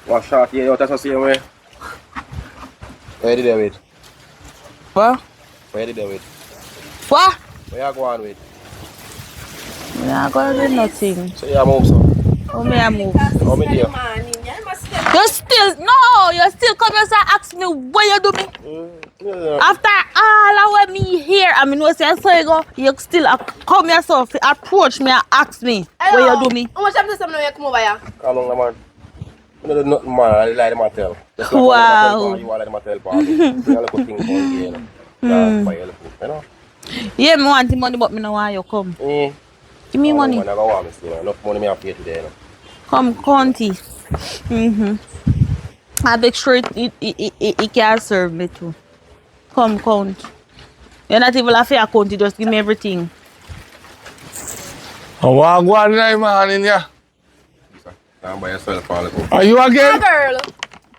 What shot here out the same way? Where did they with? What? Where did they with? What? Where you going with? I'm not gonna do nothing. So you move so? How may I move? How many there? You still, no, you still come here and ask me what you do me. After all of me here, I mean, what you say, you still come here so approach me and ask me what you do me. How much have you done when you come over here? How long the man? You don't do nothing man, I like them a tell. Just like Wow. you like them a tell Bobby. Bring a little thing for you, you know? Yeah, me want the money, but me no want you come. Give me money. I don't want me still. Enough money me have pay today. No? Come, Conti. I make sure it can serve me too. Come, count. You're not even a fair count, just give me everything. I want to go on man in here. Stand by yourself, all the Are you again? Girl,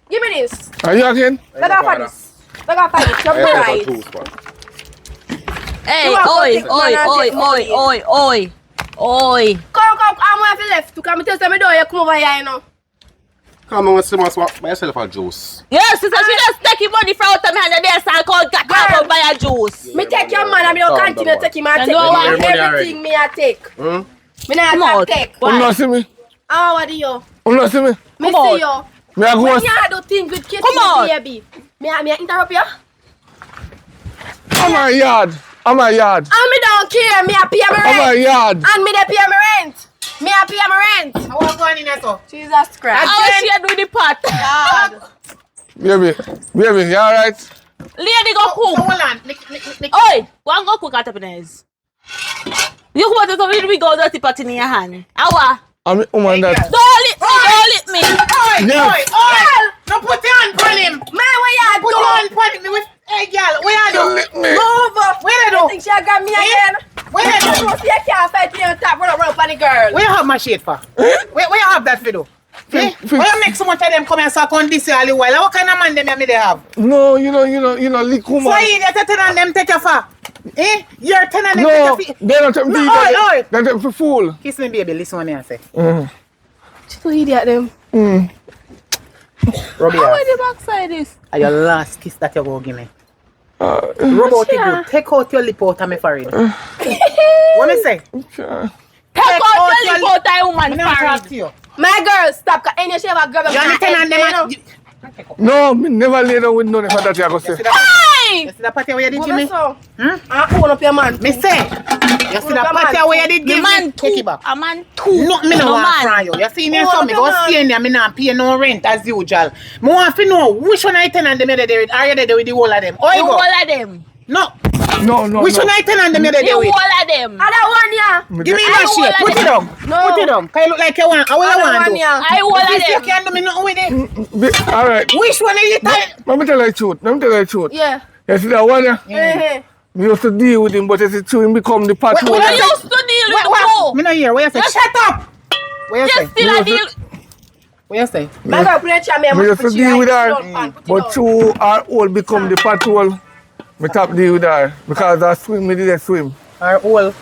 give me this. Are you again? Look out for this. Look out for this. You're right. Hey, You oi. Come, I'm going to left. Come and tell me do you come over here, you know. Come on, see my swap. Buy yourself a juice. Yes, sister, she just taking money from out of me and then I call come buy a juice. Me take your man and me don't continue to take him and take everything me I take. Me not take. You not see me? How what do you? You not see me? Me see you. Me a go. When you do things with kids, baby. Me interrupt you? I'm a yard. And me don't care. Me a pay my rent. I'm a yard. And me dey pay my rent. Me a pay my rent. I want going in there so. Jesus Christ. How she do the pot? Baby, you alright? Lady go cook. Hold on. Oi, one go cook at the place. You want to tell me go dirty pot in your hand? How? I'm a woman that. Don't lick me. Oi! No put your hand on him. Man, where you Put your hand on him with. Hey, girl, where you do? move up. Where you I do? think she got me again. Where you do? You can't fight me on top. Run up on the girl. Where you have my shade for? Where you have that for do? Where you make so much of them come and suck on this all the while? What kind of man them they have? No, you know, lick woman. So you get a tenant them take you for? You're tenant them No, take you for? they don't take me. Oi. They take me for fool. Kiss me, baby. Listen what me I say. She's so idiot them. Rub your ass. the backside is? And your last kiss that you go give me. Rub out the good. Take out your lip out of me forehead. What me say? Take out your lip out of woman Me not talk forehead. to you. My girl, stop. Cause any shape of girl. You only tenant them. No, me never lay down with none of that you go say. Hey! You see that party where you did What give me? so? Own up your man. Me say. You see that party where you did The give me? man Take it back. A man too. No, me no want from you. You see me so me go stay in there, me not pay no rent as usual. Me want to know which one I tenant them you there with. Are you there with the whole of them? Oh, The you go. whole of them. No. No. Which one I tenant them you The there whole with? of them. Other one, yeah. Give me that shit. Put it down. No. Put it down. Can you look like you want? I will Other want one, to. yeah. I whole of This you them. can't do me nothing with it. Alright. Which one are you telling? Let me tell you the truth. Yeah. You see that one? Yeah. Me used to deal with him, but as it him become the patrol. You used to deal with the whole. Me not hear. What you say? Yes. Shut up. What you You say? still a deal. What you say? My girl, put a chair. Me used to deal with her, but through our all become the patrol. Me top deal with her because I swim, me didn't swim. Our whole.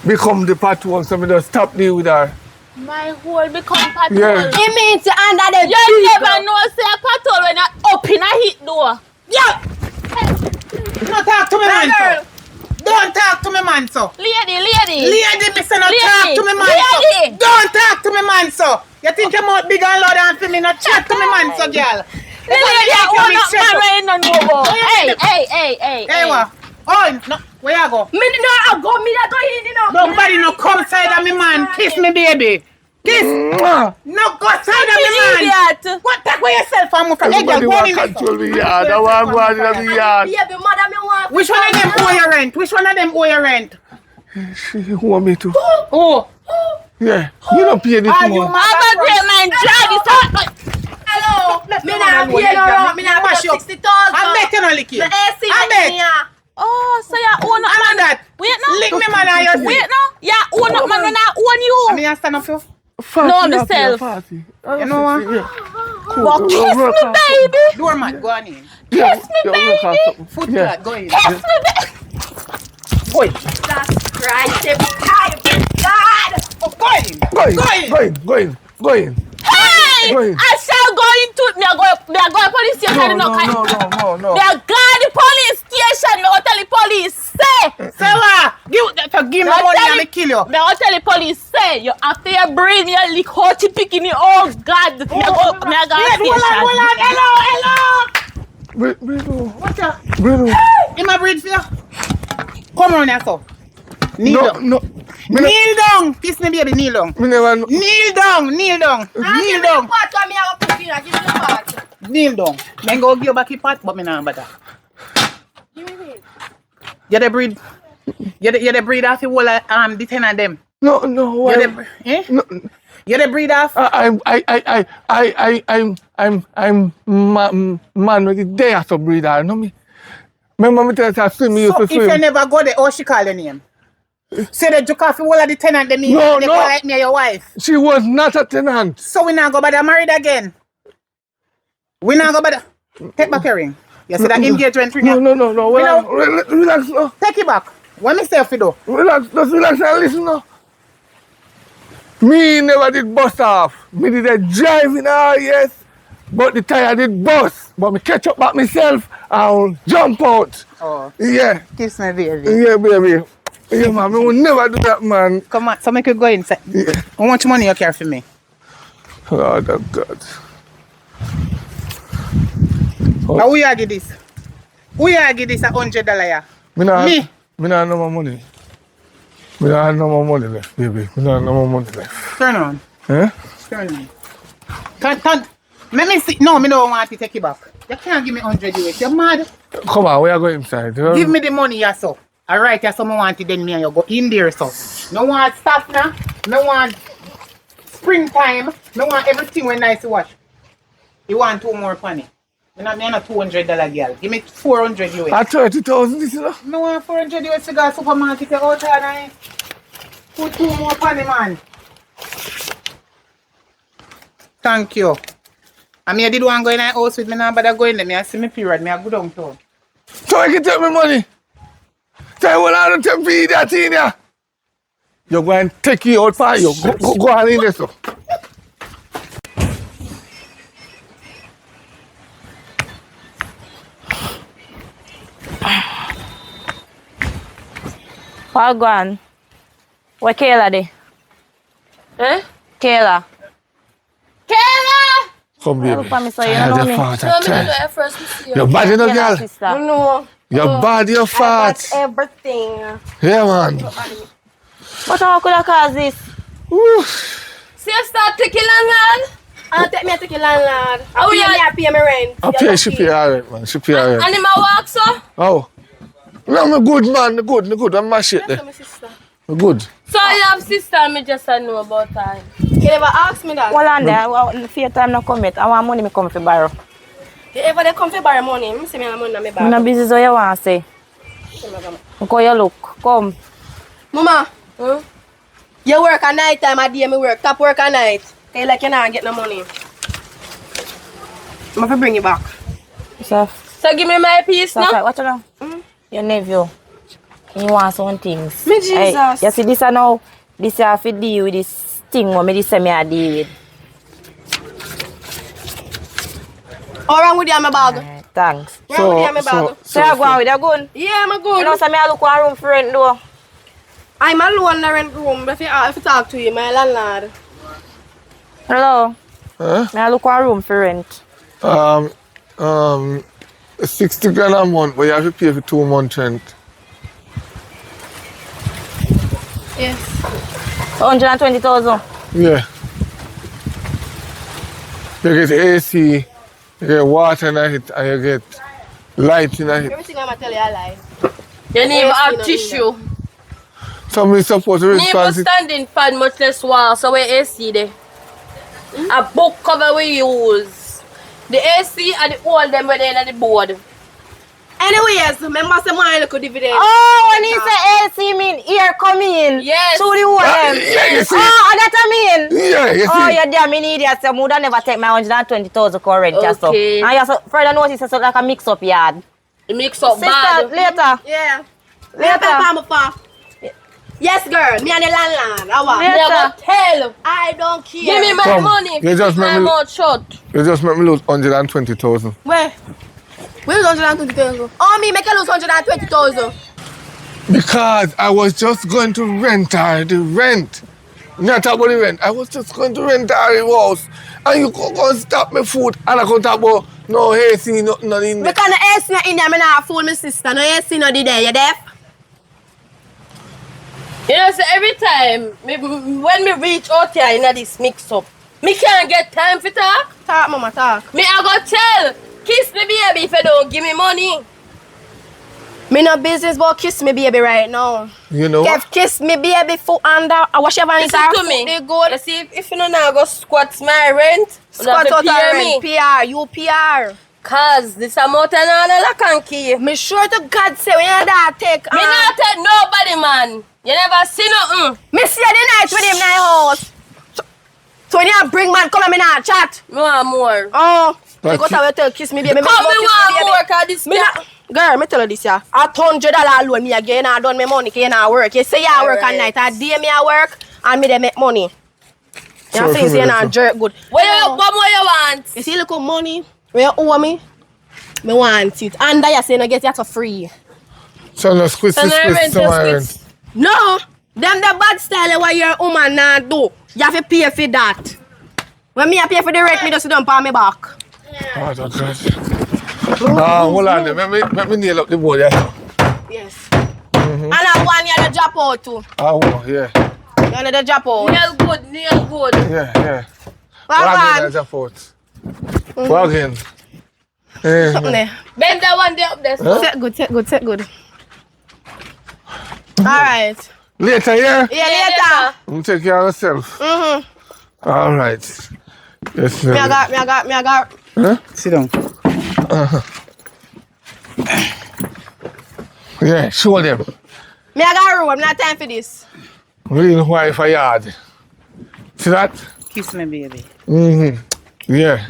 Become the patrol, so me just stop deal with her. My whole become patrol. Yeah. It means to under the You never know say a patrol when you're up in a hit door. Yeah. man, so. Don't talk to me, man, so. Lady. Lady, me say no Lady. talk to me, man, so. Lady. Don't talk to me, man, so. You think you're more big and loud and for me, no chat to me, man, so, girl. Lady, I want up my rain on you, boy. Hey. Hey, what? Oh, no, where you go? Me no, I go in, you know. Nobody no come side of me, man. Kiss me, baby. Kiss. No, go side of me, man. Idiot. What? Take away yourself from me. Everybody want to control me yard. I want to go out in the yard. Baby, mother, me want. Which one of them owe your rent? Which one of them owe your rent? She want me to. Oh. Yeah. You don't pay this Are you month. mad? I'm a great man. Drive it up. Hello. Me not pay no rent. Me not pay 60,000. I bet you no lick it. The AC I bet. me. Oh, so you own up I man. know that. Wait no. Lick me, man, and you Wait no. You own up man when I own you. I mean, I stand up you. No, myself. You know what? Well, kiss me, baby. Doormat, go on in. Kiss me, baby. Foot clot, go in. Kiss me, baby. Boy. Jesus Christ, every time. God. Oh, go in. Go in. Hey! Go in. I shall go into it. Me I go police station. No. Me I go the police station. Me I tell the police. Say what? Give me money and me kill you. Me I tell the police. Say you after you breathe, you lick hot picking it. Oh God. Me I go Wait, hold on. Hello. Bruno. What's up? Bruno. In my breed for you. Come on here, so. Kneel down. No. Kneel down. Kiss me, baby. Kneel down. Me never know. Kneel down. Kneel down. Kneel down. Kneel down. Then go give you back your pot, but me not bother. You're the breed. You're the breed off the whole the tenant them. No. You're the No. You're the breed off. I'm man with the day after breeder. No me. Remember me tell her swim. Me used So to if you swim. never go there, how she call your name? Say the joke off the whole of the tenant them. No. They call like me or your wife. She was not a tenant. So we not go bother married again. We not go bother. Take back your ring. You see that engagement ring? No. Relax. No. Take it back. What me say if you do? Relax and listen now. Me never did bust off. Me did a driving yes. But the tire did bust. But me catch up back myself and jump out. Oh. Yeah. Kiss me, baby. Yeah, baby. Yeah, man. Me will never do that, man. Come on, so make you go inside. Yeah. How much money you carry for me? Oh, God. How will you give this? Who you give this $100? Yeah? Me not Me? no more money. Me not have no more money left, baby. Me not have no more money left. Turn on. Eh? Turn on. Turn. Let me see. No, me don't want to take it back. You can't give me $100. You're mad. Come on, we are going inside. Give me the money, yeah, so. Alright, yeah, so I want it, then me and you go in there, so. No want stuff now. No want springtime. No want everything when nice to watch. You want 2 more penny. Me not $200 girl. Give me 400 US. At 30,000, this is enough. No want 400 US to go to supermarket. You out there, and put 2 more penny, man. Thank you. I mean, I did want to go in the house with me now, but I go in there. I see me period. I go downtown. So I can take my money. Tell you what I don't take feed that in here. You're going to take you out for you. Go on in there, so. What go on? Where Kayla dey? Eh? Kayla. Kayla! Come, baby. Look for me, so you know me. No, me do it first. Me see you. Your body, no, Kayla, girl. sister. No. Your body, your fat. Everything. Yeah, man. But how could I cause this? Woo. Sister, take your landlord. Take me to the landlord. Oh, yeah. I pay my rent. I pay, she pay all right, man. She pay all right. And him a walk, so? Oh. No, I'm good, man. I'm good. I'm my shit there. My sister. I'm good. So you have sister and me just know about her. You never ask me that. Well, and there, fear time not come yet. I want money me come for borrow. You ever they come for borrow money? I say me have money in my bag. I'm not busy, so you want to say. How you look? Come. Mama, you work at night time, a day me work. Top work at night. You like you not get no money. I'm going to bring you back. So give me my piece now. what you know? Your nephew. He wants some things. Me Jesus. You see this now? This I have to deal with this thing what me this me I deal with. How wrong with you in my bag? Thanks. Yeah, so, me bag. So you go on with your gun? Yeah, I'm good. You know, so me I look for a room for rent though. I'm alone in the rent room. If you talk to you, my landlord. Hello. Huh? Me I look for a room for rent. 60 grand a month, but you have to pay for 2 months rent. Yes. 120,000. Yeah. You get AC, you get water in it, and you get light in it. Everything I'm going to tell you a lie. You need a tissue. So me supposed to Need a standing fan, much less wall, so we AC there. A book cover we use. The AC and the old them were there in the board. Anyways, remember some money look dividend. Oh, when he say AC mean air come in. Yes. So the whole them. Yeah, you see. Oh, and that I mean. Yeah, you see. Oh, you're damn idiot. So would never take my 120,000 current. Okay. And you so further notice it's like a mix up yard. The mix up Sister, bad. later. Yeah. Later. Yes, girl. Me and the landlord. Never tell. I don't care. Give me my Come, money. you just my make me- mouth shut. You just make me lose 120,000. Where? Where is 120,000? Oh, me make you lose 120,000. Because I was just going to rent her the rent. Not about the rent. I was just going to rent her the house. And you go and stop me food. And I go talk about no AC, nothing in there. Because the AC not in there, I not fool my sister. No AC not there. You deaf? You know, so every time, when me reach out here in this mix up, me can't get time for talk. Talk, mama, talk. Me I go tell, kiss me baby if you don't give me money. Me no business about kiss me baby right now. You know what? If kiss me baby foot under, whatever is Listen our to foot, me. they good. You see, if you don't now go squat my rent, Squat you have out to our pay rent. me. PR, you PR. Cause this amount and all I can keep. Me sure to God say when you that take. Me not take nobody, man. You never see nothing. Me see you the night with him in the house. So when you bring man come and me not chat. Me want more. Oh, But you go to tell kiss me baby. Come me want more, cause this Me not, girl, me tell you this, yeah. $100 loan me again. I done my money, you not work. You say you work at night, a day me a work, and me they make money. You know, things you not jerk good. What more you want? You see, look at money. When you owe me want it. And you say no get it for free. So no squeeze So no rent, to just my squeeze. rent. No, them the bad style what your woman not do. You have to pay for that. When me I pay for the rent, me just don't pay me back. Oh, God. Hold on there. Let me nail up the board, yeah. Yes. And I want you to drop out too. Oh, yeah. You want to drop out. Nail good. Yeah. Well, That's a fault. Bargain. Yeah. something there. Bend that one there up there. So. Set good. Alright. Later, yeah? Yeah, later. You take care of yourself. All right. Yes, Me I got. Huh? Sit down. Yeah, show them. Me I got room. I'm not time for this. Real wife a yard. See that? Kiss me, baby. Yeah.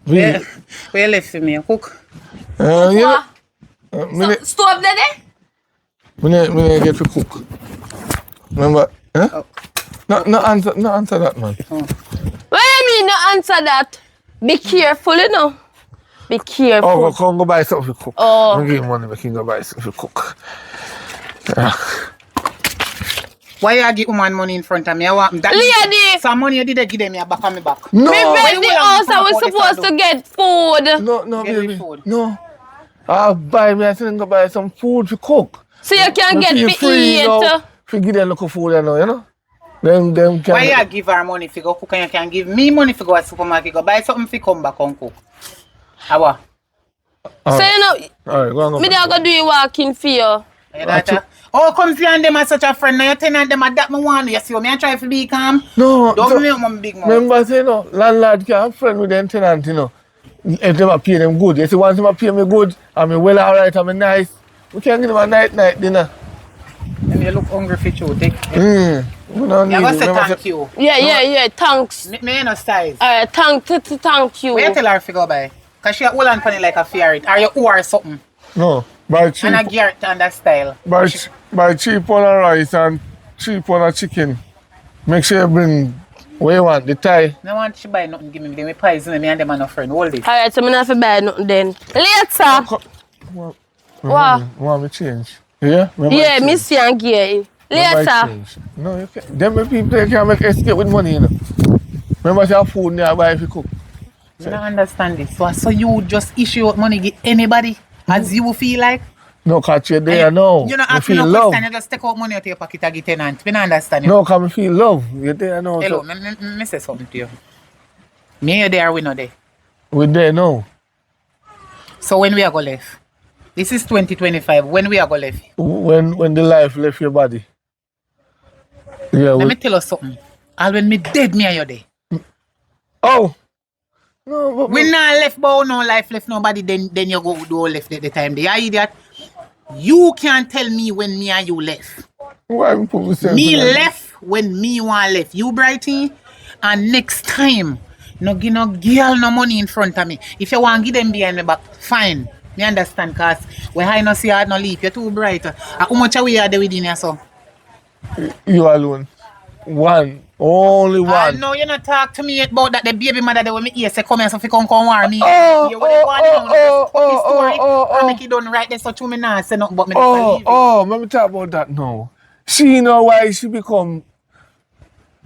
Where you left for me? Cook. You know, Stove there? me get to cook. Remember? Huh? No answer that, man. What do you mean no answer that? Be careful, you know. Be careful. Oh, go buy something to cook. Oh. I'll give you money, we can go buy something to cook. Yeah. Why you give woman money in front of me? I want that. Lady! Some money you did give them me back on me back. No, Me rent the house I was supposed to get food. no, Get baby. me food. No. I'll buy me, I think go buy some food to cook. So you can get feel to free, eat. you know. If you give them local food, you know. Them can. Why you give her money if you go cook and you can give me money if you go to the supermarket go buy something if you come back and cook? Awa. So you know, All right, go on. me don't go do you walking for you. Your daughter. Oh, come see and them as such a friend. Now you tenant them at that me want. You see what me I try to be calm. No, Don't make my big mouth. remember, say, landlord can't friend with them tenant, If they pay them good. You see, once they pay me good, I'm well alright, I'm nice. We can give them a night dinner. And you look hungry for you. Take. We don't You need go it. say Remember, thank you. Yeah, thanks. Me no size. Thank you. Where you tell her if you go buy? Cause she hold on funny like a ferret. Or you owe her something. No, buy cheap. And a gear and that style. Buy cheap on a rice and cheap on a chicken. Make sure you bring What you want? The tie? No want she buy nothing, give me. Then we poison me and them are no friend. Hold it. Alright, so I'm not have to buy nothing then. Later. What? Want me change? Yeah? Yeah, Miss and gear. Later. No, you can't. Them people they can make escape with money, you know. Remember your food there buy if you cook. You don't understand this. So you just issue out money give anybody as you feel like? No, cause you're there now. You don't Me ask me feel no love. question, you just take out money out of your pocket and give tenant. We don't understand you. No, cause me feel love. You're there now. Hello, So me say something to you. Me you there, we not there. we're there now. So when we are go left? This is 2025. When we are go left? When the life left your body. Yeah. Let me tell you something. All when me dead, me and you there. Oh. No, but We not left but no life left nobody, then you go do left at the time. They are idiot. You can't tell me when me and you left. why me put myself Me in that? left when me want left. You brighty, and next time, no give no girl no money in front of me. If you want give them behind me back, fine. Me understand, cause when I no see hard no leave, you're too bright. How much are we are there within you so? You alone. One. Only one. No, you not talk to me about that. The baby mother that when me hear say come here so fi come war me. Oh, You what they want to know, just story. And make it done right there so to me now say nothing but me just leave it. Let me talk about that now. She know why she become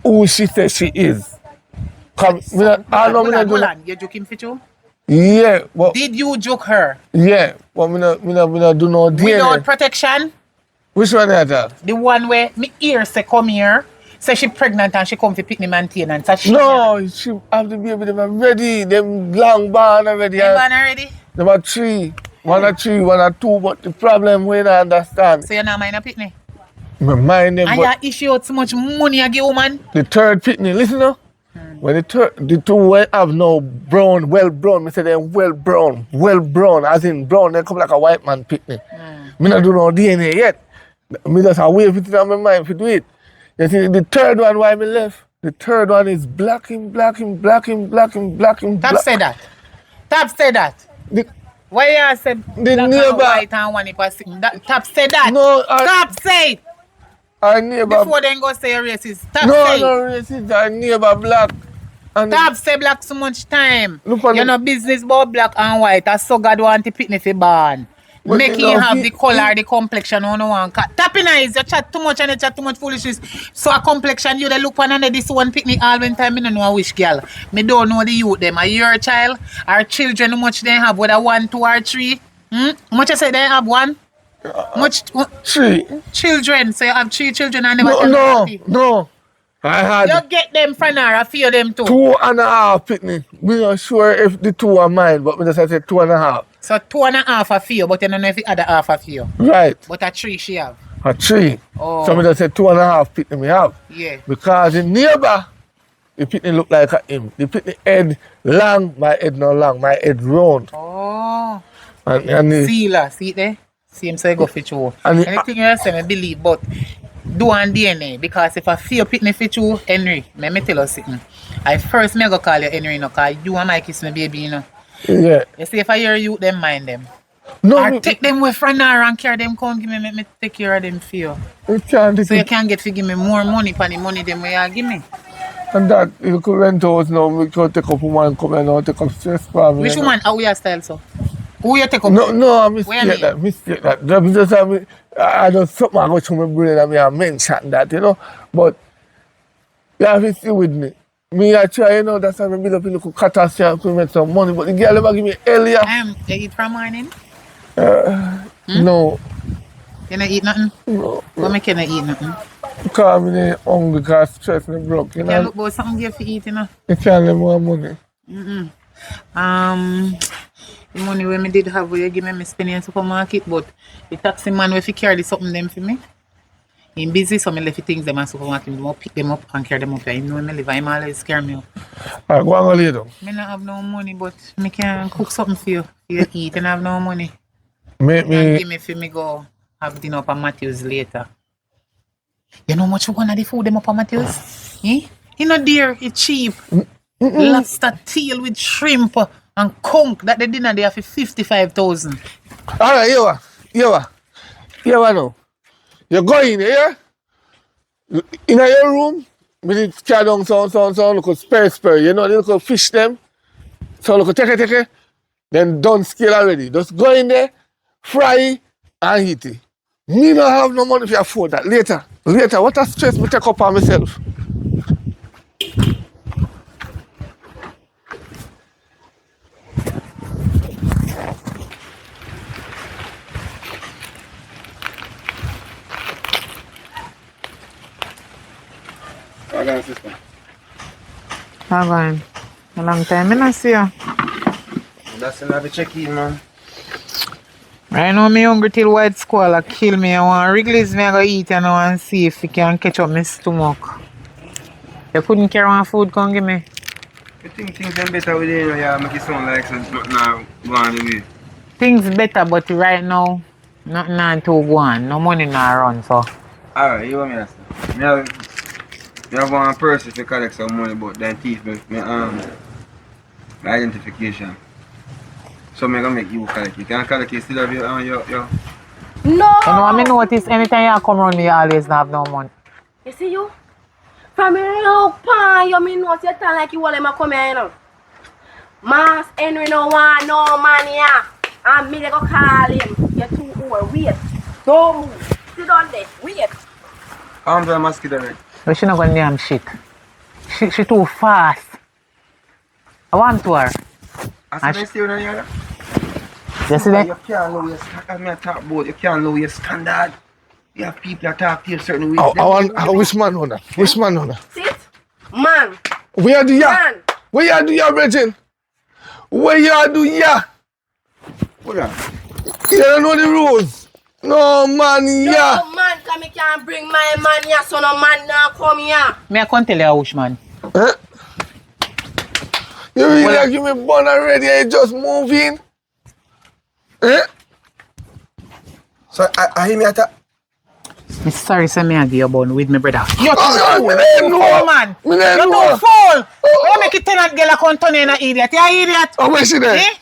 who she says she is. Come, Hold on. You joking for you? Yeah, but Did you joke her? yeah, but me not do no DNA. Without protection? Which one is that? The one where me ear say come here, say she pregnant and she come to pick me maintenance. So she No, she have the baby. Them already. Them long born already. You born already? Them are three. One or three, one or two. But the problem we don't understand. So you not mind a pitney? Me mind them. And But you issue out so much money I give woman? the third pitney, listen now. When the two we have now brown, well brown, me say them well brown, as in brown, they come like a white man pitney. Me not do no DNA yet. Me just a wave it in my mind to do it. You see, the third one why me left, the third one is black. Top say that. The, Why you say black and neighbor- white and one if I sing that? Top say that. No, Top say it. our neighbor. Before they go say racist. Top No, say it. no racist, our neighbor black. And Top say black so much time. Look on You the- know business about black and white. That's so God want to pick me for born. But Make you him know, have he- the color, the complexion, no one. Tapping eyes, you chat too much and you chat too much foolishness. So a complexion, you they look one and this one pick me all when time, me don't know which girl. Me don't know the youth them. Are your child? Our children, how much they have? Whether 1, 2 or 3? How much you say they have? 1? Much three. children. So you have 3 children and never No, tell me no, happy. no. I had You get them from her, I fear them too. 2.5 pitney. Me not sure if the two are mine, but me just say 2.5. So 2.5 of you, but you don't know if the other half of you. Right. But a 3 she have. A 3. Oh. So me just say 2.5 pitney me have. Yeah. Because the neighbor, the pitney look like a him. The pitney head long, my head not long, my head round. Oh. And the, See la, see it there? See him say go fit you. And the- Anything you say, I believe, but do on DNA. Because if I feel pitney fit you, Henry, let me tell you something. I first me go call you Henry, you know, because you and my kiss my baby, you know. yeah. You see, if I hear you, them mind them. No, Or me, take them away from her and carry them, come give me, make me take care of them for you. me can't take So you it. can get to give me more money for the money them where you give me. And that, you could rent house now, we could take up woman come and now take up stress for me. Which you know. woman, how you style so? Who you take up? No, I Where mistake me? that. That just I just something I go to my brain and I mention that, you know. But you have to see with me. Me I try, you know, that's why I build up a little catastrophe to make some money. But the girl never give me earlier. You eat from morning? No, You not eat nothing? no. What make you not eat nothing? Because I'm in hungry because stress me broke, you You know. look about something give for eat, you know? You can't have more money. The money when me did have where you give me spend in supermarket, but the taxi man will carry something them for me. He busy, so me left the things them in supermarket, me pick them up and carry them up. I know me live, I'm always scare me up. All right, go and go lay down. Me not have no money, but me can cook something for you. You eat and have no money. Make And give me, me for me go have dinner up at Matthews later. You know how much one of the food them up at Matthews? Eh? You know dear, it's cheap. Lobster tail with shrimp and conch. That the dinner there for 55,000. all right, you are now. You go in here, in your room, Me did carry down some look spare. You know, they look fish them. So look take it. Then done scale already. Just go in there, fry and eat it. Me don't have no money for afford that. Later, what a stress me take up on myself. Sister. How going? A long time I not see you. That's another check-in, man. Right now, me hungry till white squall kill me. I want Wrigley's me I go eat and I want to see if it can catch up my stomach. You couldn't carry on food, come give me. You think things are better with you, yeah, make it sound like it's not now going away. Things better, but right now, nothing on to go on. No money not run, so. Alright, you want me to say? Me have one person to collect some money, but then teach me identification. So I'm gonna make you collect it. Can I collect it still have your No! You know, I notice anytime you come around me, you always not have no money. You see you? From me look pan, you me know you turn like you want them come here, you know. Mass Henry no want no money here. And me they go call him. You're too old. Wait. Don't move. Sit down there. Wait. I'm the mosquito right? But she not gonna name shit. She too fast. I want to her. I said I see you here. You see that? You can't lower your standard. You can't lower your standard. You have people that talk to you a certain way. Which man on that? Which man on that? Sit. Man. Where do ya? Man. Where do ya, Bridget? Where you do ya? Hold on. You don't know the rules. No man, yeah. No man, come here can't bring my man here, so no man now come here. Me I can't tell you which man. Eh? You really give me bun already and you just move in? Eh? So I hear me at a... Me sorry, say me I give you bun with my brother. You're too Oh, fool. me You're didn't too know. fool, man. Me didn't You're know. too fool. Why make it tenant girl a come turn in an idiot? You're an idiot. Oh, where she there? Eh?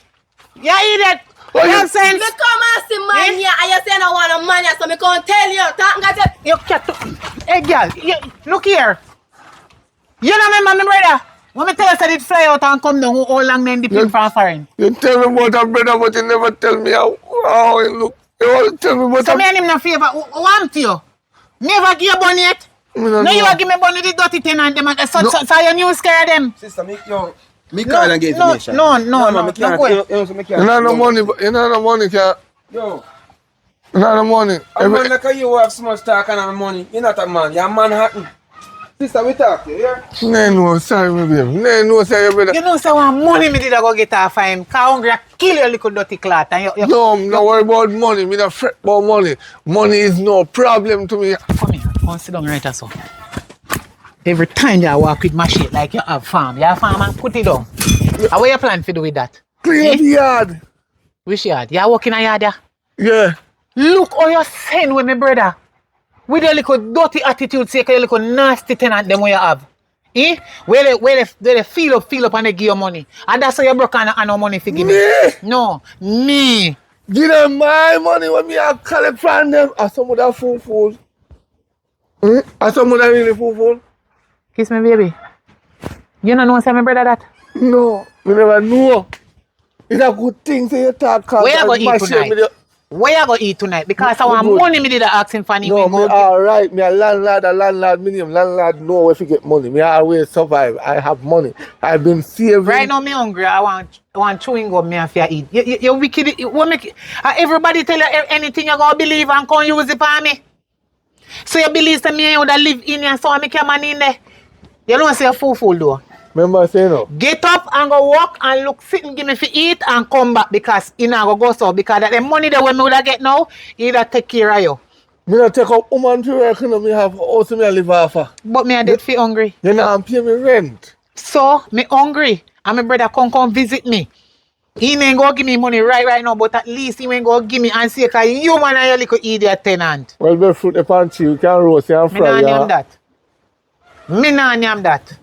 You're an idiot. Oh, You you- have sense. Me come and see man here, and you say no want a man here, so me can't tell you. You can't. Hey, girl, look here. You don't remember me, brother? When me tell you that it fly out and come down, how long then the pin from foreign? You tell me about a brother, but you never tell me how it look. You want to tell me about So me and him no favor. Who am to you? Never give you bun yet. Me No, don't you know. a give me bun with the dirty tenant them. So you new scare them. Sister, make your... Me call and get information. No, me can't. go ahead. Me can't. You know no money, but you know no money, can Yo, you know no money. a man like you have so much talk and have money. You're not a man. You're a Manhattan. Sister, we talk to you, yeah? No, sorry, my baby. No, sorry, your brother. You know, so one money me did I go get off of him. Cause hungry, I kill your little dirty clot. And you No, I'm not worried about money. Me not fret about money. Money is no problem to me. come here. Come sit down right so. Every time you walk with my shit like you have farm. You have farm and put it down. How you plan to do with that? Clean up the yard. Which yard? You walk in a yard, yeah? Yeah. Look how you send with me brother. With your little dirty attitude, say your little nasty tenant them what you have. Eh? Where they feel up and they give you money. And that's why you broke and no money for give me. Me? No, me. Give them my money when me I collect from them. Are some of that fool? Are some of that really fool? Kiss me, baby. You don't know say my brother that? No, we never know. It's a good thing say you talk. Where you gonna eat tonight? Where you gonna eat tonight? Because I want good. money me did ask him for him. No, me alright. Me a landlord, me name landlord know where to get money. Me always survive. I have money. I've been saving. Right now me hungry. I want chewing gum me and for eat. You wicked. What make everybody tell you anything you gonna believe and come use it for me? So you believe that me would live in here so I make your money in there? You don't say a fool though. Remember I say no? Get up and go walk and look, sit and give me for eat and come back because you know go so because that the money that we would get now, either take care of you. Me not take up woman to work, you know, me have house me I live off of. But me I did feel hungry. You know, I'm paying me rent. So me hungry and my brother come visit me. He ain't go give me money right now, but at least he ain't go give me and say cause you man are your little idiot tenant. Well, be fruit the panty, you can roast and Me fry. nah name that. Me nah name that.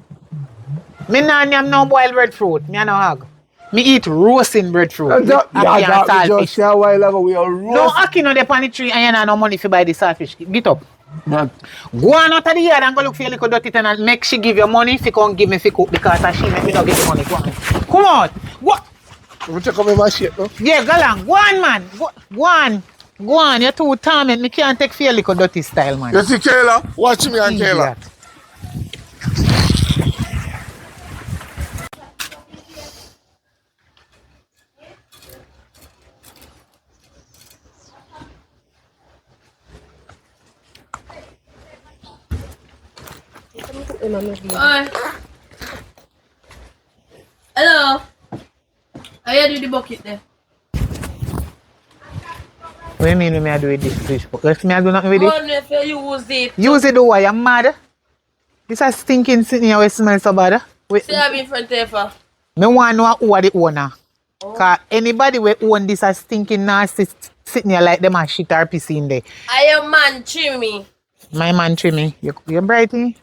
Me nah name no boiled breadfruit. Me no hog. Me eat roasting breadfruit. And that, Ackee and we just saltfish. say a while ago we are roast. No ackee no dey on the tree and you nah no money for buy the saltfish. Get up. But Go on out of the yard and go look for your little dirty tenant. Make she give you money if you can't give me for cook because she make me not get the money. Go on. Come on. What? we take up my shit, no? Yeah, go on. Go on, man. Go on. Go on. You're too torment. Me can't take for your little dirty style, man. You see Kayla? Watch me and Kayla. Idiot. Hello. How you do the bucket there? What do you mean when I do with this fish? If me I do nothing with it? Only if you use it. Use it do why? I'm mad. This is stinking sitting here with smell so bad. Wait, See I'm in front of her. me want to know who are the owner. Cause anybody we own this is stinking nasty sitting here like them a shit or piss in there. I am man Jimmy. My man Trimmy, you brighty?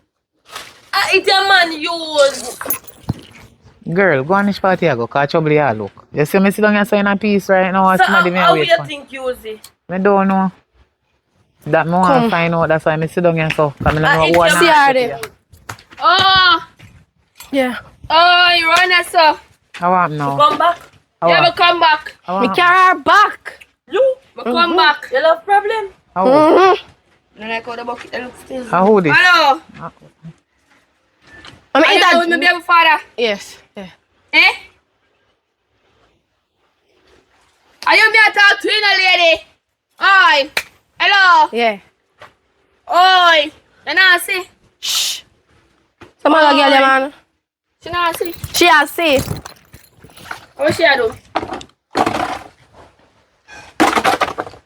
It's a man use. Girl, go on this party I go, cause trouble you look. You see me sit down here saying a piece right now, So somebody me how wait you for. think use it? I don't know. That me want to find out, that's why I sit down here so. Cause I don't know it's who your are Oh, Yeah. oh, you run us so. I want now. Come back. I Yeah, want. but come back. I Me want. carry her back. You, but come back. You love problem? I want. Then I call the bucket. That looks still. I hold it. Hello. I mean, Are you with me, baby father? Yes. Yeah. Eh? Are you me a talk to you, lady? Oi. Hello. Yeah. Oi. You know see? Shh. Some other girl, man. She know see? She has say. What she a do?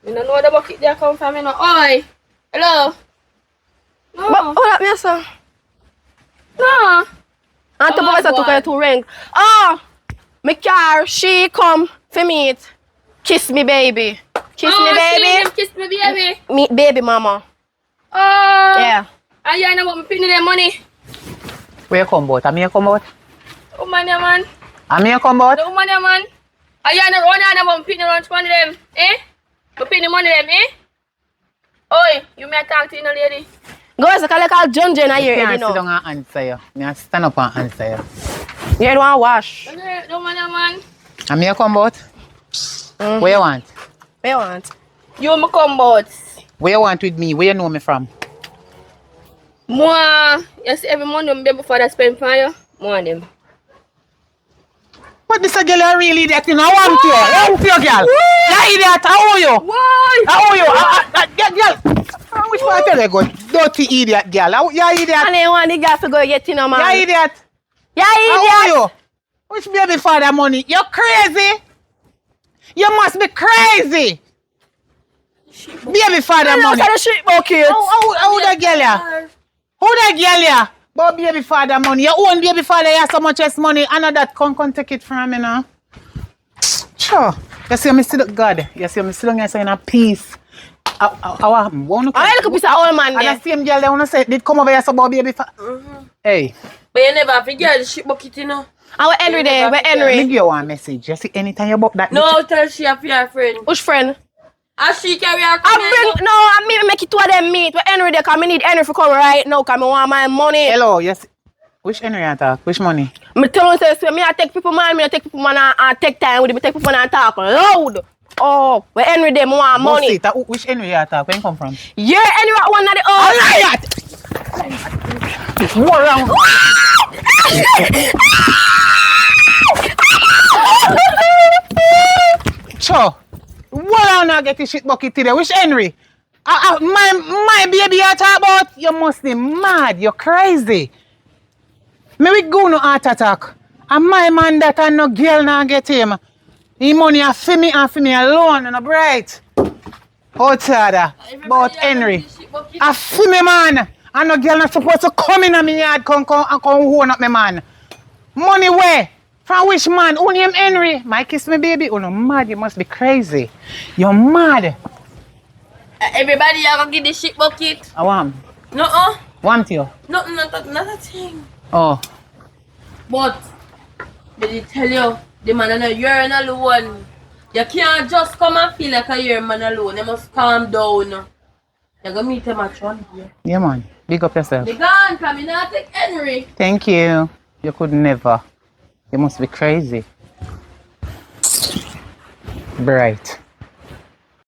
You don't know where the bucket there come from, you know? Oi. Hello. No. But hold up, yes, sir. No. And the boys are took to ring. Oh, me car, she come for me. Kiss me, baby. Kiss me, baby. Kiss me, baby. Me, baby, mama. Oh. Yeah. And you know what me pinning them money? Where you come out? I'm here come out? Woman, man. I'm here come out? The woman, man. And you know run and I'm pinning around money them. Eh? Me pinning money them, eh? Oi, you may talk to you, lady. Go as a call John Jen here, I you can't sit know. down and answer you. I stand up and answer you. You don't want to wash. The woman, man. I'm here come out? Where you want? What you want? You me come out. Where you want with me? Where you know me from? More, you see every money my baby father spend for you. More them. But this a girl you really idiot, you know. I want you. I want you, girl. You idiot. How are you? Why? How are you? Girl. Which part tell you go? Dirty idiot, girl. You idiot. And then want the girl to go get in a man. You idiot. Yeah, How are idiot. you? Which baby father money? You're crazy. You must be crazy. Baby father I money. look at the street bucket. How that girl ya? Who that girl ya? But baby father money. Your own baby father has so much less money. I know that can't take it from me now. Sure. You see me still God. You see me still here saying a peace. I look a piece of old man and there. the same girl they wanna say did come over here so about baby father. Hey. But you never forget the shit bucket, you know. And we're Henry there. We're Let me Henry. give you one message. You see anytime you book that. No, tell she have your friend. Which friend? And she carry her I bring, no, I mean, make it two of them meet. We're Henry there, because I need Henry to come right now, because I want my money. Hello, yes. Which Henry you talk? Which money? I tell you, say, me I take people man, I take people man and take time with them, I take people man and talk loud. Oh, we're Henry there, I want money. Which Henry you talk? Where you come from? Yeah, Henry at one of the What wrong? Sure. What on now get the shit bucket today? Which Henry? My baby you talk about? You must be mad. You're crazy. Me we go no heart attack. And my man that and no girl now get him. He money a for me alone and a bright. Outsider. But Henry. A for me man. And no girl not supposed to come in my yard come hold up my man. Money where? From which man? Who name Henry? My kiss me baby. Oh no mad, you must be crazy. You're mad. Everybody you gonna get the shit bucket. I want. No, Want you? nothing, not a thing. Oh. But did he tell you the man and you're alone? You can't just come and feel like you're a man alone. You must calm down. You're gonna meet him at one. Yeah, man. Big up yourself. They gone, come in, I take Henry. Thank you. You could never. You must be crazy. Bright.